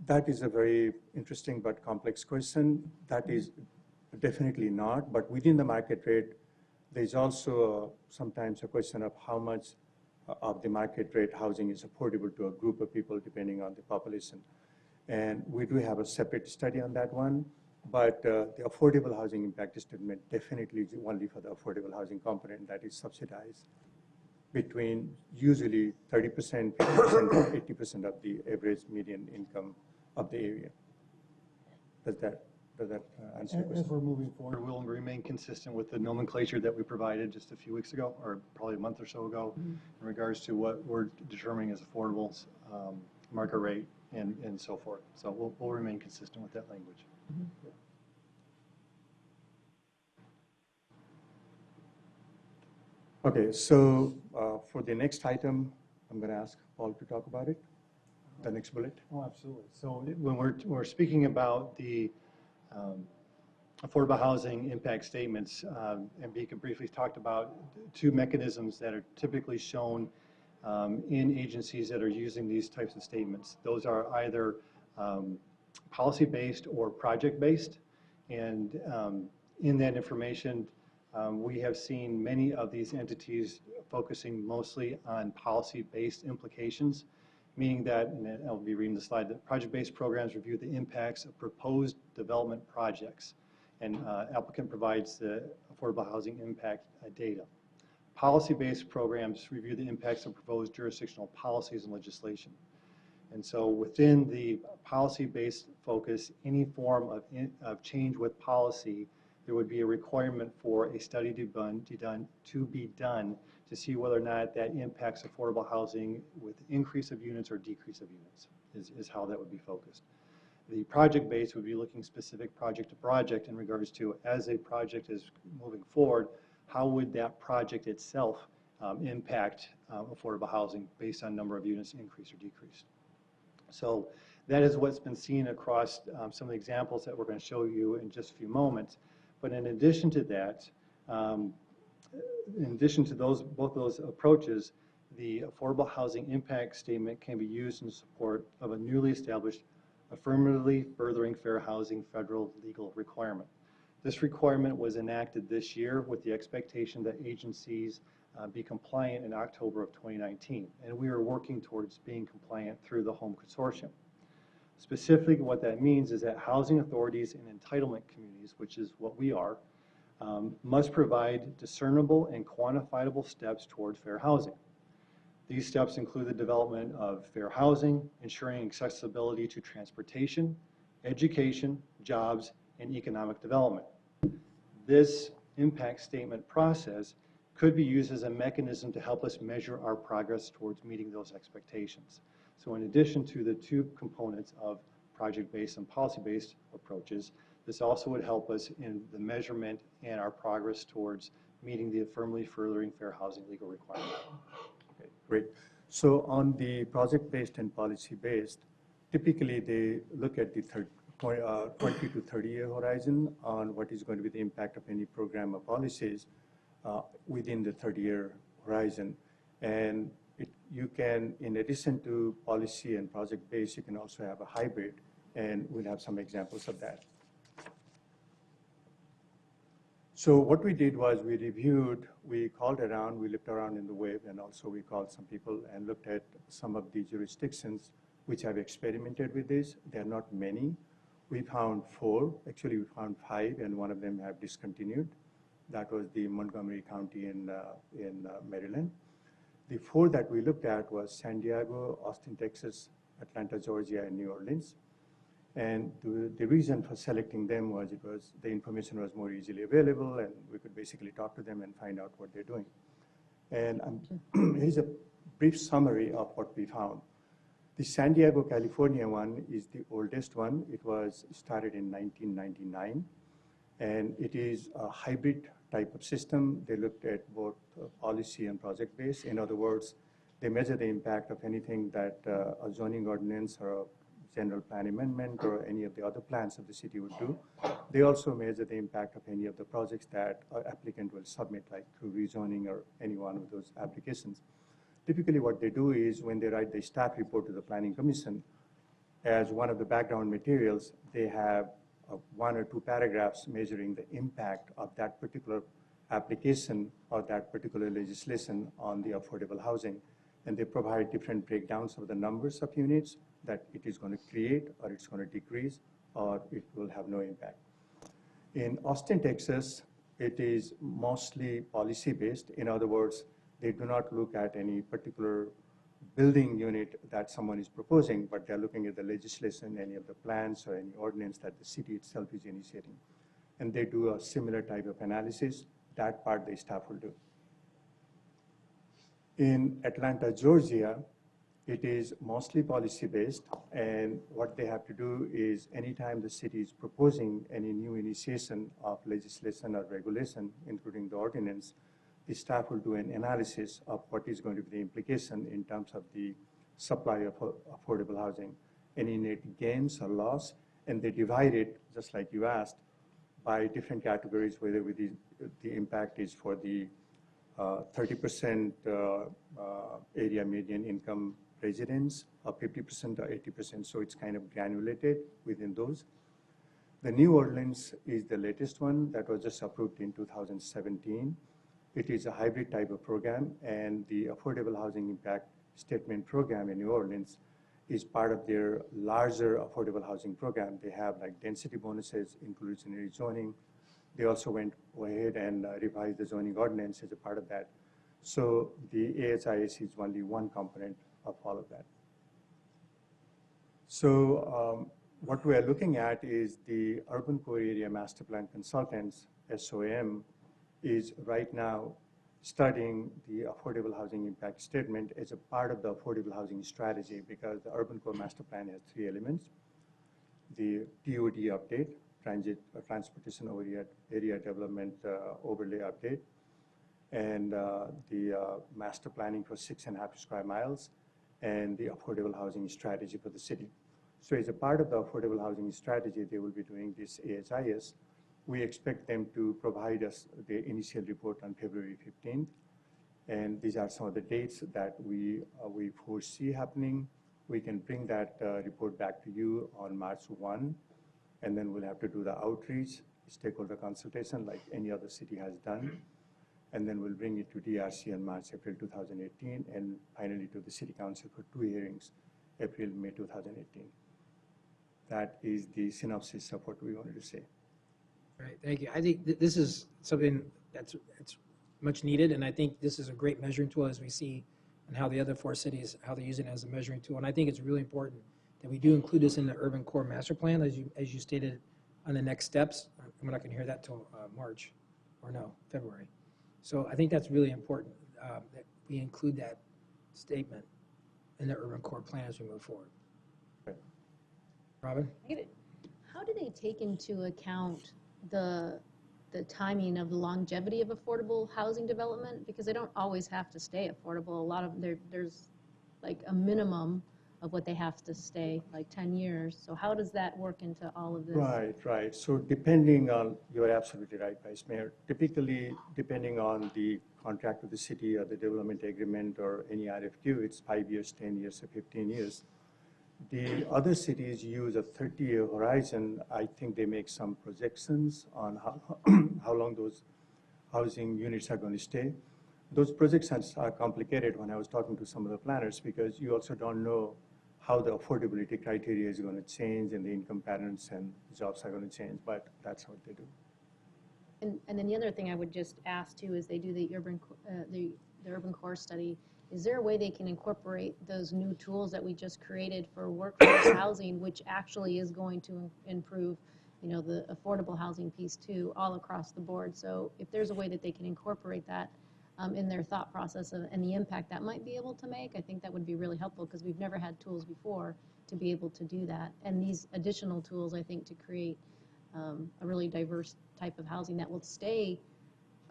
That is a very interesting but complex question. That is definitely not, but within the market rate, there's also sometimes a question of how much of the market rate housing is affordable to a group of people depending on the population. And we do have a separate study on that one, but the affordable housing impact statement definitely is only for the affordable housing component that is subsidized between usually 30%, 50%, or 80% of the average median income of the area. Does that answer your question? As we're moving forward, we'll remain consistent with the nomenclature that we provided just a few weeks ago, or probably a month or so ago, in regards to what we're determining as affordable, market rate, and so forth. So we'll remain consistent with that language. Okay, so for the next item, I'm going to ask Paul to talk about it, the next bullet. Oh, absolutely. So when we're speaking about the affordable housing impact statements, and Beacon briefly talked about two mechanisms that are typically shown in agencies that are using these types of statements. Those are either policy-based or project-based. And in that information, we have seen many of these entities focusing mostly on policy-based implications, meaning that, and I'll be reading the slide, that project-based programs review the impacts of proposed development projects, and applicant provides the affordable housing impact data. Policy-based programs review the impacts of proposed jurisdictional policies and legislation. And so within the policy-based focus, any form of change with policy, there would be a requirement for a study to be done to see whether or not that impacts affordable housing with increase of units or decrease of units, is how that would be focused. The project-based would be looking specific project to project in regards to, as a project is moving forward, how would that project itself impact affordable housing based on number of units increase or decrease. So that is what's been seen across some of the examples that we're going to show you in just a few moments. But in addition to that, in addition to both those approaches, the affordable housing impact statement can be used in support of a newly established affirmatively furthering fair housing federal legal requirement. This requirement was enacted this year with the expectation that agencies be compliant in October of 2019, and we are working towards being compliant through the Home Consortium. Specifically, what that means is that housing authorities and entitlement communities, which is what we are, must provide discernible and quantifiable steps toward fair housing. These steps include the development of fair housing, ensuring accessibility to transportation, education, jobs, and economic development. This impact statement process could be used as a mechanism to help us measure our progress towards meeting those expectations. So in addition to the two components of project-based and policy-based approaches, this also would help us in the measurement and our progress towards meeting the affirmatively furthering fair housing legal requirement. Okay, great. So on the project-based and policy-based, typically they look at the 20 to 30 year horizon on what is going to be the impact of any program or policies within the 30-year horizon. And you can, in addition to policy and project-based, you can also have a hybrid, and we'll have some examples of that. So what we did was we reviewed, we called around, we looked around in the web, and also we called some people and looked at some of the jurisdictions which have experimented with this. There are not many. We found 4, actually we found 5, and one of them have discontinued. That was the Montgomery County in Maryland. The 4 that we looked at was San Diego, Austin, Texas, Atlanta, Georgia, and New Orleans. And the reason for selecting them was the information was more easily available, and we could basically talk to them and find out what they're doing. And here's a brief summary of what we found. The San Diego, California one is the oldest one. It was started in 1999, and it is a hybrid type of system. They looked at both policy and project-based. In other words, they measure the impact of anything that a zoning ordinance or a general plan amendment or any of the other plans of the city would do. They also measure the impact of any of the projects that an applicant will submit, like through rezoning or any one of those applications. Typically what they do is when they write the staff report to the Planning Commission, as one of the background materials, they have 1 or 2 paragraphs measuring the impact of that particular application or that particular legislation on the affordable housing. And they provide different breakdowns of the numbers of units that it is going to create, or it's going to decrease, or it will have no impact. In Austin, Texas, it is mostly policy-based. In other words, they do not look at any particular building unit that someone is proposing, but they're looking at the legislation, any of the plans or any ordinance that the city itself is initiating. And they do a similar type of analysis. That part the staff will do. In Atlanta, Georgia, it is mostly policy-based, and what they have to do is anytime the city is proposing any new initiation of legislation or regulation, including the ordinance, the staff will do an analysis of what is going to be the implication in terms of the supply of affordable housing, any net gains or loss, and they divide it, just like you asked, by different categories, whether the impact is for the 30% area median income residents, or 50% or 80%, so it's kind of granulated within those. The New Orleans is the latest one that was just approved in 2017. It is a hybrid type of program, and the Affordable Housing Impact Statement program in New Orleans is part of their larger affordable housing program. They have like density bonuses, inclusionary zoning. They also went ahead and revised the zoning ordinance as a part of that. So the AHIS is only one component of all of that. So what we are looking at is the Urban Core Area Master Plan Consultants, SOM, is right now studying the Affordable Housing Impact Statement as a part of the affordable housing strategy, because the Urban Core Master Plan has three elements: the TOD update, Transportation Area Development Overlay update, and the master planning for 6.5 square miles, and the affordable housing strategy for the city. So as a part of the affordable housing strategy, they will be doing this AHIS. We expect them to provide us the initial report on February 15th. And these are some of the dates that we foresee happening. We can bring that report back to you on March 1, and then we'll have to do the outreach, stakeholder consultation like any other city has done. And then we'll bring it to DRC on March, April 2018, and finally to the City Council for 2 hearings, April, May 2018. That is the synopsis of what we wanted to say. Right, thank you. I think this is something that's much needed, and I think this is a great measuring tool as we see and how the other 4 cities, how they use it as a measuring tool. And I think it's really important that we do include this in the Urban Core Master Plan, as you stated on the next steps. We're not going to hear that till March, or no, February. So I think that's really important that we include that statement in the Urban Core Plan as we move forward. Right. Robin? How do they take into account the timing of the longevity of affordable housing development? Because they don't always have to stay affordable. A lot of there's like a minimum of what they have to stay, like 10 years. So how does that work into all of this? Right. So depending on, you're absolutely right, Vice Mayor. Typically, depending on the contract with the city or the development agreement or any RFQ, it's 5 years, 10 years, or 15 years. The other cities use a 30-year horizon. I think they make some projections on how long those housing units are going to stay. Those projections are complicated when I was talking to some of the planners, because you also don't know how the affordability criteria is going to change and the income patterns and jobs are going to change, but that's what they do. And then the other thing I would just ask too is they do the urban core study. Is there a way they can incorporate those new tools that we just created for workforce housing, which actually is going to improve, the affordable housing piece too, all across the board? So if there's a way that they can incorporate that in their thought process and the impact that might be able to make, I think that would be really helpful, because we've never had tools before to be able to do that. And these additional tools, I think, to create a really diverse type of housing that will stay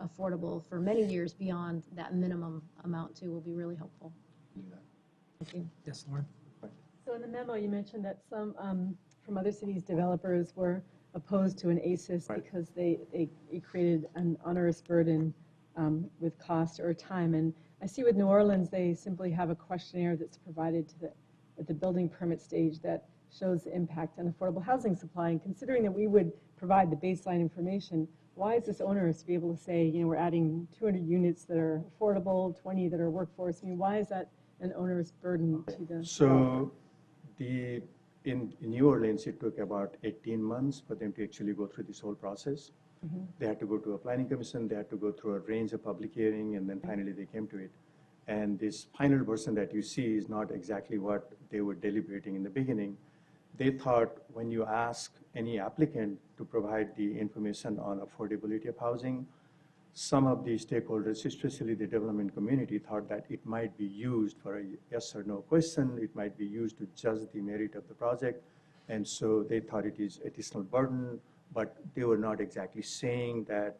affordable for many years beyond that minimum amount too, will be really helpful. Thank you. Yes, Lauren? So in the memo, you mentioned that some from other cities, developers were opposed to an ACES because it created an onerous burden with cost or time. And I see with New Orleans, they simply have a questionnaire that's provided to at the building permit stage that shows the impact on affordable housing supply. And considering that we would provide the baseline information, why is this onerous to be able to say, we're adding 200 units that are affordable, 20 that are workforce? I mean, why is that an onerous burden to the So in New Orleans, it took about 18 months for them to actually go through this whole process. Mm-hmm. They had to go to a planning commission, they had to go through a range of public hearing, and then finally they came to it. And this final version that you see is not exactly what they were deliberating in the beginning. They thought when you ask any applicant to provide the information on affordability of housing, some of the stakeholders, especially the development community, thought that it might be used for a yes or no question. It might be used to judge the merit of the project. And so they thought it is additional burden, but they were not exactly saying that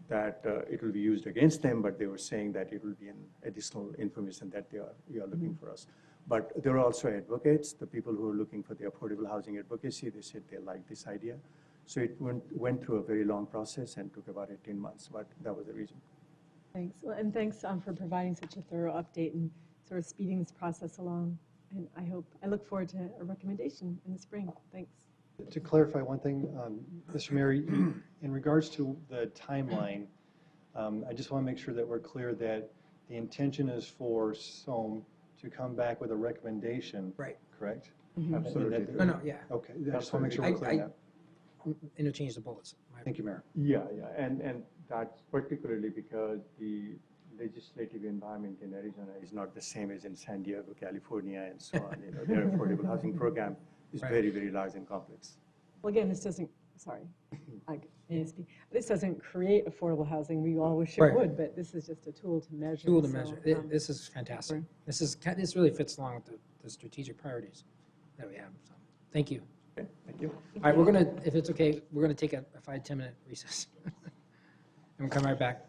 it will be used against them, but they were saying that it will be an additional information that you are looking for us. But there are also advocates, the people who are looking for the affordable housing advocacy. They said they like this idea. So it went through a very long process and took about 18 months, but that was the reason. Thanks. Well, and thanks for providing such a thorough update and sort of speeding this process along. And I look forward to a recommendation in the spring. Thanks. To clarify one thing, Mr. Mayor, in regards to the timeline, I just want to make sure that we're clear that the intention is for SOM to come back with a recommendation. Right. Correct? Absolutely. No, yeah. Okay, I just want to make sure we're clear on that. Interchange the bullets. Thank you, Mayor. Yeah, and that's particularly because the legislative environment in Arizona is not the same as in San Diego, California, and so on. Their affordable housing program is very, very large and complex. Well, again, this doesn't, sorry, this doesn't create affordable housing. We all wish it would, but this is just a tool to measure. Tool to measure. This is fantastic. This really fits along with the strategic priorities that we have. So, thank you. Okay, thank you. All right, we're gonna, if it's okay, we're gonna take a 5-10 minute recess, and we'll come right back.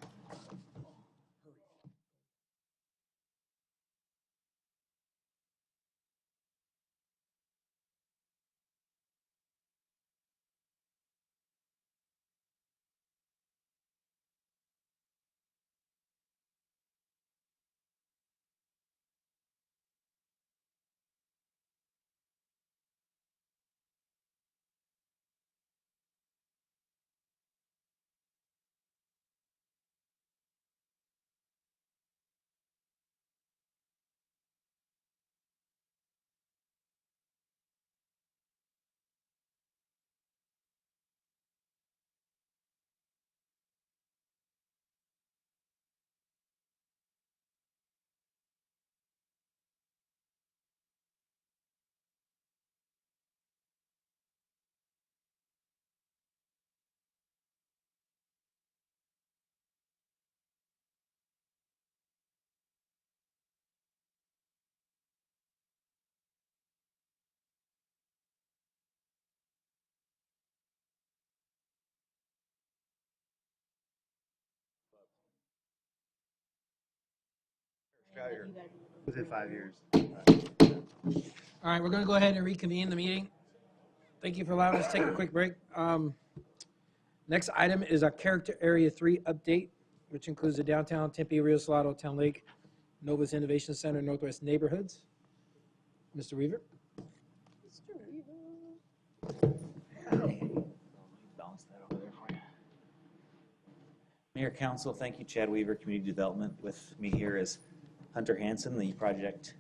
Was it 5 years? All right, we're going to go ahead and reconvene the meeting. Thank you for allowing us to take a quick break. Next item is our Character Area 3 update, which includes the downtown Tempe, Rio Salado, Town Lake, Novus Innovation Center, Northwest neighborhoods. Mr. Weaver? Balance that over there for you. Mayor, Council, thank you. Chad Weaver, Community Development. With me here is Hunter Hansen, the project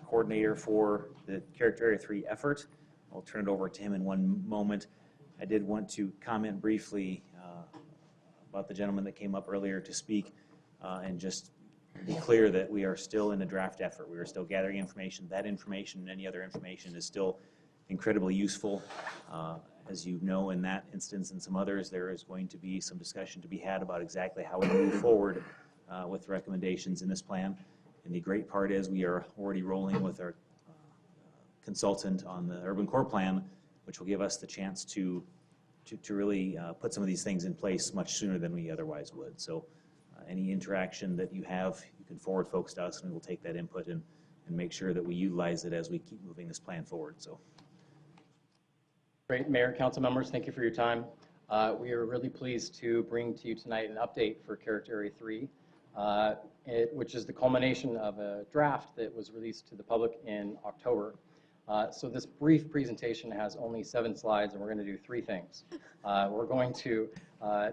coordinator for the Character Area 3 effort. I'll turn it over to him in one moment. I did want to comment briefly about the gentleman that came up earlier to speak and just be clear that we are still in a draft effort. We are still gathering information. That information and any other information is still incredibly useful. As you know, in that instance and some others, there is going to be some discussion to be had about exactly how we move forward with recommendations in this plan. And the great part is we are already rolling with our consultant on the urban core plan, which will give us the chance to really put some of these things in place much sooner than we otherwise would. So any interaction that you have, you can forward folks to us, and we will take that input and make sure that we utilize it as we keep moving this plan forward. So. Great, Mayor, council members, thank you for your time. We are really pleased to bring to you tonight an update for Character Area 3, which is the culmination of a draft that was released to the public in October. So this brief presentation has only 7 slides, and we're going to do 3 things. We're going to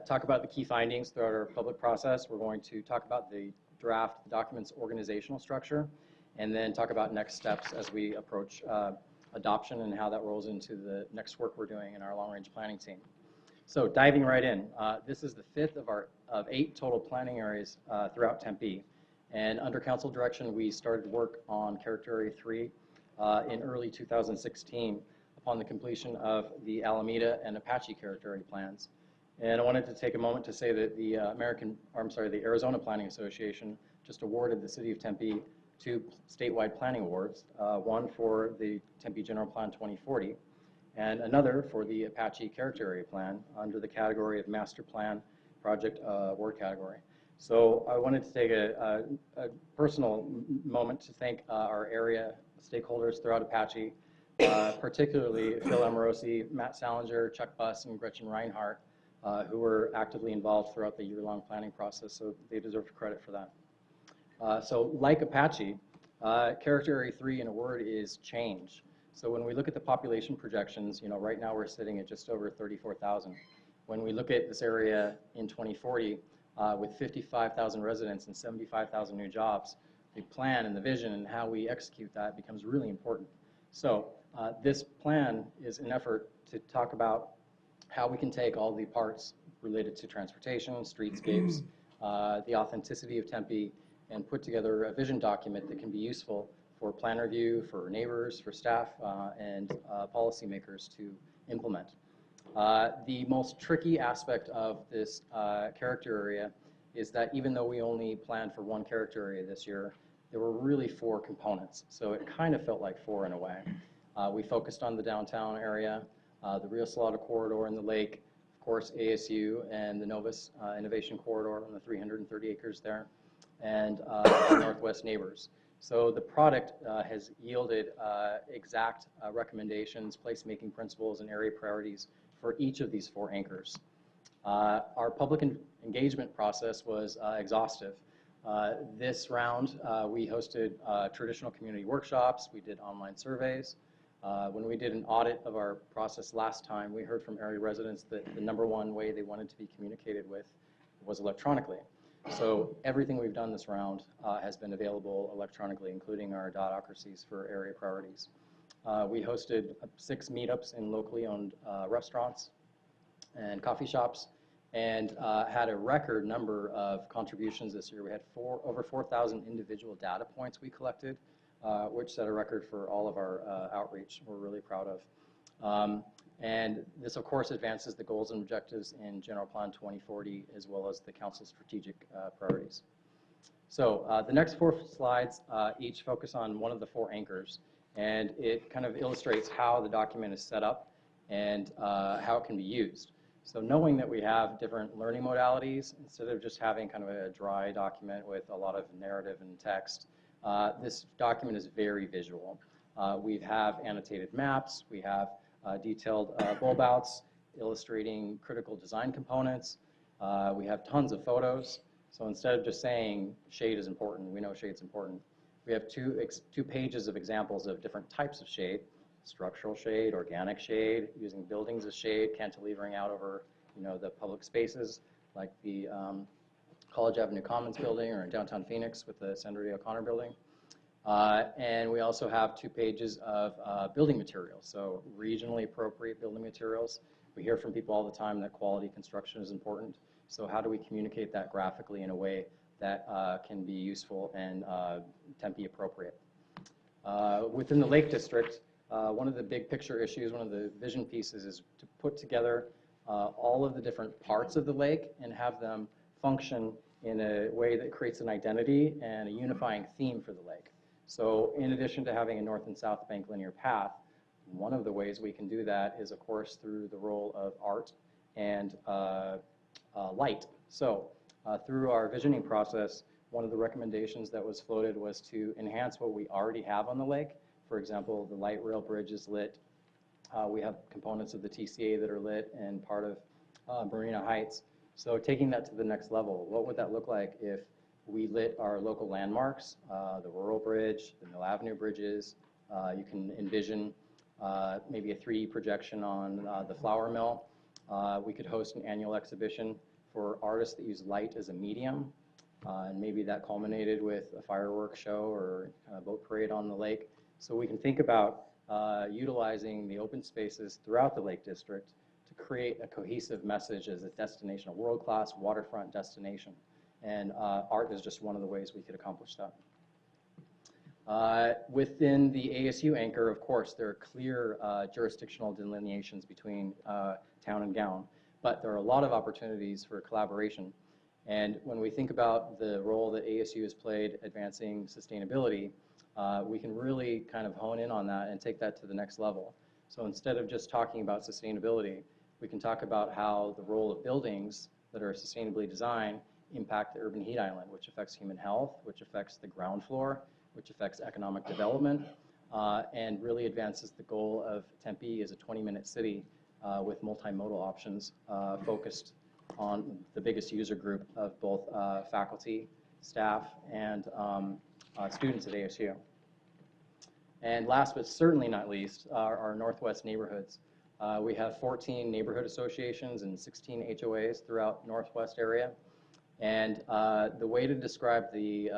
talk about the key findings throughout our public process. We're going to talk about the draft, the document's organizational structure, and then talk about next steps as we approach adoption and how that rolls into the next work we're doing in our long-range planning team. So diving right in, this is the 5th of 8 total planning areas throughout Tempe. And under council direction, we started work on Character Area 3 in early 2016 upon the completion of the Alameda and Apache Character Area plans. And I wanted to take a moment to say that the the Arizona Planning Association just awarded the City of Tempe 2 statewide planning awards, one for the Tempe General Plan 2040 and another for the Apache Character Area Plan under the category of Master Plan Project Award category. So I wanted to take a personal moment to thank our area stakeholders throughout Apache, particularly Phil Amorosi, Matt Salinger, Chuck Buss, and Gretchen Reinhardt, who were actively involved throughout the year-long planning process, so they deserve credit for that. So like Apache, Character Area 3 in a word is change. So when we look at the population projections, right now we're sitting at just over 34,000. When we look at this area in 2040 with 55,000 residents and 75,000 new jobs, the plan and the vision and how we execute that becomes really important. So this plan is an effort to talk about how we can take all the parts related to transportation, streetscapes, the authenticity of Tempe, and put together a vision document that can be useful for plan review, for neighbors, for staff, and policymakers to implement. The most tricky aspect of this character area is that even though we only planned for one character area this year, there were really 4 components. So it kind of felt like 4 in a way. We focused on the downtown area, the Rio Salado corridor in the lake, of course ASU and the Novus Innovation Corridor on the 330 acres there, and our northwest neighbors. So the product has yielded exact recommendations, placemaking principles, and area priorities for each of these 4 anchors. Our public engagement process was exhaustive. This round, we hosted traditional community workshops, we did online surveys. When we did an audit of our process last time, we heard from area residents that the #1 way they wanted to be communicated with was electronically. So everything we've done this round has been available electronically, including our dotocracies for area priorities. We hosted 6 meetups in locally owned restaurants and coffee shops, and had a record number of contributions this year. We had over 4,000 individual data points we collected, which set a record for all of our outreach. We're really proud of. And this, of course, advances the goals and objectives in General Plan 2040, as well as the Council's strategic priorities. So the next 4 slides each focus on one of the 4 anchors, and it kind of illustrates how the document is set up and how it can be used. So knowing that we have different learning modalities, instead of just having kind of a dry document with a lot of narrative and text, this document is very visual. We have annotated maps, we have detailed bulb outs illustrating critical design components. We have tons of photos. So instead of just saying shade is important, we know shade's important. We have two pages of examples of different types of shade: structural shade, organic shade, using buildings as shade, cantilevering out over the public spaces like the College Avenue Commons building, or in downtown Phoenix with the Senator D. O'Connor building. And we also have 2 pages of building materials, so regionally appropriate building materials. We hear from people all the time that quality construction is important. So how do we communicate that graphically in a way that can be useful and Tempe appropriate? Within the Lake District, one of the big picture issues, one of the vision pieces, is to put together all of the different parts of the lake and have them function in a way that creates an identity and a unifying theme for the lake. So in addition to having a north and south bank linear path, one of the ways we can do that is, of course, through the role of art and light. So through our visioning process, one of the recommendations that was floated was to enhance what we already have on the lake. For example, the light rail bridge is lit. We have components of the TCA that are lit and part of Marina Heights. So taking that to the next level, what would that look like if we lit our local landmarks, the Rural Bridge, the Mill Avenue bridges? You can envision maybe a 3D projection on the flour mill. We could host an annual exhibition for artists that use light as a medium. And maybe that culminated with a fireworks show or a boat parade on the lake. So we can think about utilizing the open spaces throughout the Lake District to create a cohesive message as a destination, a world-class waterfront destination. And art is just one of the ways we could accomplish that. Within the ASU anchor, of course, there are clear jurisdictional delineations between town and gown, but there are a lot of opportunities for collaboration. And when we think about the role that ASU has played advancing sustainability, we can really kind of hone in on that and take that to the next level. So instead of just talking about sustainability, we can talk about how the role of buildings that are sustainably designed impact the urban heat island, which affects human health, which affects the ground floor, which affects economic development, and really advances the goal of Tempe as a 20-minute city with multimodal options focused on the biggest user group of both faculty, staff, and students at ASU. And last but certainly not least are our Northwest neighborhoods. We have 14 neighborhood associations and 16 HOAs throughout Northwest area. And the way to describe the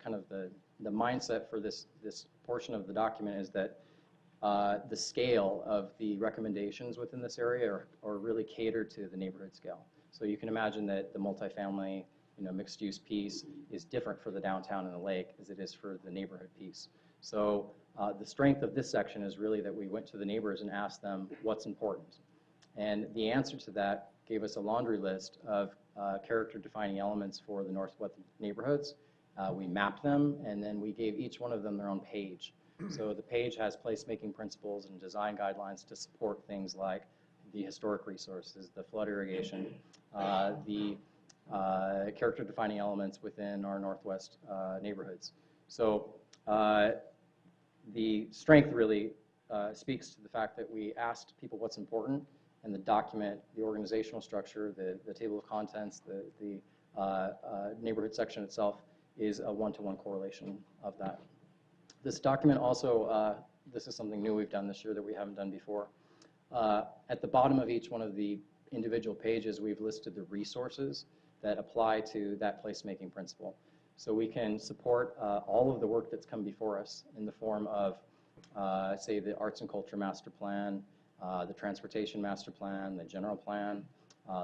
kind of the mindset for this portion of the document is that the scale of the recommendations within this area are really catered to the neighborhood scale. So you can imagine that the multifamily, mixed-use piece is different for the downtown and the lake as it is for the neighborhood piece. So the strength of this section is really that we went to the neighbors and asked them what's important. And the answer to that gave us a laundry list of character-defining elements for the Northwest neighborhoods. We mapped them, and then we gave each one of them their own page. So the page has placemaking principles and design guidelines to support things like the historic resources, the flood irrigation, the character-defining elements within our Northwest neighborhoods. So the strength really speaks to the fact that we asked people what's important, and the document, the organizational structure, the table of contents, the neighborhood section itself is a one-to-one correlation of that. This document also, this is something new we've done this year that we haven't done before. At the bottom of each one of the individual pages, we've listed the resources that apply to that placemaking principle. So we can support all of the work that's come before us in the form of, say, the Arts and Culture Master Plan, the Transportation Master Plan, the General Plan,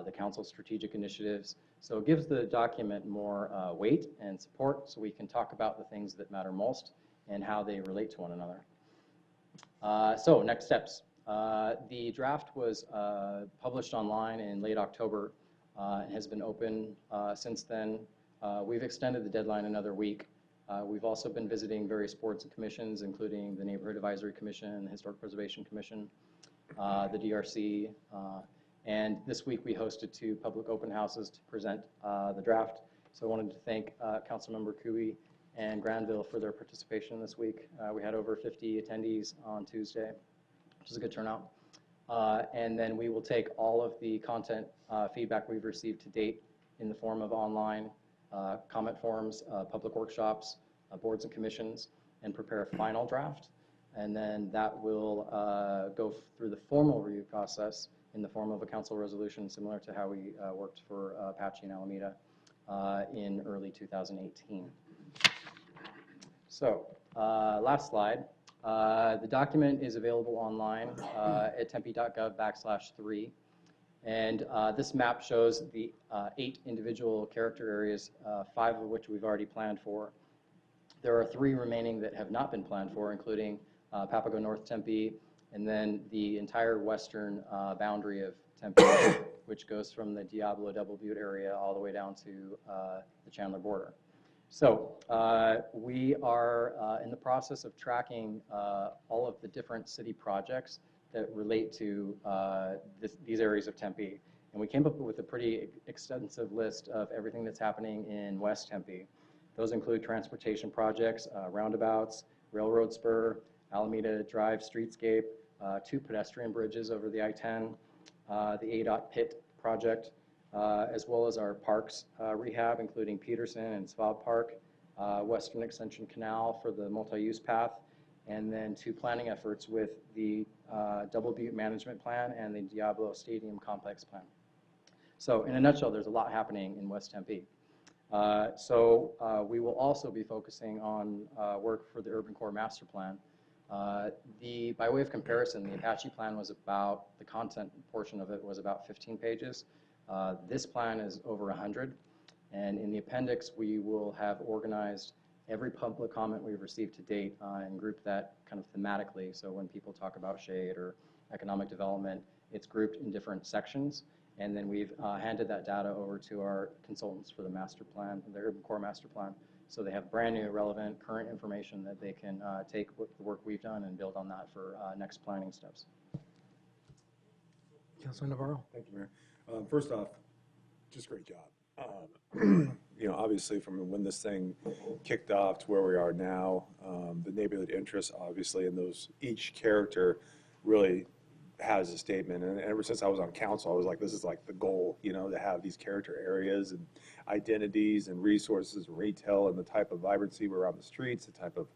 the Council's strategic initiatives. So it gives the document more weight and support so we can talk about the things that matter most and how they relate to one another. So next steps. The draft was published online in late October and has been open since then. We've extended the deadline another week. We've also been visiting various boards and commissions, including the Neighborhood Advisory Commission, the Historic Preservation Commission, the DRC, and this week we hosted 2 public open houses to present the draft. So I wanted to thank Councilmember Cooey and Granville for their participation this week. We had over 50 attendees on Tuesday, which is a good turnout. And then we will take all of the content feedback we've received to date in the form of online comment forms, public workshops, boards and commissions, and prepare a final draft. And then that will go through the formal review process in the form of a council resolution, similar to how we worked for Apache and Alameda in early 2018. So last slide. The document is available online at tempe.gov/3. And this map shows the 8 individual character areas, 5 of which we've already planned for. There are 3 remaining that have not been planned for, including Papago North Tempe, and then the entire western boundary of Tempe, which goes from the Diablo Double Butte area all the way down to the Chandler border. So we are in the process of tracking all of the different city projects that relate to these areas of Tempe. And we came up with a pretty extensive list of everything that's happening in West Tempe. Those include transportation projects, roundabouts, railroad spur, Alameda Drive streetscape, 2 pedestrian bridges over the I-10, the ADOT pit project, as well as our parks rehab, including Peterson and Svab Park, Western Extension Canal for the multi-use path, and then 2 planning efforts with the Double Butte Management Plan and the Diablo Stadium Complex Plan. So in a nutshell, there's a lot happening in West Tempe. We will also be focusing on work for the Urban Core Master Plan. By way of comparison, the Apache plan was about, the content portion of it was about 15 pages. This plan is over 100. And in the appendix, we will have organized every public comment we've received to date and grouped that kind of thematically. So when people talk about shade or economic development, it's grouped in different sections. And then we've handed that data over to our consultants for the master plan, the Urban Core Master Plan. So they have brand new, relevant, current information that they can take the work we've done and build on that for next planning steps. Councilman Navarro. Thank you, Mayor. First off, just great job. Obviously from when this thing kicked off to where we are now, the neighborhood interests, obviously, and those each character really has a statement, and ever since I was on council, I was like, this is like the goal, you know, to have these character areas and identities and resources, retail, and the type of vibrancy around the streets, the type of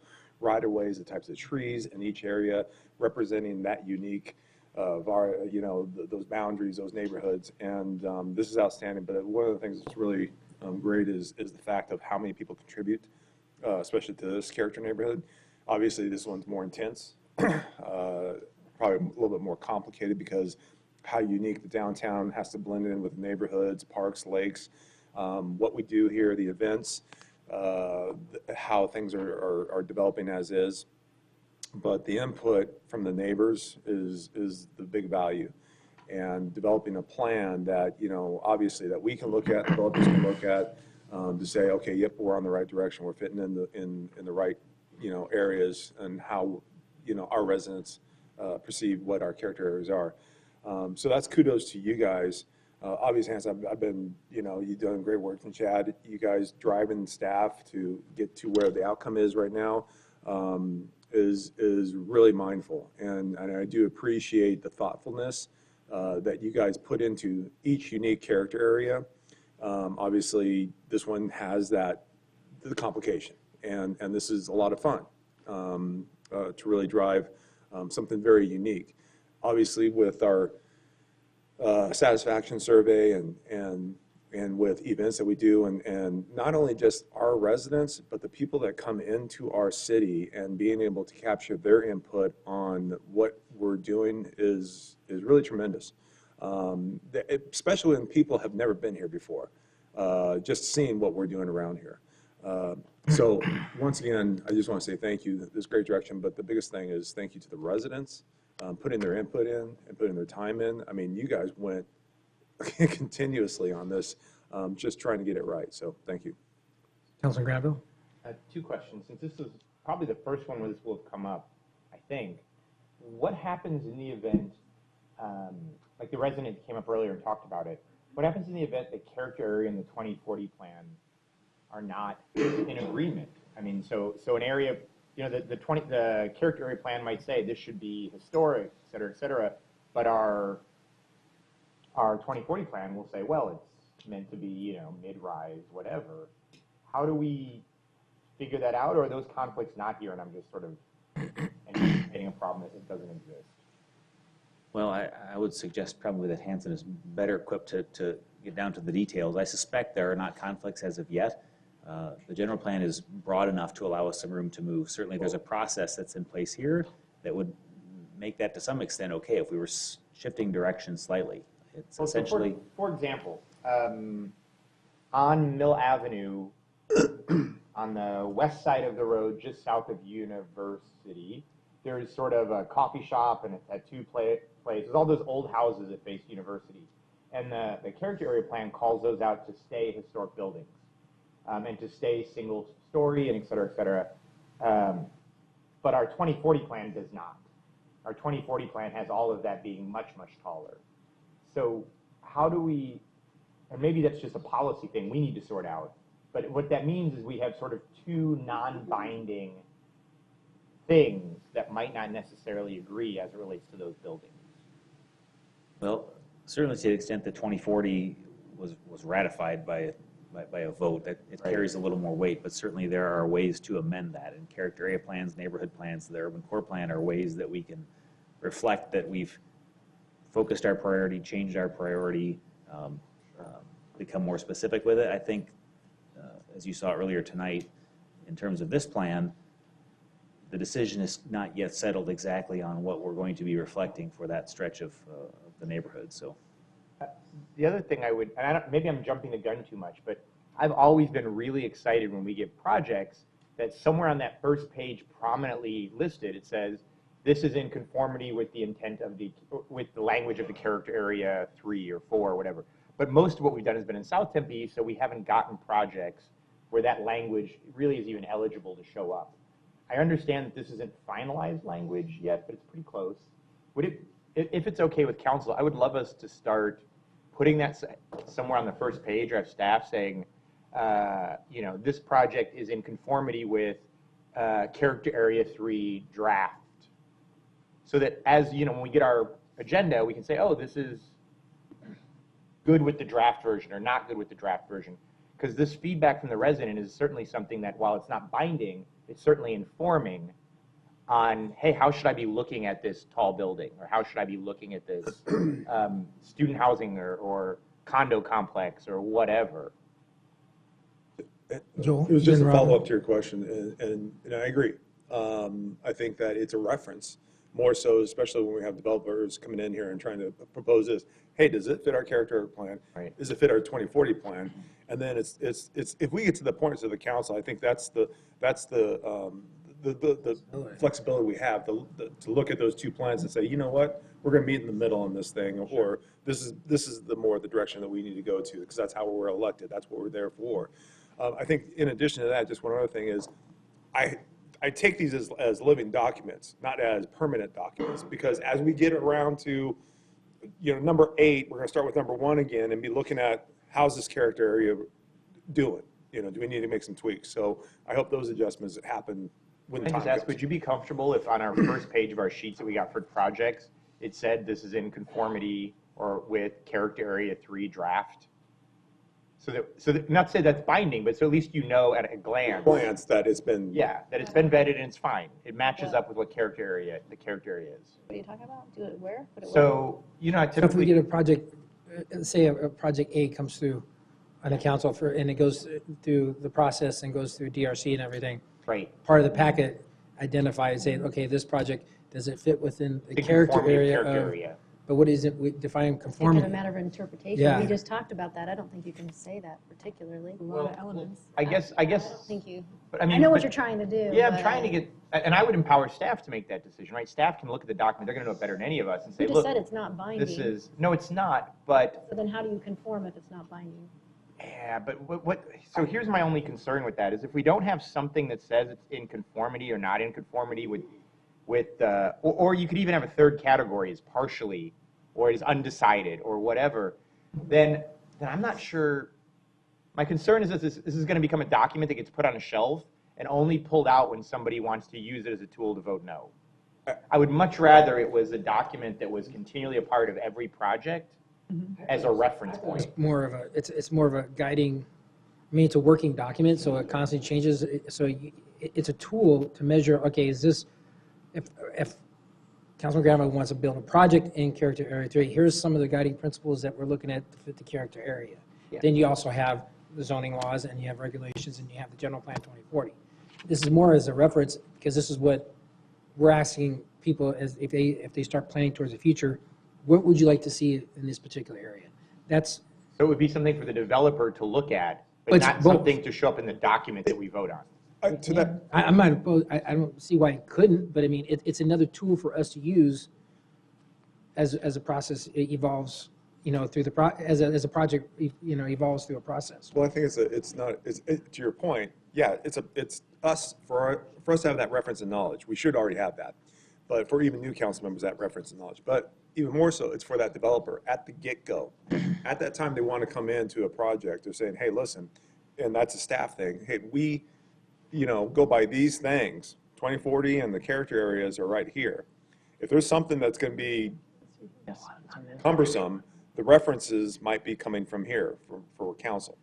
right-of-ways, the types of trees in each area, representing that unique, you know, those boundaries, those neighborhoods, and this is outstanding. But one of the things that's really great is the fact of how many people contribute, especially to this character neighborhood. Obviously, this one's more intense, probably a little bit more complicated because how unique the downtown has to blend in with neighborhoods, parks, lakes, what we do here, the events, how things are developing as is. But the input from the neighbors is the big value. And developing a plan that, you know, obviously that we can look at, developers can look at, to say, okay, yep, we're on the right direction, we're fitting in the right, you know, areas, and how, you know, our residents perceive what our character areas are. So that's kudos to you guys. Obviously, Hans, I've been, you know, you've done great work, and Chad, you guys driving staff to get to where the outcome is right now is really mindful, and I do appreciate the thoughtfulness that you guys put into each unique character area. Obviously, this one has the complication, and this is a lot of fun to really drive something very unique. Obviously, with our satisfaction survey and with events that we do, and not only just our residents, but the people that come into our city, and being able to capture their input on what we're doing is really tremendous. Especially when people have never been here before, just seeing what we're doing around here. So once again, I just want to say thank you. This is great direction, but the biggest thing is thank you to the residents, putting their input in and putting their time in. I mean, you guys went continuously on this, just trying to get it right. So thank you. Councilman Granville? Two questions. Since this is probably the first one where this will have come up, I think, what happens in the event, like the resident came up earlier and talked about it, what happens in the event the character area in the 2040 plan are not in agreement? I mean, so an area, you know, the character area plan might say this should be historic, et cetera, but our 2040 plan will say, well, it's meant to be, you know, mid-rise, whatever. How do we figure that out, or are those conflicts not here and I'm just sort of anticipating a problem that doesn't exist? Well, I would suggest probably that Hanson is better equipped to get down to the details. I suspect there are not conflicts as of yet. The general plan is broad enough to allow us some room to move. Certainly there's a process that's in place here that would make that to some extent okay if we were shifting direction slightly. It's Well, essentially... So for example, on Mill Avenue, on the west side of the road, just south of University, there's sort of a coffee shop and a tattoo place. There's all those old houses that face University. And the character area plan calls those out to stay historic buildings and to stay single story and et cetera, but our 2040 plan does not. Our 2040 plan has all of that being much, much taller. So how do we, and maybe that's just a policy thing we need to sort out, but what that means is we have sort of two non-binding things that might not necessarily agree as it relates to those buildings. Well, certainly to the extent that 2040 was ratified by a vote, that it carries a little more weight, but certainly there are ways to amend that. And character area plans, neighborhood plans, the urban core plan are ways that we can reflect that we've focused our priority, changed our priority, become more specific with it. I think, as you saw earlier tonight, in terms of this plan, the decision is not yet settled exactly on what we're going to be reflecting for that stretch of the neighborhood. So, the other thing I would, and maybe I'm jumping the gun too much, but I've always been really excited when we get projects that somewhere on that first page prominently listed, it says, this is in conformity with the intent of with the language of the character area 3 or 4 or whatever. But most of what we've done has been in South Tempe, so we haven't gotten projects where that language really is even eligible to show up. I understand that this isn't finalized language yet, but it's pretty close. Would it, if it's okay with council, I would love us to start putting that somewhere on the first page or have staff saying, you know, this project is in conformity with character area 3 draft. So that as, you know, when we get our agenda, we can say, oh, this is good with the draft version or not good with the draft version. Because this feedback from the resident is certainly something that, while it's not binding, it's certainly informing on, hey, how should I be looking at this tall building? Or how should I be looking at this student housing or condo complex or whatever? Joel? It was just then a Robin. follow-up to your question, and I agree. I think that it's a reference, more so, especially when we have developers coming in here and trying to propose this. Hey, does it fit our character plan? Right. Does it fit our 2040 plan? And then it's if we get to the point of the council, I think that's the flexibility we have to look at those two plans and say, you know what, we're going to meet in the middle on this thing, or this is the direction that we need to go to, because that's how we're elected. That's what we're there for. I think in addition to that, just one other thing is, I take these as living documents, not as permanent documents, because as we get around to, number 8, we're going to start with number 1 again and be looking at how's this character area doing? Do we need to make some tweaks? So I hope those adjustments happen when the Can I time just ask, comes. would you be comfortable if on our first page of our sheets that we got for projects, it said this is in conformity or with character area 3 draft? So that not to say that's binding, but so at least you know at a glance That it's been. Yeah, that it's been vetted and it's fine. It matches up with what the character area is. What are you talking about? Do it where? Put it where? So, So if we typically, get a project, say a project A comes through on the council and it goes through the process and goes through DRC and everything. Right. Part of the packet identifies, saying, okay, this project, does it fit within the The character conformity area? of character area. But what is it, we define I think it's conformity? a matter of interpretation. Yeah. We just talked about that. I don't think you can say that particularly. A lot of elements. I guess. Thank you. But I know what but- you're trying to do. Yeah, I'm but trying to get, and I would empower staff to make that decision, right? Staff can look at the document, they're going to know it better than any of us, and say, You just look, said it's not binding. this is, no, it's not, but, So then how do you conform if it's not binding? yeah, but so here's my only concern with that, is if we don't have something that says it's in conformity or not in conformity or you could even have a third category as partially, or is undecided, or whatever, then I'm not sure. My concern is that this is going to become a document that gets put on a shelf and only pulled out when somebody wants to use it as a tool to vote no. I would much rather it was a document that was continually a part of every project as a reference point. It's more of a guiding, it's a working document, so it constantly changes. So it's a tool to measure, okay, is this, if Councilman Granville wants to build a project in character area 3, here's some of the guiding principles that we're looking at to fit the character area. Yeah. Then you also have the zoning laws, and you have regulations, and you have the general plan 2040. This is more as a reference, because this is what we're asking people as if they start planning towards the future, what would you like to see in this particular area? So it would be something for the developer to look at, but But not both. something to show up in the document that we vote on. To that, I'm not opposed, I don't see why it couldn't, but it's another tool for us to use as a process evolves, through as a project, evolves through a process. Well, I think to your point, yeah, it's us, for us to have that reference and knowledge. We should already have that. But for even new council members, that reference and knowledge. But even more so, it's for that developer at the get-go. At that time, they want to come into a project, they're saying, hey, listen, and that's a staff thing. Hey, we, go by these things, 2040 and the character areas are right here. If there's something that's going to be cumbersome, the references might be coming from here for council.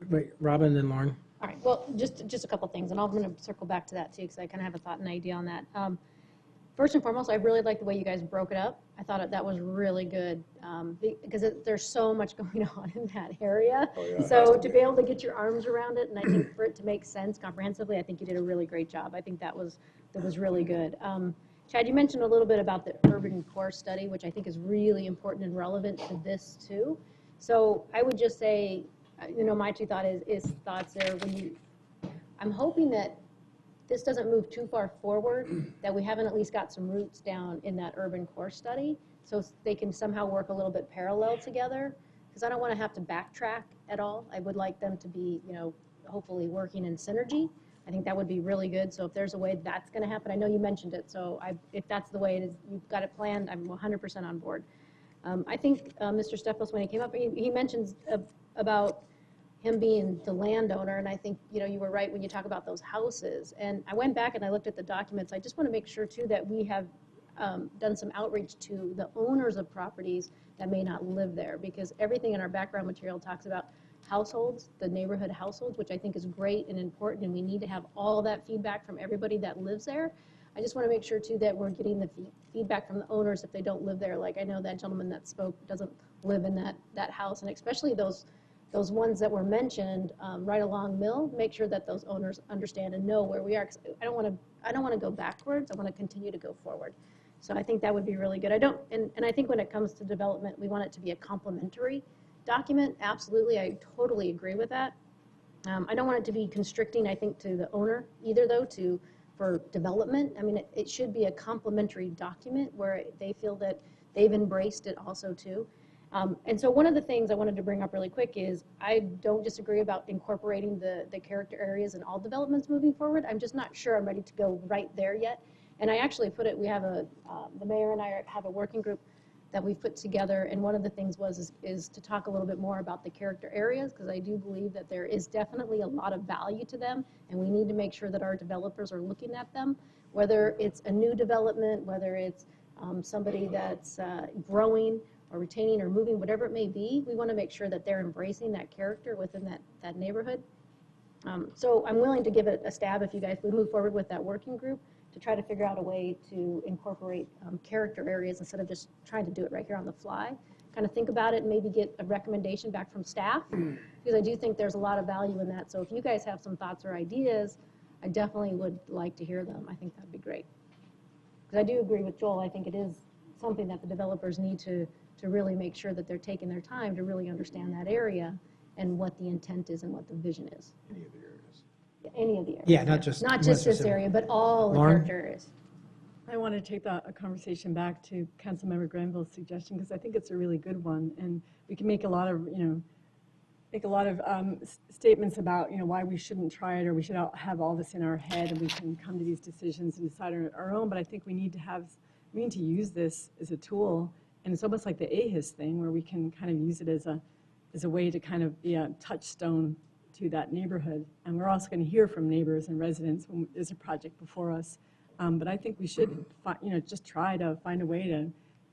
Wait, Robin, then Lauren. All right, well, just a couple things, and I'm going to circle back to that too, because I kind of have a thought and idea on that. First and foremost, I really like the way you guys broke it up. I thought that was really good, because there's so much going on in that area. Oh, yeah. So to be able to get your arms around it, and I think for it to make sense comprehensively, I think you did a really great job. I think that was really good. Chad, you mentioned a little bit about the urban core study, which I think is really important and relevant to this too. So I would just say, my two thoughts there. I'm hoping that this doesn't move too far forward, that we haven't at least got some roots down in that urban core study, so they can somehow work a little bit parallel together, because I don't want to have to backtrack at all. I would like them to be, hopefully working in synergy. I think that would be really good. So if there's a way that's going to happen, I know you mentioned it, so if that's the way it is, you've got it planned, I'm 100% on board. I think Mr. Stefos, when he came up, he mentions about him being the landowner, and I think, you were right when you talk about those houses. And I went back and I looked at the documents. I just want to make sure, too, that we have done some outreach to the owners of properties that may not live there, because everything in our background material talks about households, the neighborhood households, which I think is great and important, and we need to have all that feedback from everybody that lives there. I just want to make sure too that we're getting the feedback from the owners if they don't live there. Like I know that gentleman that spoke doesn't live in that house, and especially those ones that were mentioned right along Mill. Make sure that those owners understand and know where we are. 'Cause I don't want to go backwards. I want to continue to go forward. So I think that would be really good. And I think when it comes to development, we want it to be a complementary document. Absolutely, I totally agree with that. I don't want it to be constricting, I think, to the owner either, though, for development. I mean, it should be a complementary document where they feel that they've embraced it also, too. And so one of the things I wanted to bring up really quick is I don't disagree about incorporating the character areas in all developments moving forward. I'm just not sure I'm ready to go right there yet. And I actually we have the mayor and I have a working group that we've put together, and one of the things is to talk a little bit more about the character areas, because I do believe that there is definitely a lot of value to them, and we need to make sure that our developers are looking at them, whether it's a new development, whether it's somebody that's growing or retaining or moving, whatever it may be. We want to make sure that they're embracing that character within that neighborhood. So I'm willing to give it a stab if you guys would move forward with that working group to try to figure out a way to incorporate character areas instead of just trying to do it right here on the fly. Kind of think about it and maybe get a recommendation back from staff, because I do think there's a lot of value in that. So if you guys have some thoughts or ideas, I definitely would like to hear them. I think that'd be great. Because I do agree with Joel. I think it is something that the developers need to really make sure that they're taking their time to really understand that area and what the intent is and what the vision is. Any of the areas. Any of the areas. Yeah, not just this area, but all the character areas. I want to take a conversation back to Councilmember Granville's suggestion, because I think it's a really good one, and we can make a lot of, statements about, why we shouldn't try it, or we should have all this in our head, and we can come to these decisions and decide on our own. But I think we need to use this as a tool, and it's almost like the AHIS thing, where we can kind of use it as a way to kind of be a touchstone to that neighborhood. And we're also going to hear from neighbors and residents when there's a project before us. But I think we should, just try to find a way to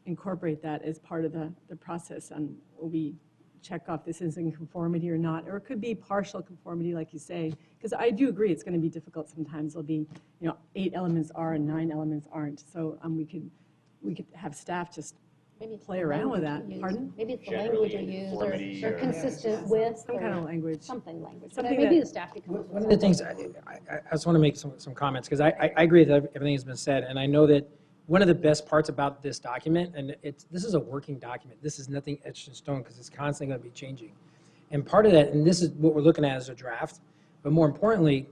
incorporate that as part of the process. And we check off this is in conformity or not, or it could be partial conformity, like you say, because I do agree it's going to be difficult sometimes. There'll be, 8 elements are and 9 elements aren't. So we could have staff just Maybe it's play the around with language that. you Pardon? use. Maybe it's the Generally language you use, conformity or or- consistent with. Some kind of language. Something language. Something Maybe that- the staff could come up with One of the things, I just want to make some comments, because I agree that everything has been said, and I know that one of the best parts about this document, and this is a working document, this is nothing etched in stone, because it's constantly going to be changing. And part of that, and this is what we're looking at as a draft, but more importantly,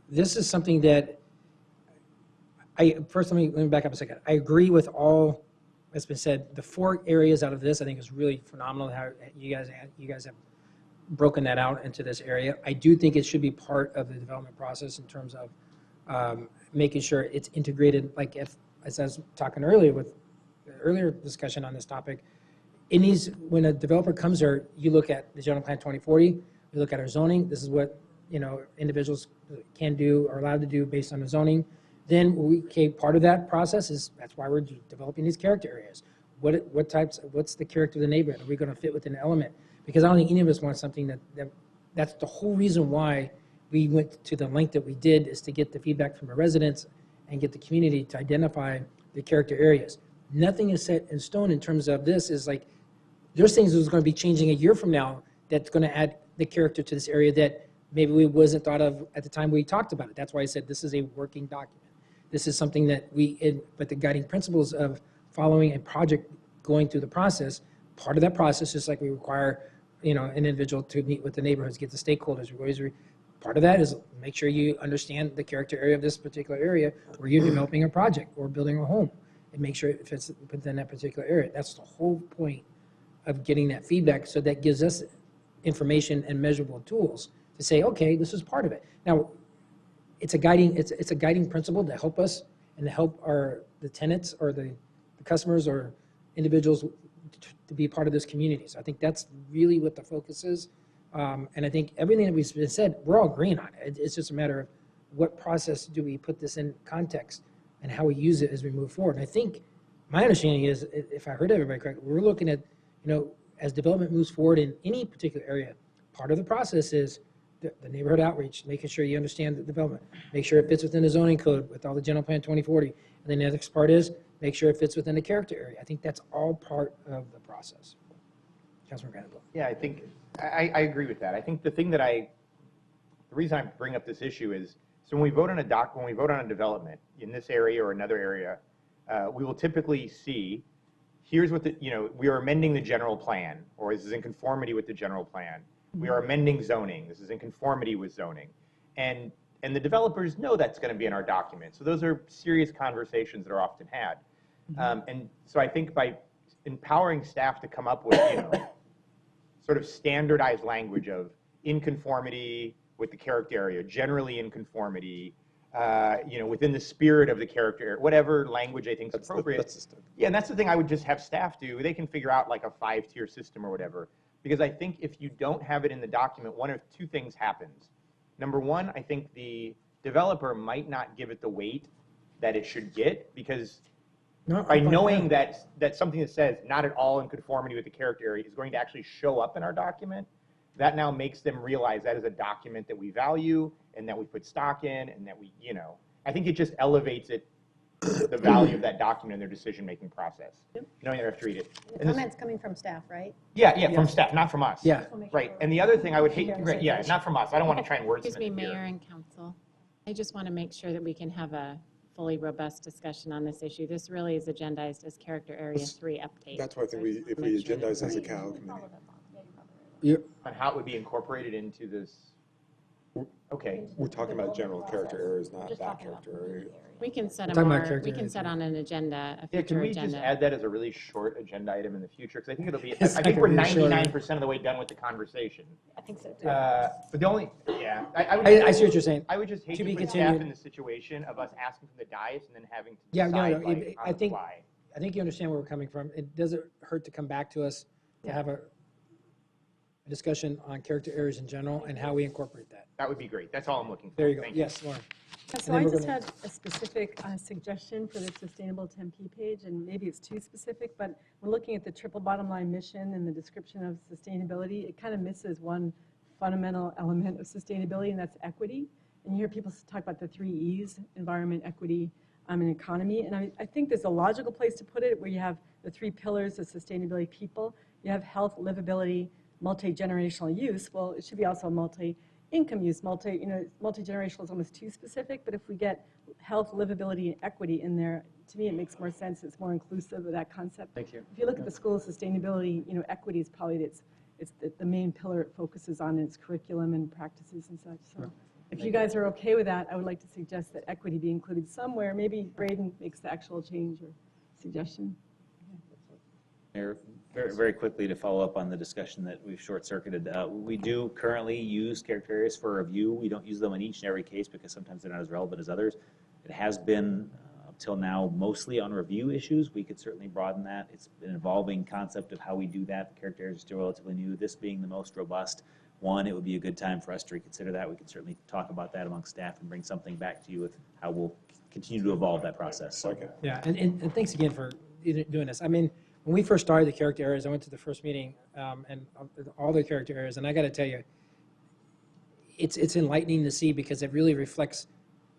this is something that first, let me back up a second. I agree with all that's been said. The 4 areas out of this, I think, is really phenomenal how you guys have broken that out into this area. I do think it should be part of the development process in terms of making sure it's integrated. Like as I was talking earlier with the earlier discussion on this topic, it needs, when a developer comes there, you look at the general plan 2040, you look at our zoning. This is what individuals can do or allowed to do based on the zoning. Then part of that process is, that's why we're developing these character areas. What's the character of the neighborhood? Are we going to fit within an element? Because I don't think any of us want something that's the whole reason why we went to the length that we did, is to get the feedback from the residents and get the community to identify the character areas. Nothing is set in stone in terms of this. Is like, there's things that's going to be changing a year from now that's going to add the character to this area that maybe we wasn't thought of at the time we talked about it. That's why I said this is a working document. This is something that but the guiding principles of following a project going through the process, part of that process, just like we require, an individual to meet with the neighborhoods, get the stakeholders. Part of that is make sure you understand the character area of this particular area where you're developing a project or building a home, and make sure it fits within that particular area. That's the whole point of getting that feedback. So that gives us information and measurable tools to say, okay, this is part of it. Now, it's a guiding principle to help us and to help the tenants or the customers or individuals to be part of this community. So I think that's really what the focus is. And I think everything that we've said, we're all agreeing on it. It's just a matter of what process do we put this in context and how we use it as we move forward. And I think my understanding is, if I heard everybody correctly, we're looking at, as development moves forward in any particular area, part of the process is the neighborhood outreach, making sure you understand the development, make sure it fits within the zoning code with all the general plan 2040. And then the next part is make sure it fits within the character area. I think that's all part of the process. Councilman Granville. Yeah, I think, I agree with that. I think the reason I bring up this issue is, so when we vote on a development in this area or another area, we will typically see, here's what we are amending the general plan, or this is in conformity with the general plan. We are amending zoning. This is in conformity with zoning. And the developers know that's going to be in our document. So those are serious conversations that are often had. And so I think by empowering staff to come up with, sort of standardized language of in conformity with the character area, generally in conformity, within the spirit of the character area, whatever language I think is appropriate. Yeah, and that's the thing I would just have staff do. They can figure out like a 5-tier system or whatever. Because I think if you don't have it in the document, one of two things happens. Number one, I think the developer might not give it the weight that it should get, because by knowing that something that says not at all in conformity with the character area is going to actually show up in our document, that now makes them realize that is a document that we value and that we put stock in, and that we, I think it just elevates the value of that document in their decision-making process, knowing they have to read it. The comments coming from staff, right? Yeah, from staff, not from us. Yeah. Right, and the other thing I would hate, not from us. I don't want to try and wordsmith Excuse me, it here. Mayor and Council. I just want to make sure that we can have a fully robust discussion on this issue. This really is agendized as Character Area 3 update. That's why I think if we agendize as a Cal committee. On how it would be incorporated into this. Okay. We're talking about general character areas, not that character area. We can set on an agenda, a Yeah, future can we just agenda. add that as a really short agenda item in the future? Because I think it'll be, I think we're 99% of the way done with the conversation. I think so too. But the only, I see what you're saying. I would just hate to put staff in the situation of us asking from the dais and then having to decide like, on the fly. I think you understand where we're coming from. It doesn't hurt to come back to us to have a discussion on character areas in general and how we incorporate that. That would be great. That's all I'm looking for. There you go. Thank Yes, Lauren. So I just had a specific suggestion for the Sustainable Tempe page, and maybe it's too specific, but when looking at the triple bottom line mission and the description of sustainability, it kind of misses one fundamental element of sustainability, and that's equity. And you hear people talk about the 3 E's, environment, equity, and economy. And I think there's a logical place to put it where you have the 3 pillars of sustainability: people, you have health, livability, multi-generational use. Well, it should be also multi-income use. Multi-generational is almost too specific, but if we get health, livability, and equity in there, to me it makes more sense. It's more inclusive of that concept. Thank you. If you look at the School of Sustainability, equity is probably it's the main pillar it focuses on in its curriculum and practices and such. So if you guys are okay with that, I would like to suggest that equity be included somewhere. Maybe Braden makes the actual change or suggestion. Mayor, very, very quickly to follow up on the discussion that we've short-circuited. We do currently use character areas for review. We don't use them in each and every case because sometimes they're not as relevant as others. It has been, up till now, mostly on review issues. We could certainly broaden that. It's an evolving concept of how we do that. The character areas are still relatively new. This being the most robust one, it would be a good time for us to reconsider that. We can certainly talk about that among staff and bring something back to you with how we'll continue to evolve that process. So. Yeah, and thanks again for doing this. I mean, when we first started the character areas, I went to the first meeting and all the character areas, and I got to tell you, it's enlightening to see because it really reflects,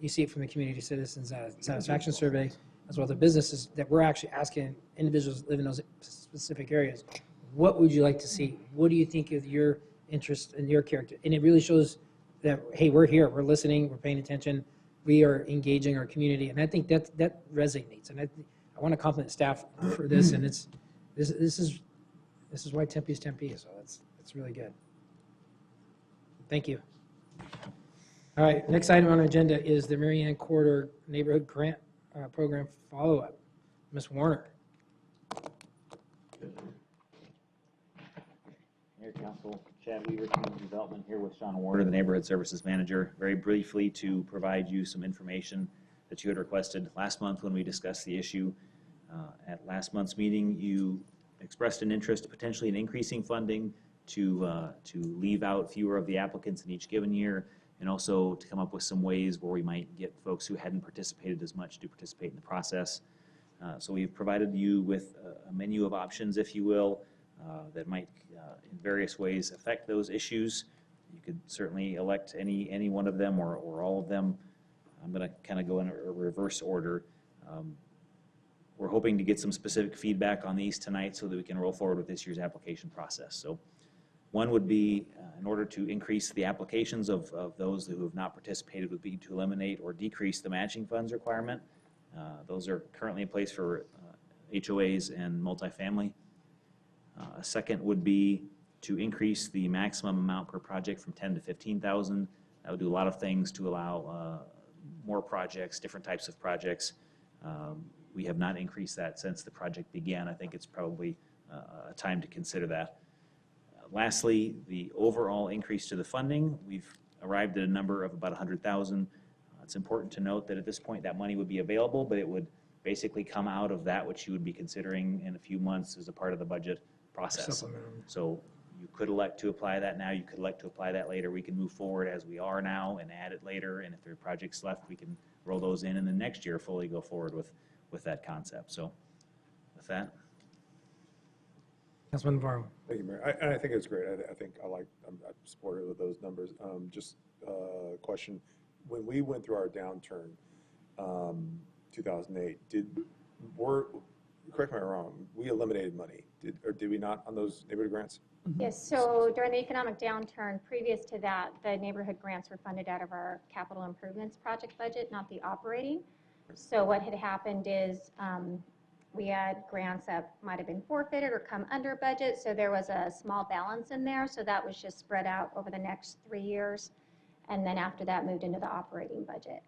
you see it from the community citizens satisfaction survey, as well as the businesses, that we're actually asking individuals that live in those specific areas, what would you like to see? What do you think of your interest in your character? And it really shows that, hey, we're here, we're listening, we're paying attention, we are engaging our community, and I think that resonates. And I want to compliment staff for this, and this is why Tempe is Tempe, so that's really good. Thank you. All right, next item on our agenda is the Marianne Corridor Neighborhood Grant Program follow-up. Ms. Warner. Mayor, Council, Chad Weaver, Community Development, here with Sean Warner, the Neighborhood Services Manager. Very briefly to provide you some information that you had requested last month when we discussed the issue. At last month's meeting, you expressed an interest potentially in increasing funding to leave out fewer of the applicants in each given year and also to come up with some ways where we might get folks who hadn't participated as much to participate in the process. So we've provided you with a menu of options, if you will, that might in various ways affect those issues. You could certainly elect any one of them or all of them. I'm going to kind of go in a reverse order. We're hoping to get some specific feedback on these tonight so that we can roll forward with this year's application process. So one would be, in order to increase the applications of those who have not participated, would be to eliminate or decrease the matching funds requirement. Those are currently in place for HOAs and multifamily. A second would be to increase the maximum amount per project from 10 to 15,000. That would do a lot of things to allow more projects, different types of projects. We have not increased that since the project began. I think it's probably a time to consider that. Lastly, the overall increase to the funding, we've arrived at a number of about 100,000. It's important to note that at this point that money would be available, but it would basically come out of that which you would be considering in a few months as a part of the budget process. So you could elect to apply that now, you could elect to apply that later. We can move forward as we are now and add it later, and if there are projects left, we can roll those in and then next year fully go forward with that concept. So with that. Councilman Navarro. Thank you, Mayor. I think it's great. I'm supportive of those numbers. Just a question. When we went through our downturn, 2008, correct me if I'm wrong, we eliminated money, did we not, on those neighborhood grants? Yes, so during the economic downturn, previous to that, the neighborhood grants were funded out of our capital improvements project budget, not the operating. So what had happened is we had grants that might have been forfeited or come under budget, so there was a small balance in there, so that was just spread out over the next 3 years, and then after that moved into the operating budget.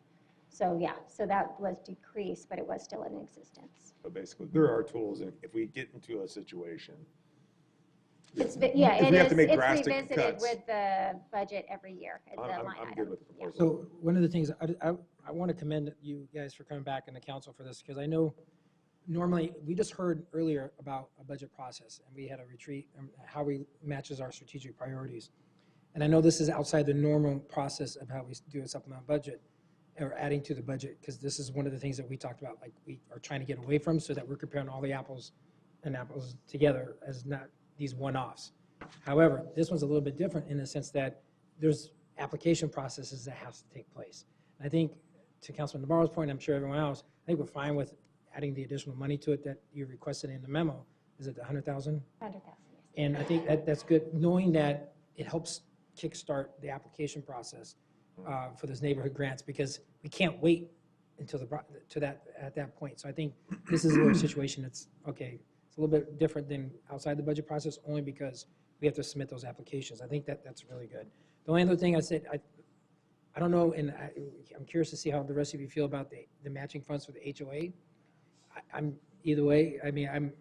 So yeah, so that was decreased, but it was still in existence. So basically, there are tools, and if we get into a situation, It's if we have to make it's drastic revisited cuts. with the budget every year. The line I'm item. good with the proposal. So one of the things, I want to commend you guys for coming back in the council for this, because I know normally, we just heard earlier about a budget process, and we had a retreat and how we matches our strategic priorities. And I know this is outside the normal process of how we do a supplemental budget or adding to the budget, because this is one of the things that we talked about, like we are trying to get away from, so that we're comparing all the apples and apples together as not these one-offs. However, this one's a little bit different in the sense that there's application processes that have to take place. And I think, to Councilman Navarro's point, I'm sure everyone else, I think we're fine with adding the additional money to it that you requested in the memo. Is it the 100,000? 100,000, yes. And I think that's good, knowing that it helps kickstart the application process for those neighborhood grants, because we can't wait until at that point. So I think this is a little situation that's, okay, it's a little bit different than outside the budget process, only because we have to submit those applications. I think that's really good. The only other thing I said, I don't know, and I'm curious to see how the rest of you feel about the matching funds for the HOA. I'm either way, I mean, I'm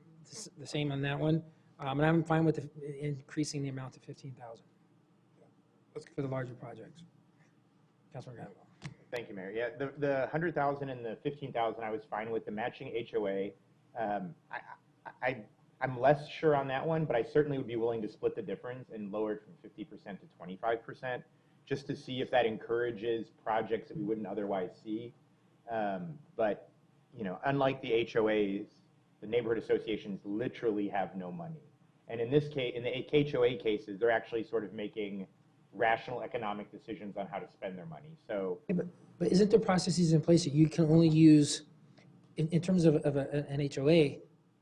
the same on that one. And I'm fine with increasing the amount to 15,000 for the larger projects. Councilman Granville. Thank you, Mayor. Yeah, the 100,000 and the 15,000, I was fine with. The matching HOA, I'm less sure on that one, but I certainly would be willing to split the difference and lower it from 50% to 25%, just to see if that encourages projects that we wouldn't otherwise see. But you know, unlike the HOAs, the neighborhood associations literally have no money. And in this case, in the HOA cases, they're actually sort of making rational economic decisions on how to spend their money. So, Yeah, but isn't there processes in place that you can only use, in terms of an HOA,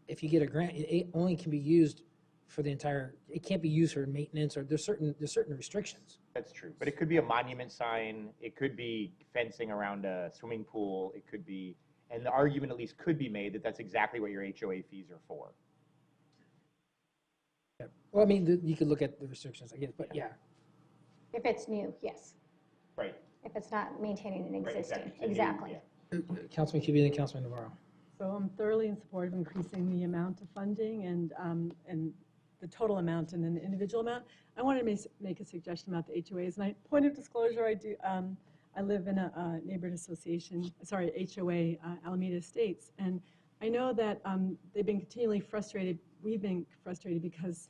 if you get a grant, it only can be used for the entire, it can't be used for maintenance, or there's certain restrictions. that's true. But it could be a monument sign, it could be fencing around a swimming pool, it could be, and the argument at least could be made that that's exactly what your HOA fees are for. Yeah. Well, I mean, you could look at the restrictions, I guess, but yeah. If it's new, yes. Right. If it's not maintaining an Right, existing, exactly. exactly. Councilman Kuby and Councilman Navarro. So I'm thoroughly in support of increasing the amount of funding and the total amount and then the individual amount. I wanted to make a suggestion about the HOAs. And point of disclosure, I live in a neighborhood association, sorry, HOA, Alameda Estates. And I know that they've been continually frustrated. We've been frustrated because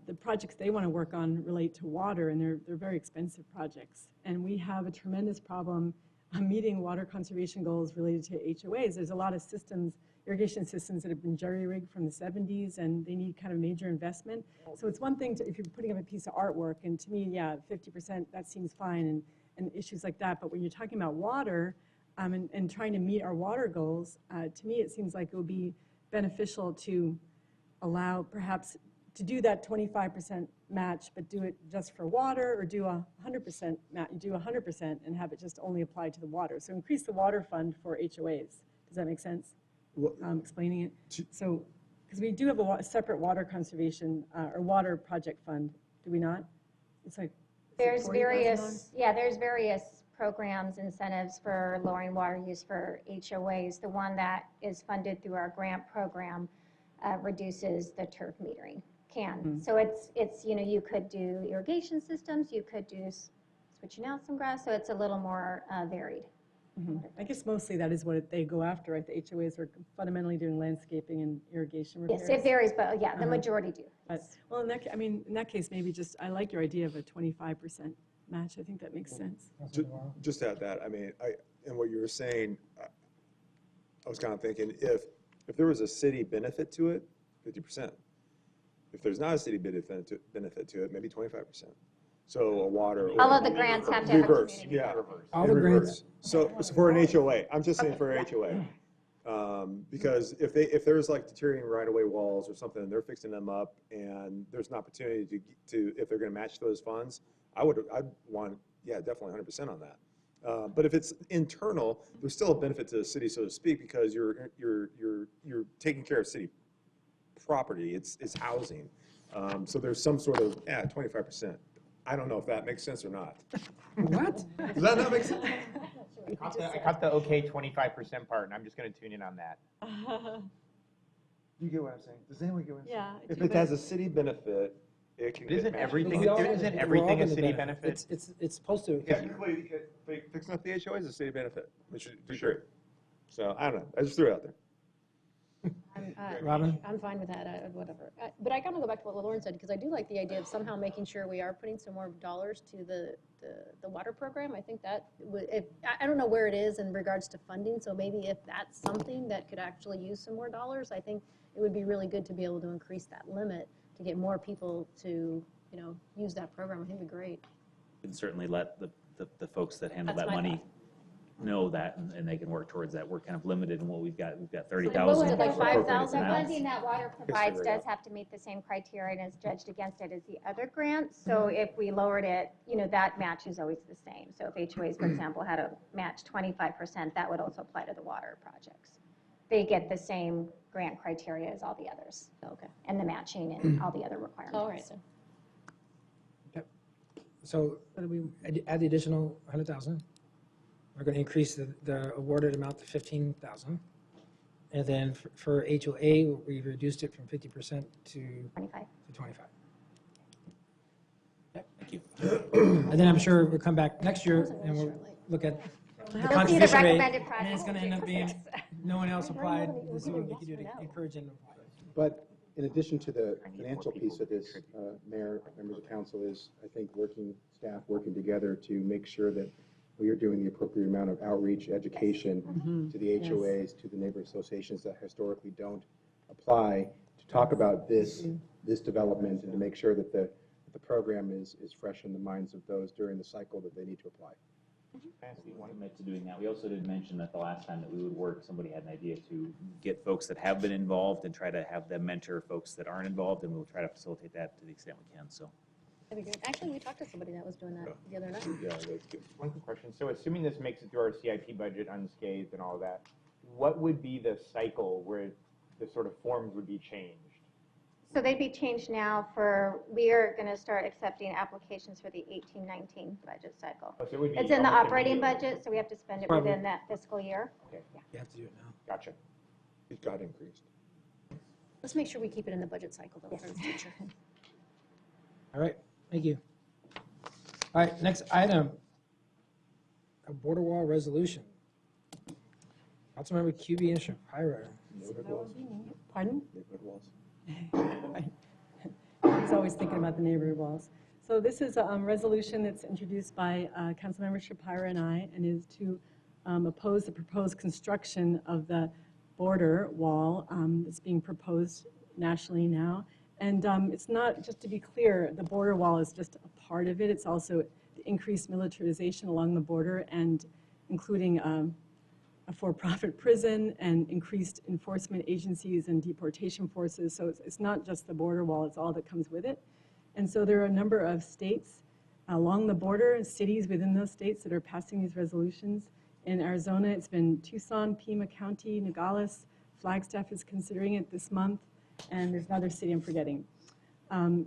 the projects they want to work on relate to water, and they're very expensive projects. And we have a tremendous problem meeting water conservation goals related to HOAs. There's a lot of systems, irrigation systems that have been jerry-rigged from the 70s, and they need kind of major investment. So it's one thing if you're putting up a piece of artwork, and to me, yeah, 50%, that seems fine, and issues like that. But when you're talking about water and trying to meet our water goals, to me, it seems like it would be beneficial to allow perhaps to do that 25% match, but do it just for water, or do 100% match, do 100% and have it just only apply to the water. So increase the water fund for HOAs. Does that make sense? Explaining it. So, because we do have a separate water conservation or water project fund, do we not? It's like there's various programs, incentives for lowering water use for HOAs. The one that is funded through our grant program reduces the turf metering. So it's you could do irrigation systems, you could do switching out some grass, so it's a little more varied. I guess mostly that is what they go after, right? The HOAs are fundamentally doing landscaping and irrigation repairs. Yes, it varies, but yeah, the majority do. Well, in that case, maybe just, I like your idea of a 25% match. I think that makes sense. Just to add that, I mean, and what you were saying, I was kind of thinking, if there was a city benefit to it, 50%. If there's not a city benefit to it, maybe 25%. So a water. All of the grants have to have a community. Yeah. All the grants. So for an HOA, I'm just saying for an HOA. Because if there's like deteriorating right-of-way walls or something, and they're fixing them up, and there's an opportunity to if they're going to match those funds, I'd want, yeah, definitely 100% on that. But if it's internal, there's still a benefit to the city, so to speak, because you're taking care of city property. It's housing. So there's some sort of 25%. I don't know if that makes sense or not. What? Does that not make sense? I caught the okay 25% part, and I'm just going to tune in on that. You get what I'm saying? Does anyone get what I'm saying? Yeah. If it has a city benefit, it can. Isn't get everything a city benefit? It's supposed to. Technically, fixing up the HOA is a city benefit, which is for sure. So I don't know. I just threw it out there. Robin? I'm fine with that, whatever. But I kind of go back to what Lauren said, because I do like the idea of somehow making sure we are putting some more dollars to the water program. I think that I don't know where it is in regards to funding, so maybe if that's something that could actually use some more dollars, I think it would be really good to be able to increase that limit to get more people to, use that program. I think it'd be great. You can certainly let the folks that handle That's that my money thought. know that, and they can work towards that. We're kind of limited in what we've got. We've got So 30,000. like appropriated 5,000. for The that. funding that water provides does have to meet the same criteria and is judged against it as the other grants. So if we lowered it, that match is always the same. So if HOAs, for example, had a match 25%, that would also apply to the water projects. They get the same grant criteria as all the others. Okay. And the matching and all the other requirements. All right. So add the additional 100,000. We're going to increase the awarded amount to 15,000. And then for HOA, we reduced it from 50% to 25. 25. Thank you. And then I'm sure we'll come back next year and we'll look at the We'll see the contribution rate. recommended And it's going to end up being, projects. no one else applied. We'll see what we can do to encourage them to apply. But in addition to the financial piece of this, Mayor, members of council, is, I think, staff working together to make sure that we are doing the appropriate amount of outreach, education to the HOAs, to the neighborhood associations that historically don't apply, to talk about this development and to make sure that the program is fresh in the minds of those during the cycle that they need to apply. We want to commit to doing that. We also did mention that the last time that we would work, somebody had an idea to get folks that have been involved and try to have them mentor folks that aren't involved, and we'll try to facilitate that to the extent we can. So. That'd be good. Actually, we talked to somebody that was doing that the other night. Yeah, that's good. One quick question. So assuming this makes it through our CIP budget unscathed and all of that, what would be the cycle where the sort of forms would be changed? So they'd be changed now we are going to start accepting applications for the 18-19 budget cycle. Oh, so it would be It's in the almost operating immediately. budget, so we have to spend it Probably. within that fiscal year. Okay, You have to do it now. gotcha. It got increased. Let's make sure we keep it in the budget cycle though for the future. All right, thank you. All right, next item, a border wall resolution. Councilmember QB and Shapiro. Pardon? Neighborhood walls. He's always thinking about the neighborhood walls. So this is a resolution that's introduced by Councilmember Shapira and I, and is to oppose the proposed construction of the border wall that's being proposed nationally now. And it's not, just to be clear, the border wall is just a part of it. It's also the increased militarization along the border, and including a for-profit prison and increased enforcement agencies and deportation forces. So it's not just the border wall, it's all that comes with it. And so there are a number of states along the border, cities within those states that are passing these resolutions. In Arizona, it's been Tucson, Pima County, Nogales, Flagstaff is considering it this month, and there's another city I'm forgetting.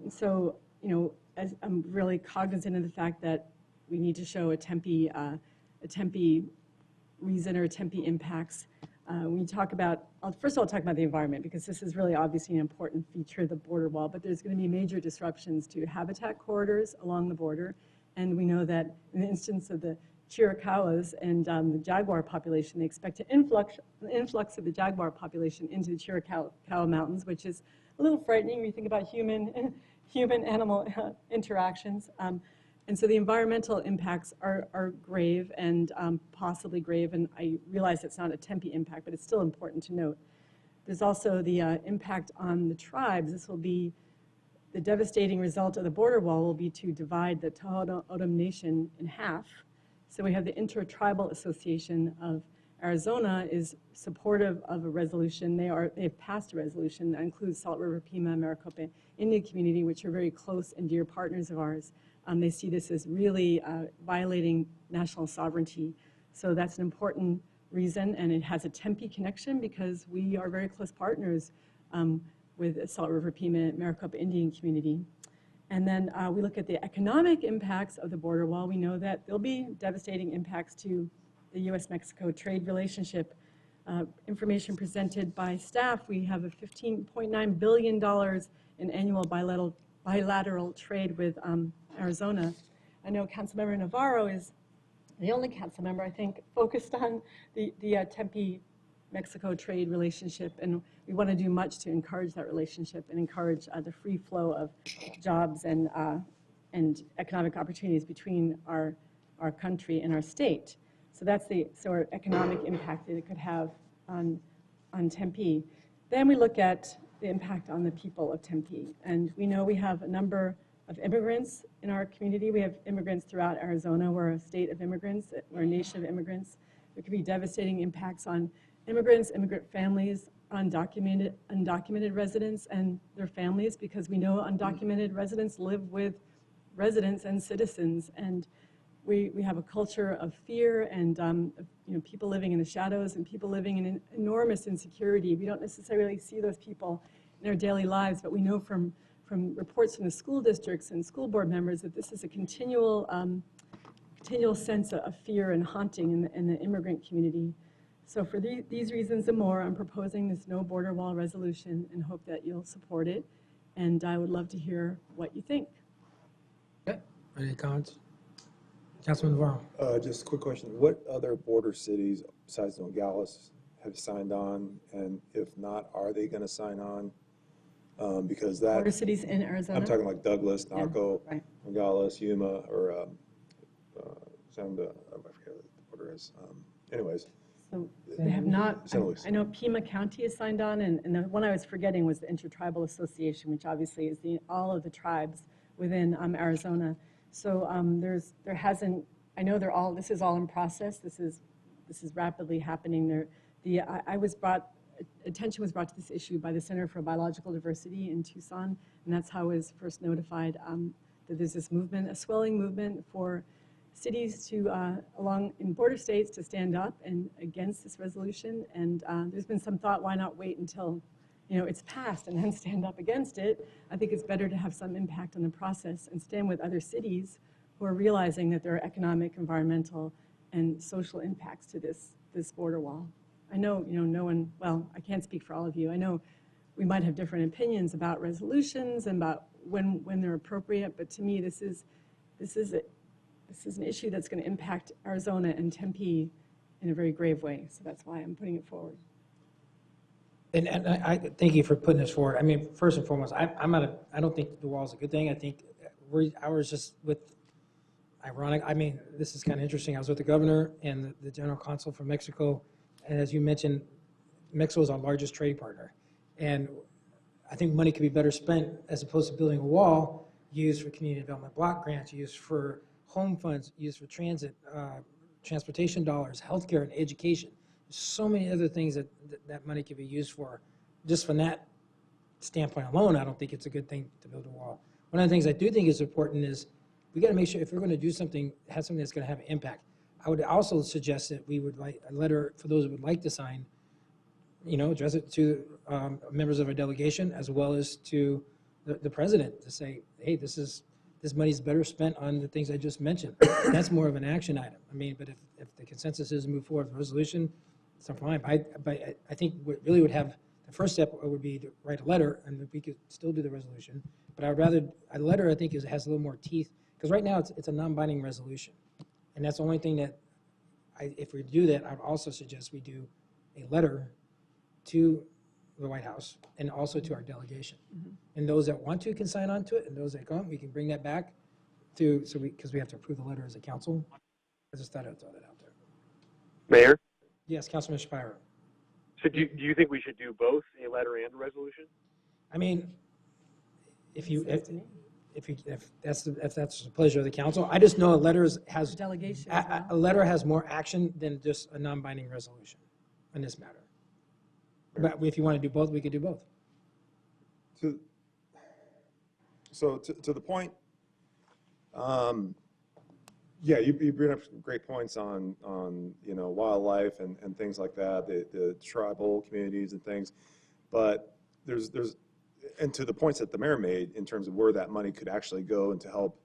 So, you know, I'm really cognizant of the fact that we need to show a Tempe reason or Tempe impacts. When you talk about, first of all, talk about the environment, because this is really obviously an important feature of the border wall, but there's going to be major disruptions to habitat corridors along the border. And we know that in the instance of the Chiricahuas and the jaguar population, they expect an influx of the jaguar population into the Chiricahua Mountains, which is a little frightening when you think about human-animal interactions. And so the environmental impacts are grave and possibly grave, and I realize it's not a Tempe impact, but it's still important to note. There's also the impact on the tribes. This will be the devastating result of the border wall will be to divide the Tohono O'odham Nation in half. So we have the Intertribal Association of Arizona is supportive of a resolution. They've passed a resolution that includes Salt River, Pima, Maricopa Indian community, which are very close and dear partners of ours. They see this as really violating national sovereignty. So that's an important reason, and it has a Tempe connection because we are very close partners with Salt River, Pima, Maricopa Indian community. And then we look at the economic impacts of the border wall. We know that there'll be devastating impacts to the U.S.-Mexico trade relationship. Information presented by staff, we have a $15.9 billion in annual bilateral trade with Arizona. I know Councilmember Navarro is the only council member, I think, focused on the Tempe-Mexico trade relationship, and we want to do much to encourage that relationship and encourage the free flow of jobs and economic opportunities between our country and our state. So that's the sort of economic impact that it could have on Tempe. Then we look at the impact on the people of Tempe, and we know we have a number of immigrants in our community. We have immigrants throughout Arizona. We're a state of immigrants. We're a nation of immigrants. There could be devastating impacts on immigrants, immigrant families, undocumented residents and their families, because we know undocumented residents live with residents and citizens, and we have a culture of fear and people living in the shadows and people living in enormous insecurity. We don't necessarily see those people in our daily lives, but we know from reports from the school districts and school board members that this is a continual sense of fear and haunting in the immigrant community. So for these reasons and more, I'm proposing this no border wall resolution and hope that you'll support it. And I would love to hear what you think. Okay. Any comments? Councilman Navarro. Just a quick question. What other border cities besides Nogales have signed on? And if not, are they going to sign on? Because that... Border cities in Arizona? I'm talking like Douglas, Naco, yeah, right. Nogales, Yuma, or I forget what the border is. Anyways. So they have not, I know Pima County is signed on, and the one I was forgetting was the Intertribal Association, which obviously is all of the tribes within Arizona. So there hasn't, I know this is all in process. This is rapidly happening. Attention was brought to this issue by the Center for Biological Diversity in Tucson, and that's how I was first notified that there's this movement, a swelling movement for cities in border states to stand up and against this resolution. And there's been some thought, why not wait until it's passed and then stand up against it? I think it's better to have some impact on the process and stand with other cities who are realizing that there are economic, environmental, and social impacts to this border wall. I know, no one, well, I can't speak for all of you. I know we might have different opinions about resolutions and about when they're appropriate, but to me, this is an issue that's going to impact Arizona and Tempe in a very grave way. So that's why I'm putting it forward. And I thank you for putting this forward. I mean, first and foremost, I don't think the wall is a good thing. I think I was just with, ironic, I mean, this is kind of interesting. I was with the governor and the general consul from Mexico. And as you mentioned, Mexico is our largest trade partner. And I think money could be better spent as opposed to building a wall, used for community development block grants, used for home funds, used for transit, transportation dollars, healthcare and education. There's so many other things that money could be used for. Just from that standpoint alone, I don't think it's a good thing to build a wall. One of the things I do think is important is we got to make sure if we're going to do something, have something that's going to have an impact. I would also suggest that we would like a letter for those who would like to sign, address it to members of our delegation as well as to the president to say, hey, this money's better spent on the things I just mentioned. That's more of an action item. I mean, but if the consensus is to move forward with a resolution, it's fine. But I think what really would have, the first step would be to write a letter, and we could still do the resolution. But I would rather, a letter I think has a little more teeth, because right now it's a non-binding resolution. And that's the only thing that, if we do that, I'd also suggest we do a letter to the White House and also to our delegation. And those that want to can sign on to it, and those that don't, we can bring that back because we have to approve the letter as a council. I just thought I'd throw that out there. Mayor? Yes, Councilman Shapiro. So do you think we should do both, a letter and a resolution? I mean, if that's the pleasure of the council. I just know a letter has Delegation. a letter has more action than just a non-binding resolution in this matter. But if you want to do both, we could do both. So to the point, yeah, you bring up some great points on wildlife and things like that, the tribal communities and things, but there's and to the points that the mayor made in terms of where that money could actually go and to help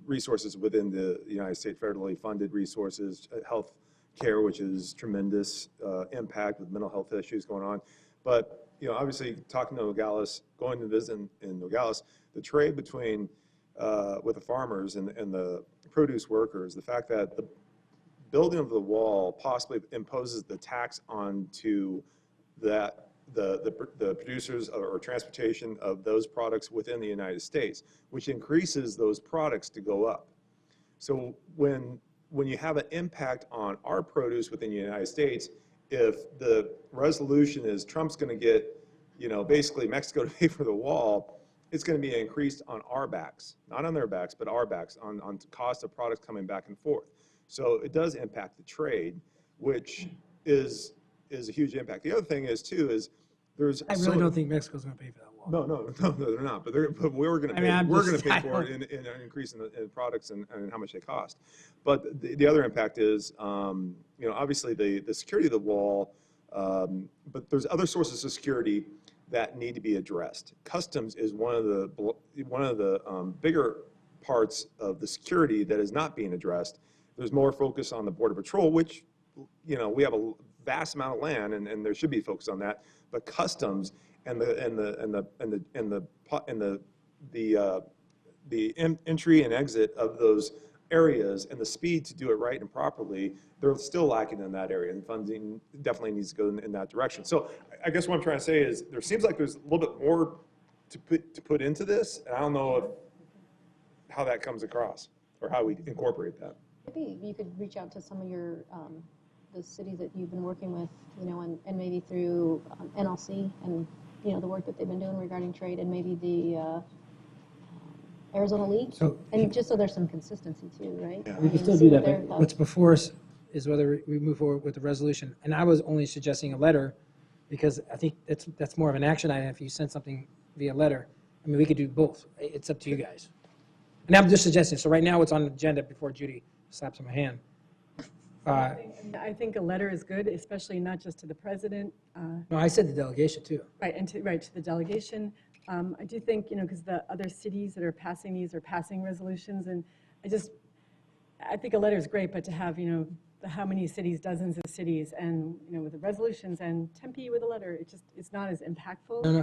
resources within the United States, federally funded resources, health care, which is tremendous impact with mental health issues going on. But obviously, talking to Nogales, going to visit in Nogales, the trade between with the farmers and the produce workers, the fact that the building of the wall possibly imposes the tax onto the producers or transportation of those products within the United States, which increases those products to go up. So when you have an impact on our produce within the United States, if the resolution is Trump's going to get, basically Mexico to pay for the wall, it's going to be increased on our backs, not on their backs, but our backs on cost of products coming back and forth. So it does impact the trade, which is a huge impact. The other thing is I really don't think Mexico's going to pay for that wall. No, they're not. But we're going to pay. We're going to pay for it in an increase in the products and how much they cost. But the other impact is, obviously the security of the wall. But there's other sources of security that need to be addressed. Customs is one of the bigger parts of the security that is not being addressed. There's more focus on the Border Patrol, which we have a vast amount of land, and there should be focus on that. But customs and the entry and exit of those areas and the speed to do it right and properly, they're still lacking in that area, and funding definitely needs to go in that direction. So I guess what I'm trying to say is there seems like there's a little bit more to put into this, and I don't know how that comes across or how we incorporate that. Maybe you could reach out to some of your the cities that you've been working with, and maybe through NLC and the work that they've been doing regarding trade, and maybe the Arizona League, and just so there's some consistency too, right? Yeah. We can still do that, but what's before us is whether we move forward with the resolution. And I was only suggesting a letter because I think that's more of an action item if you send something via letter. I mean, we could do both. It's up to you guys. And I'm just suggesting. So right now it's on the agenda before Judy slaps on my hand. I think a letter is good, especially not just to the president. No, I said the delegation too. Right, and to the delegation. I do think, because the other cities that are passing these are passing resolutions, and I think a letter is great, but to have, how many cities, dozens of cities, and, with the resolutions, and Tempe with a letter, it's not as impactful. No,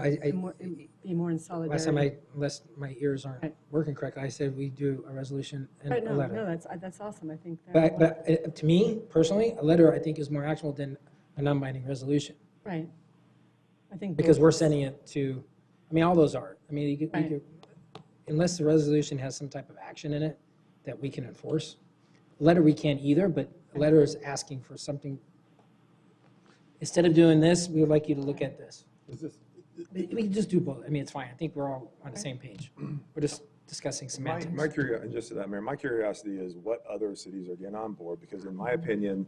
be more in solidarity. Unless my ears aren't working correctly, I said we do a resolution and a letter. No, that's awesome. I think that. But to me, personally, a letter I think is more actionable than a non-binding resolution. Right. I think Because both we're of us- sending it to, I mean, all those are. I mean, unless the resolution has some type of action in it that we can enforce. Letter we can't either, but a letter is asking for something. Instead of doing this, we would like you to look at this. We can just do both. I mean, it's fine. I think we're all on the same page. We're just discussing semantics. My curiosity, just to that, Mayor, my curiosity is what other cities are getting on board, because in my opinion,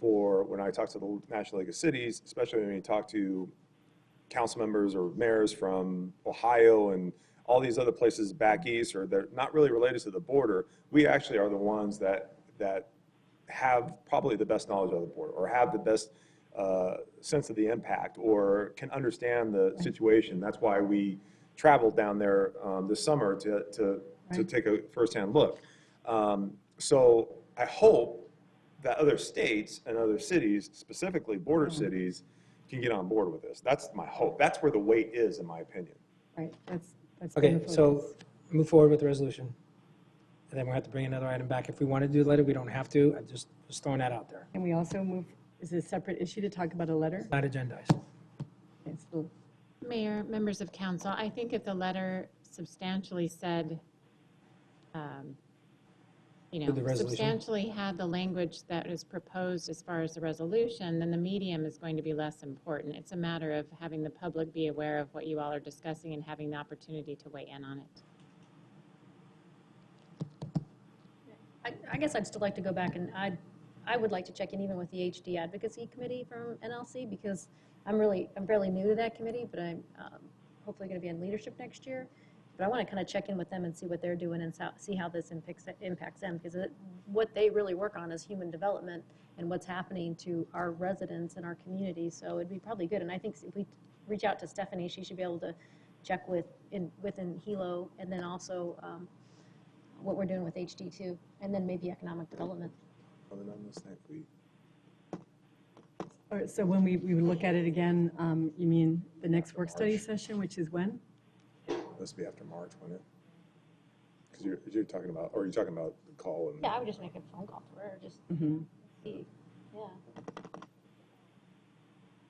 when I talk to the National League of Cities, especially when you talk to council members or mayors from Ohio and all these other places back east, or they're not really related to the border, we actually are the ones that have probably the best knowledge of the border, or have the best sense of the impact, or can understand the situation. That's why we traveled down there this summer to take a firsthand look. So I hope that other states and other cities, specifically border cities, can get on board with this. That's my hope. That's where the weight is, in my opinion. Right, that's Okay, wonderful. so move forward with the resolution. And then we'll have to bring another item back. If we want to do the letter, we don't have to. I'm just throwing that out there. Can we also move, is it a separate issue to talk about a letter? Not agendized. Okay, so Mayor, members of council, I think if the letter substantially said, The resolution. substantially had the language that is proposed as far as the resolution, then the medium is going to be less important. It's a matter of having the public be aware of what you all are discussing and having the opportunity to weigh in on it. I guess I'd still like to go back and I would like to check in even with the HD Advocacy Committee from NLC, because I'm fairly new to that committee, but I'm hopefully going to be in leadership next year. But I want to kind of check in with them and see what they're doing and see how this impacts them, because what they really work on is human development and what's happening to our residents and our community. So it'd be probably good. And I think if we reach out to Stephanie, she should be able to check within Hilo, and then also what we're doing with HD too, and then maybe economic development. all right, so when we would look at it again, you mean the next work study session, which is when? This be after March, wouldn't it? Because you're talking about, or you're talking about the call and. Yeah, I would just make a phone call to her, just see, yeah.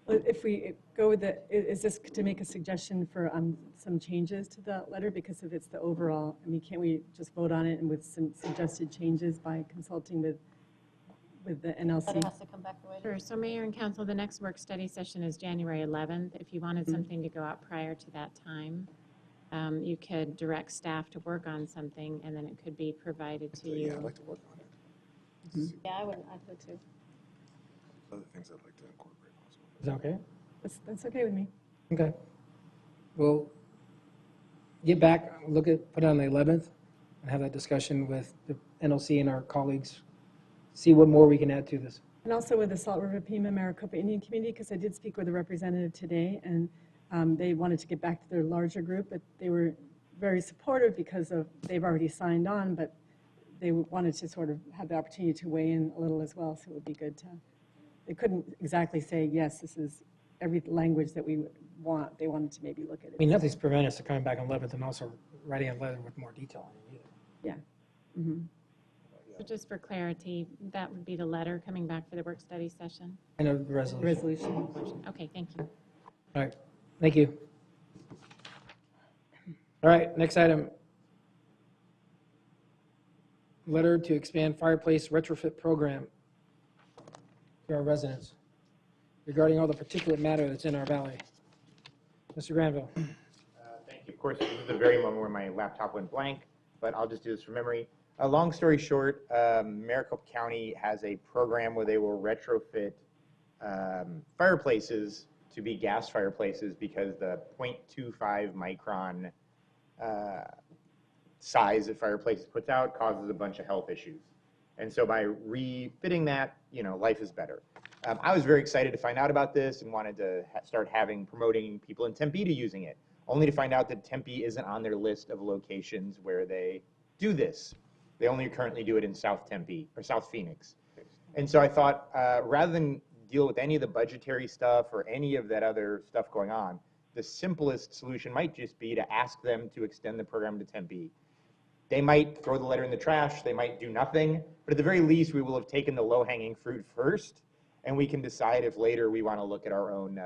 Well, if we go with is this to make a suggestion for some changes to the letter? Because if it's the overall, I mean, can't we just vote on it and with some suggested changes by consulting with the NLC? But it has to come back the way it is. Sure, so Mayor and Council, the next work study session is January 11th. If you wanted something to go out prior to that time, you could direct staff to work on something, and then it could be provided to you. Yeah, I'd like to work on it. Yeah, I would too. Other things I'd like to incorporate also. Is that okay? That's okay with me. Okay. We'll get back, put it on the 11th, and have that discussion with the NLC and our colleagues. See what more we can add to this. And also with the Salt River Pima Maricopa Indian Community, because I did speak with a representative today, and they wanted to get back to their larger group, but they were very supportive because they've already signed on, but they wanted to sort of have the opportunity to weigh in a little as well, so it would be good to, they couldn't exactly say, yes, this is every language that we want. They wanted to maybe look at it. I mean, nothing's preventing us from coming back on 11th and also writing a letter with more detail on it either. Yeah. Mm-hmm. So just for clarity, that would be the letter coming back for the work study session? And a resolution. Resolution. Okay, thank you. All right, thank you. All right, next item. Letter to expand fireplace retrofit program to our residents regarding all the particulate matter that's in our valley. Mr. Granville. Thank you. Of course, this is the very moment where my laptop went blank, but I'll just do this from memory. Long story short, Maricopa County has a program where they will retrofit fireplaces to be gas fireplaces because the 0.25 micron size that fireplaces puts out causes a bunch of health issues. And so by refitting that, life is better. I was very excited to find out about this and wanted to start promoting people in Tempe to using it, only to find out that Tempe isn't on their list of locations where they do this. They only currently do it in South Tempe or South Phoenix. And so I thought, rather than deal with any of the budgetary stuff or any of that other stuff going on, the simplest solution might just be to ask them to extend the program to Tempe. They might throw the letter in the trash, they might do nothing, but at the very least, we will have taken the low-hanging fruit first, and we can decide if later we want to look at our own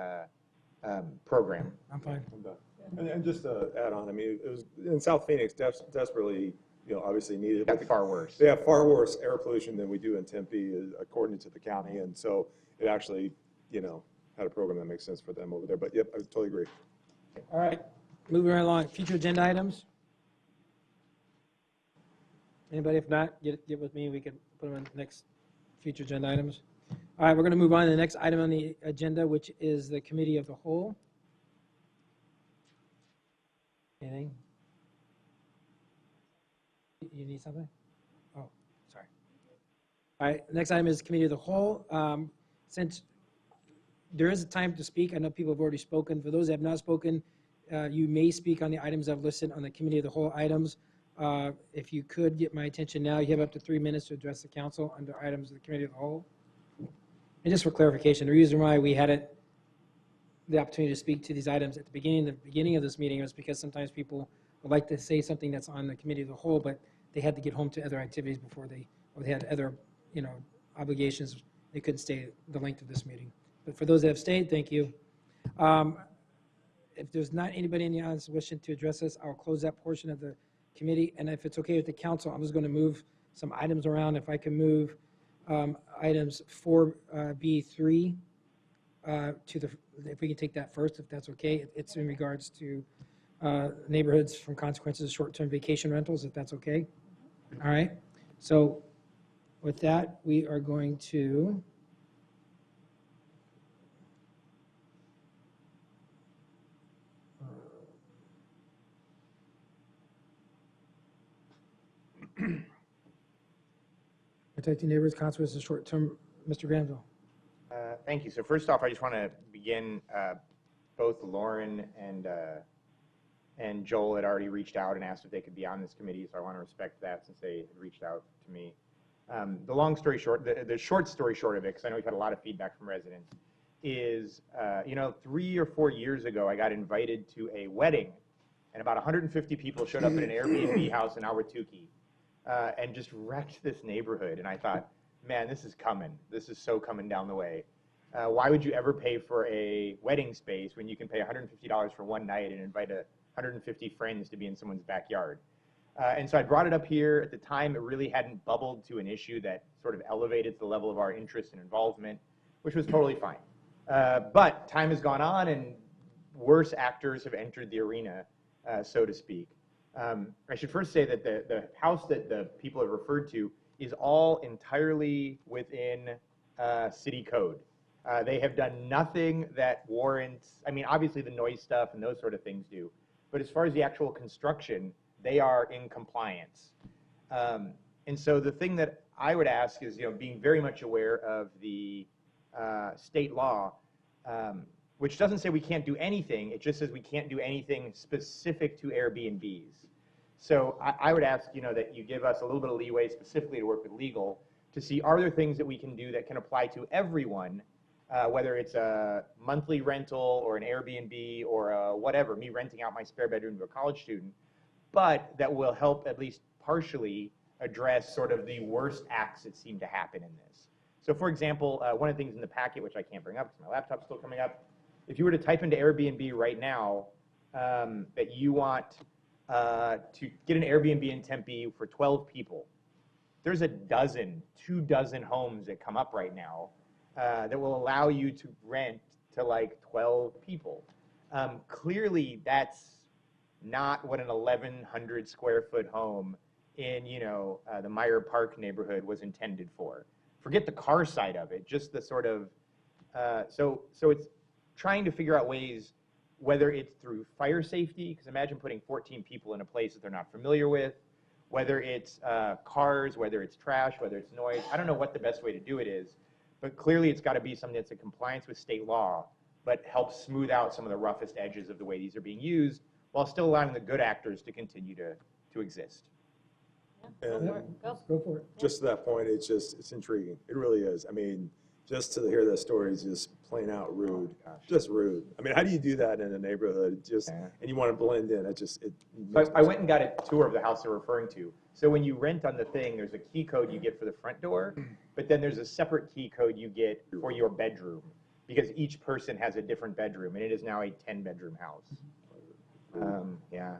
program. I'm fine. I'm done. And just to add on, I mean, it was in South Phoenix, desperately, obviously needed. Got far worse. They have far worse air pollution than we do in Tempe, according to the county, and so it actually, had a program that makes sense for them over there. But yep, I totally agree. All right, moving right along. Future agenda items? Anybody? If not, get with me. We can put them on the next future agenda items. All right, we're going to move on to the next item on the agenda, which is the Committee of the Whole. Anything? You need something? Oh, sorry. All right, next item is Committee of the Whole. Since there is a time to speak, I know people have already spoken. For those that have not spoken, you may speak on the items I've listed on the Committee of the Whole items. If you could get my attention now, you have up to 3 minutes to address the council under items of the Committee of the Whole. And just for clarification, the reason why we had the opportunity to speak to these items at the beginning of this meeting was because sometimes people would like to say something that's on the Committee of the Whole, but they had to get home to other activities or they had other, obligations. They couldn't stay the length of this meeting. But for those that have stayed, thank you. If there's not anybody in the audience wishing to address us, I'll close that portion of the committee. And if it's okay with the council, I'm just going to move some items around. If I can move items 4B3 if we can take that first, if that's okay. It's in regards to neighborhoods from consequences of short-term vacation rentals, if that's okay. All right. So with that, we are going to protecting neighborhoods, consequences of short-term. Mr. Granville. Thank you. So first off, I just want to begin, both Lauren and Joel had already reached out and asked if they could be on this committee, so I want to respect that since they had reached out to me. The long story short, the short story short of it, because I know we've had a lot of feedback from residents, is 3 or 4 years ago, I got invited to a wedding, and about 150 people showed up at an Airbnb house in Ahwatukee and just wrecked this neighborhood. And I thought, man, this is coming. This is so coming down the way. Why would you ever pay for a wedding space when you can pay $150 for one night and invite 150 friends to be in someone's backyard? And so I brought it up here. At the time, it really hadn't bubbled to an issue that sort of elevated the level of our interest and involvement, which was totally fine. But time has gone on, and worse actors have entered the arena, so to speak. I should first say that the house that the people have referred to is all entirely within city code. They have done nothing that warrants, I mean, obviously the noise stuff and those sort of things do, but as far as the actual construction, they are in compliance. And so the thing that I would ask is, being very much aware of the state law, which doesn't say we can't do anything, it just says we can't do anything specific to Airbnbs. So I would ask, that you give us a little bit of leeway specifically to work with legal to see, are there things that we can do that can apply to everyone, whether it's a monthly rental or an Airbnb or whatever, me renting out my spare bedroom to a college student, but that will help at least partially address sort of the worst acts that seem to happen in this. So for example, one of the things in the packet, which I can't bring up because my laptop's still coming up, if you were to type into Airbnb right now that you want to get an Airbnb in Tempe for 12 people, there's 2 dozen homes that come up right now that will allow you to rent to like 12 people. Clearly, that's not what an 1,100 square foot home in the Meyer Park neighborhood was intended for. Forget the car side of it, just the sort of so it's trying to figure out ways, whether it's through fire safety, because imagine putting 14 people in a place that they're not familiar with, whether it's cars, whether it's trash, whether it's noise. I don't know what the best way to do it is, but clearly it's got to be something that's in compliance with state law, but helps smooth out some of the roughest edges of the way these are being used, while still allowing the good actors to continue to exist. And Go for it. just to that point, it's intriguing. It really is. I mean, just to hear that story is just plain out rude. Just rude. I mean, how do you do that in a neighborhood? And you want to blend in. So I went and got a tour of the house they're referring to. So when you rent on the thing, there's a key code you get for the front door, but then there's a separate key code you get for your bedroom. because each person has a different bedroom, and it is now a 10-bedroom house. Yeah.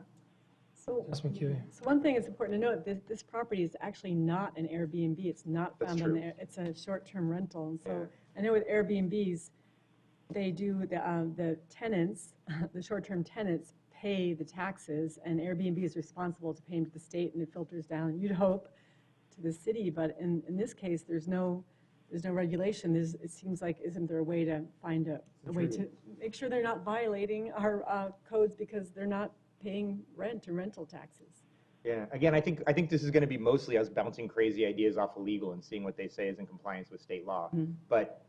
So, Councilman Kiwi. so one thing is important to note, this property is actually not an Airbnb. It's not That's found on true. there. It's a short-term rental. And so I know with Airbnbs, they do the tenants, the short-term tenants pay the taxes, and Airbnb is responsible to pay them to the state, and it filters down, you'd hope, to the city. But in this case, there's no regulation. It seems like, isn't there a way to find a way to make sure they're not violating our codes because they're not paying rent or rental taxes? Yeah, again, I think this is going to be mostly us bouncing crazy ideas off of legal and seeing what they say is in compliance with state law. But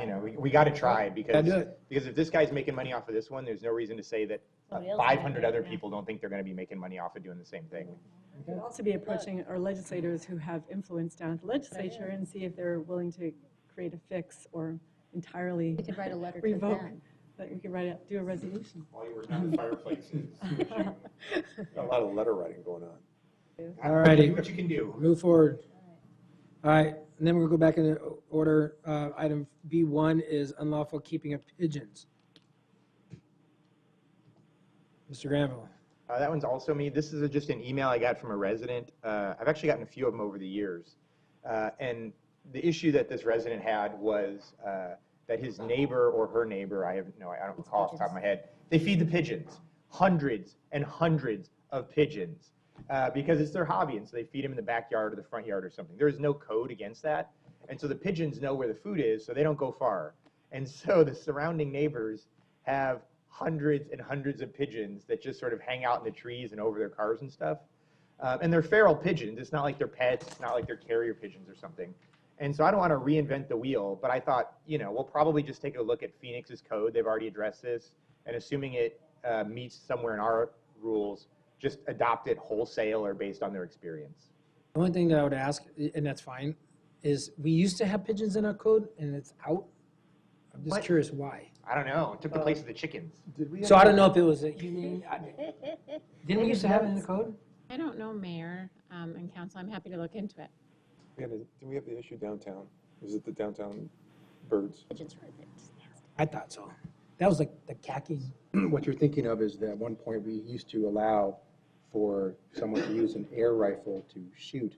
you know, we got to try, because if this guy's making money off of this one, there's no reason to say that 500 other people don't think they're going to be making money off of doing the same thing. We could also be approaching our legislators who have influence down at the legislature and see if they're willing to create a fix or entirely We could write a letter to revoke. them. But we could do a resolution. While you work on the fireplaces. A lot of letter writing going on. All righty. Do what you can do. Move forward. All right, and then we'll go back in order. Item B1 is unlawful keeping of pigeons. Mr. Granville. That one's also me. This is just an email I got from a resident. I've actually gotten a few of them over the years. And the issue that this resident had was that his neighbor or her neighbor, I don't recall off the top of my head, they feed the pigeons, hundreds and hundreds of pigeons, because it's their hobby, and so they feed them in the backyard or the front yard or something. There is no code against that, and so the pigeons know where the food is, so they don't go far. And so the surrounding neighbors have hundreds and hundreds of pigeons that just sort of hang out in the trees and over their cars and stuff. And they're feral pigeons. It's not like they're pets. It's not like they're carrier pigeons or something. And so I don't want to reinvent the wheel, but I thought, we'll probably just take a look at Phoenix's code. They've already addressed this. And assuming it meets somewhere in our rules, just adopt it wholesale or based on their experience. The only thing that I would ask, and that's fine, is we used to have pigeons in our code, and it's out. I'm just curious why. I don't know. It took the place of the chickens. So I don't know if it was didn't we used to have it in the code? I don't know, Mayor and Council. I'm happy to look into it. Did we have the issue downtown? Was it the downtown birds? I thought so. That was like the khaki. What you're thinking of is that at one point we used to allow for someone to use an air rifle to shoot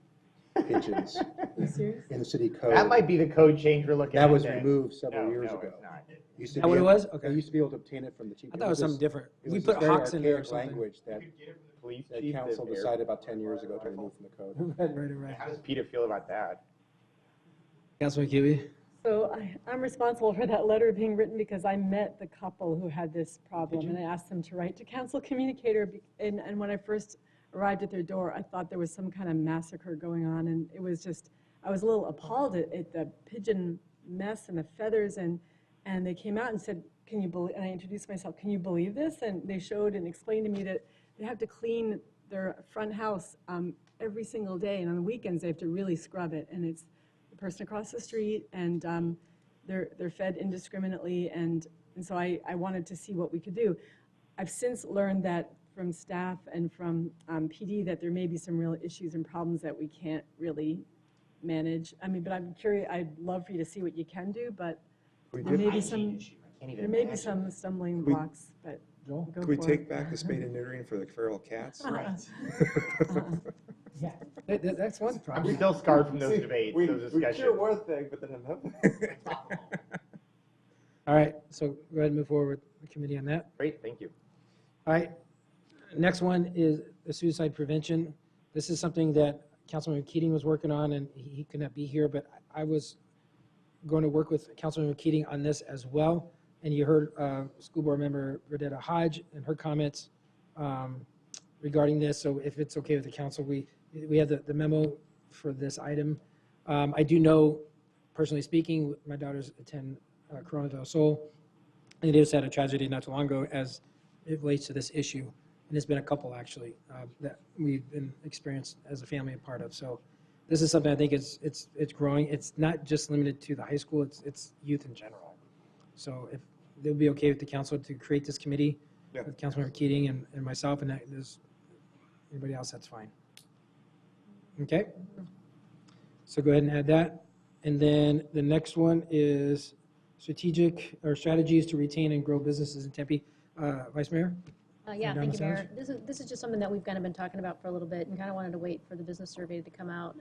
pigeons in the city code. That might be the code change we're looking at. That was then. removed several No, years no, ago. it's not. Used to That what it was? Okay. You used to be able to obtain it from the chief. I thought it was something different. It We was put this very hawks in there or archaic something. language that Police that chief council is decided about 10 years ago to remove from the code. Right. How does Peter feel about that? Councilman Kiwi. So I'm responsible for that letter being written because I met the couple who had this problem, and I asked them to write to council communicator. And when I first arrived at their door, I thought there was some kind of massacre going on, and it was just, I was a little appalled at the pigeon mess and the feathers, and they came out and said, can you believe, and I introduced myself, can you believe this? And they showed and explained to me that they have to clean their front house every single day, and on the weekends they have to really scrub it, and it's the person across the street, and they're fed indiscriminately, and so I wanted to see what we could do. I've since learned that from staff and from PD that there may be some real issues and problems that we can't really manage. I mean, but I'm curious, I'd love for you to see what you can do, but there may be some stumbling blocks, but go Can we for take it. back the spade and neutering for the feral cats? Yeah, that's one problem. I'm still scarred from those debates, those discussions. We sure one thing, but then another. All right, so go ahead and move forward with the committee on that. Great, thank you. All right, next one is the suicide prevention. This is something that Councilman Keating was working on, and he could not be here, but I was going to work with Councilman Keating on this as well. And you heard School Board Member Rodetta Hodge and her comments regarding this. So if it's okay with the council, we have the memo for this item. I do know, personally speaking, my daughters attend Corona del Sol, and they just had a tragedy not too long ago as it relates to this issue. And there's been a couple, actually, that we've been experienced as a family a part of. So this is something I think it's growing. It's not just limited to the high school, it's youth in general. So if they'll be okay with the council to create this committee, with Councilmember Keating and myself, and there's anybody else, that's fine. Okay? So go ahead and add that. And then the next one is strategies to retain and grow businesses in Tempe. Vice Mayor? Yeah, Madam thank you, Mayor. Sanders? This is just something that we've kind of been talking about for a little bit and kind of wanted to wait for the business survey to come out.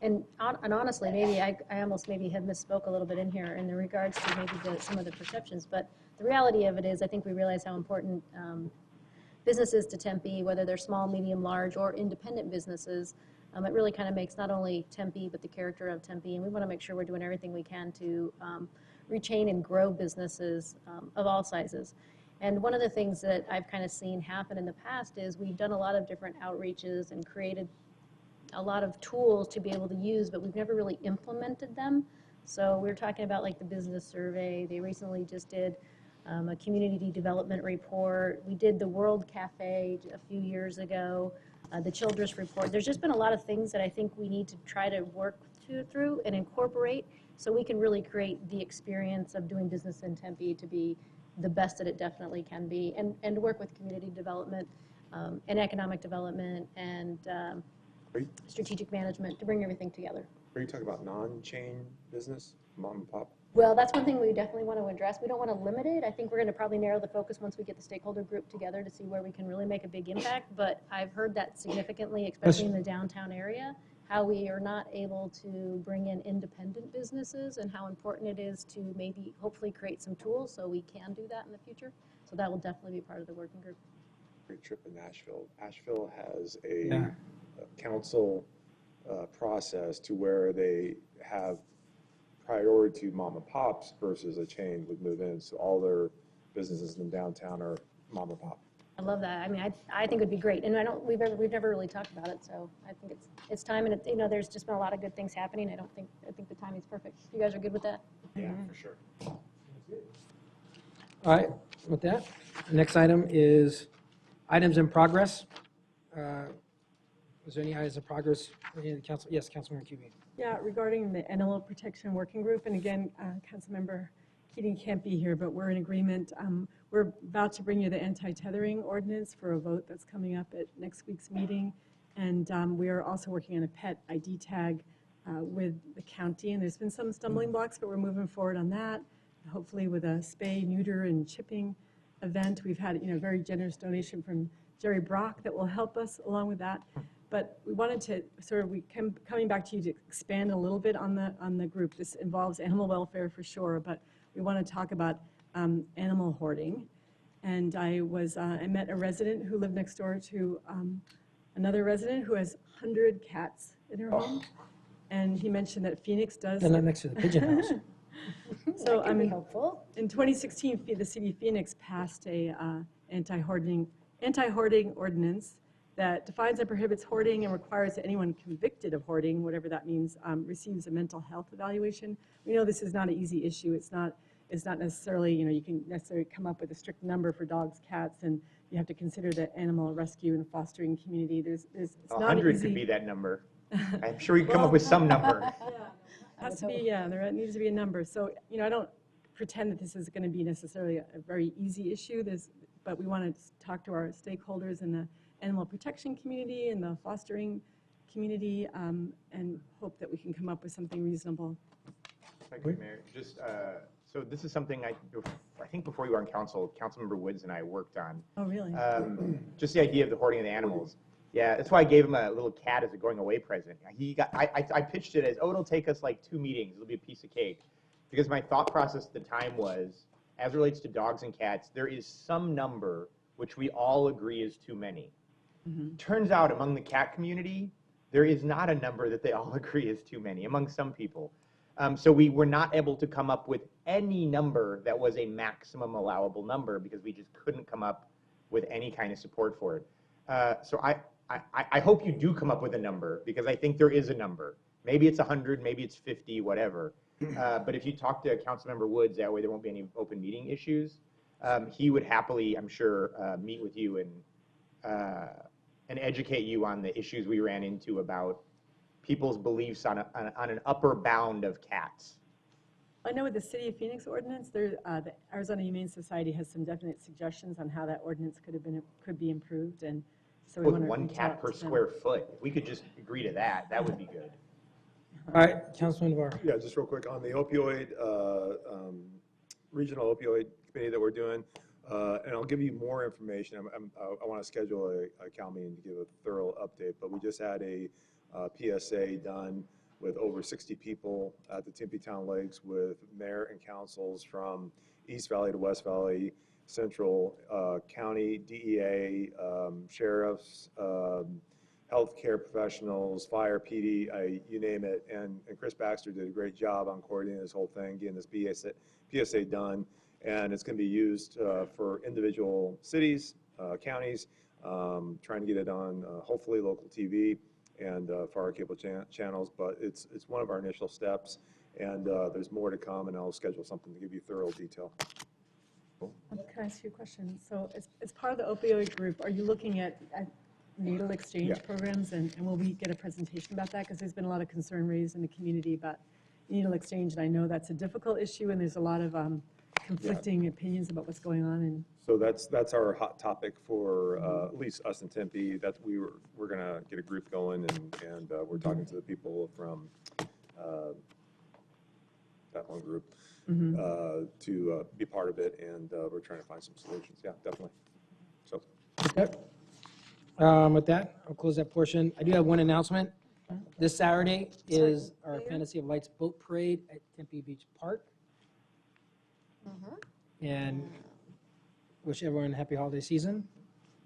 And honestly, maybe I almost maybe have misspoke a little bit in here in regards to maybe some of the perceptions. But the reality of it is, I think we realize how important businesses to Tempe, whether they're small, medium, large, or independent businesses, it really kind of makes not only Tempe, but the character of Tempe. And we want to make sure we're doing everything we can to retain and grow businesses of all sizes. And one of the things that I've kind of seen happen in the past is we've done a lot of different outreaches and created a lot of tools to be able to use, but we've never really implemented them. So we were talking about like the business survey. They recently just did a community development report. We did the World Cafe a few years ago, the Children's Report. There's just been a lot of things that I think we need to try to work through and incorporate so we can really create the experience of doing business in Tempe to be the best that it definitely can be, and work with community development and economic development and strategic management to bring everything together. Are you talking about non-chain business, mom and pop? Well, that's one thing we definitely want to address. We don't want to limit it. I think we're going to probably narrow the focus once we get the stakeholder group together to see where we can really make a big impact. But I've heard that significantly, especially in the downtown area, how we are not able to bring in independent businesses and how important it is to maybe hopefully create some tools so we can do that in the future. So that will definitely be part of the working group. Great trip in Nashville. Asheville has a council process to where they have priority to mom and pops versus a chain would move in. So all their businesses in downtown are mom and pop. I love that. I mean, I think it would be great, and we've never really talked about it. So I think it's time, and there's just been a lot of good things happening. I think the timing's perfect. You guys are good with that? Yeah, for sure. All right, with that, next item is items in progress. Is there any items in progress? Any of the council? Yes, Councilmember Cubey. Yeah, regarding the animal protection working group, and again, Councilmember Keating can't be here, but we're in agreement. We're about to bring you the anti-tethering ordinance for a vote that's coming up at next week's meeting. And we are also working on a pet ID tag with the county. And there's been some stumbling blocks, but we're moving forward on that. Hopefully with a spay, neuter, and chipping event. We've had a very generous donation from Jerry Brock that will help us along with that. But we wanted to coming back to you to expand a little bit on the group. This involves animal welfare for sure, but we want to talk about animal hoarding. And I met a resident who lived next door to another resident who has 100 cats in her home. And he mentioned that Phoenix does. They're not next to the pigeon house. So that could be helpful. In 2016, the city of Phoenix passed a anti-hoarding ordinance that defines and prohibits hoarding and requires that anyone convicted of hoarding, whatever that means, receives a mental health evaluation. We know this is not an easy issue. It's not necessarily, you can necessarily come up with a strict number for dogs, cats, and you have to consider the animal rescue and fostering community. It's 100 could be that number. I'm sure we could come up with some number. Has to be, there needs to be a number. So, I don't pretend that this is going to be necessarily a very easy issue, but we want to talk to our stakeholders in the animal protection community and the fostering community and hope that we can come up with something reasonable. Thank you, Mayor. So this is something I think before you were on council, Councilmember Woods and I worked on. Oh, really? Just the idea of the hoarding of the animals. Yeah, that's why I gave him a little cat as a going away present. I pitched it as, it'll take us like 2 meetings. It'll be a piece of cake. Because my thought process at the time was, as it relates to dogs and cats, there is some number which we all agree is too many. Mm-hmm. Turns out among the cat community, there is not a number that they all agree is too many, among some people. So we were not able to come up with any number that was a maximum allowable number because we just couldn't come up with any kind of support for it. So I hope you do come up with a number because I think there is a number. Maybe it's 100, maybe it's 50, whatever. But if you talk to Councilmember Woods, that way there won't be any open meeting issues. He would happily, I'm sure, meet with you and educate you on the issues we ran into about people's beliefs on an upper bound of cats. I know with the City of Phoenix ordinance, the Arizona Humane Society has some definite suggestions on how that ordinance could be improved, and so we Put want to 1 cat per square foot. If we could just agree to that, that would be good. All right, Councilman Navarro. Yeah, just real quick on the opioid, regional opioid committee that we're doing, and I'll give you more information. I want to schedule a Cal meeting to give a thorough update, but we just had a PSA done with over 60 people at the Tempe Town Lakes with mayor and councils from East Valley to West Valley, Central County, DEA, sheriffs, healthcare professionals, fire, PD, you name it. And Chris Baxter did a great job on coordinating this whole thing, getting this PSA done. And it's going to be used for individual cities, counties, trying to get it on hopefully local TV and for our cable channels. But it's one of our initial steps. And there's more to come, and I'll schedule something to give you thorough detail. Can I ask you a question? So as part of the opioid group, are you looking at needle exchange Yeah. programs, and will we get a presentation about that? Because there's been a lot of concern raised in the community about needle exchange, and I know that's a difficult issue, and there's a lot of conflicting opinions about what's going on. And So that's our hot topic for at least us in Tempe. That we're gonna get a group going, and we're talking to the people from that one group to be part of it, and we're trying to find some solutions. Yeah, definitely. So. With that, I'll close that portion. I do have one announcement. This Saturday is our Fantasy of Lights Boat Parade at Tempe Beach Park. And wish everyone a happy holiday season.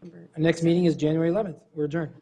Our next meeting is January 11th. We're adjourned.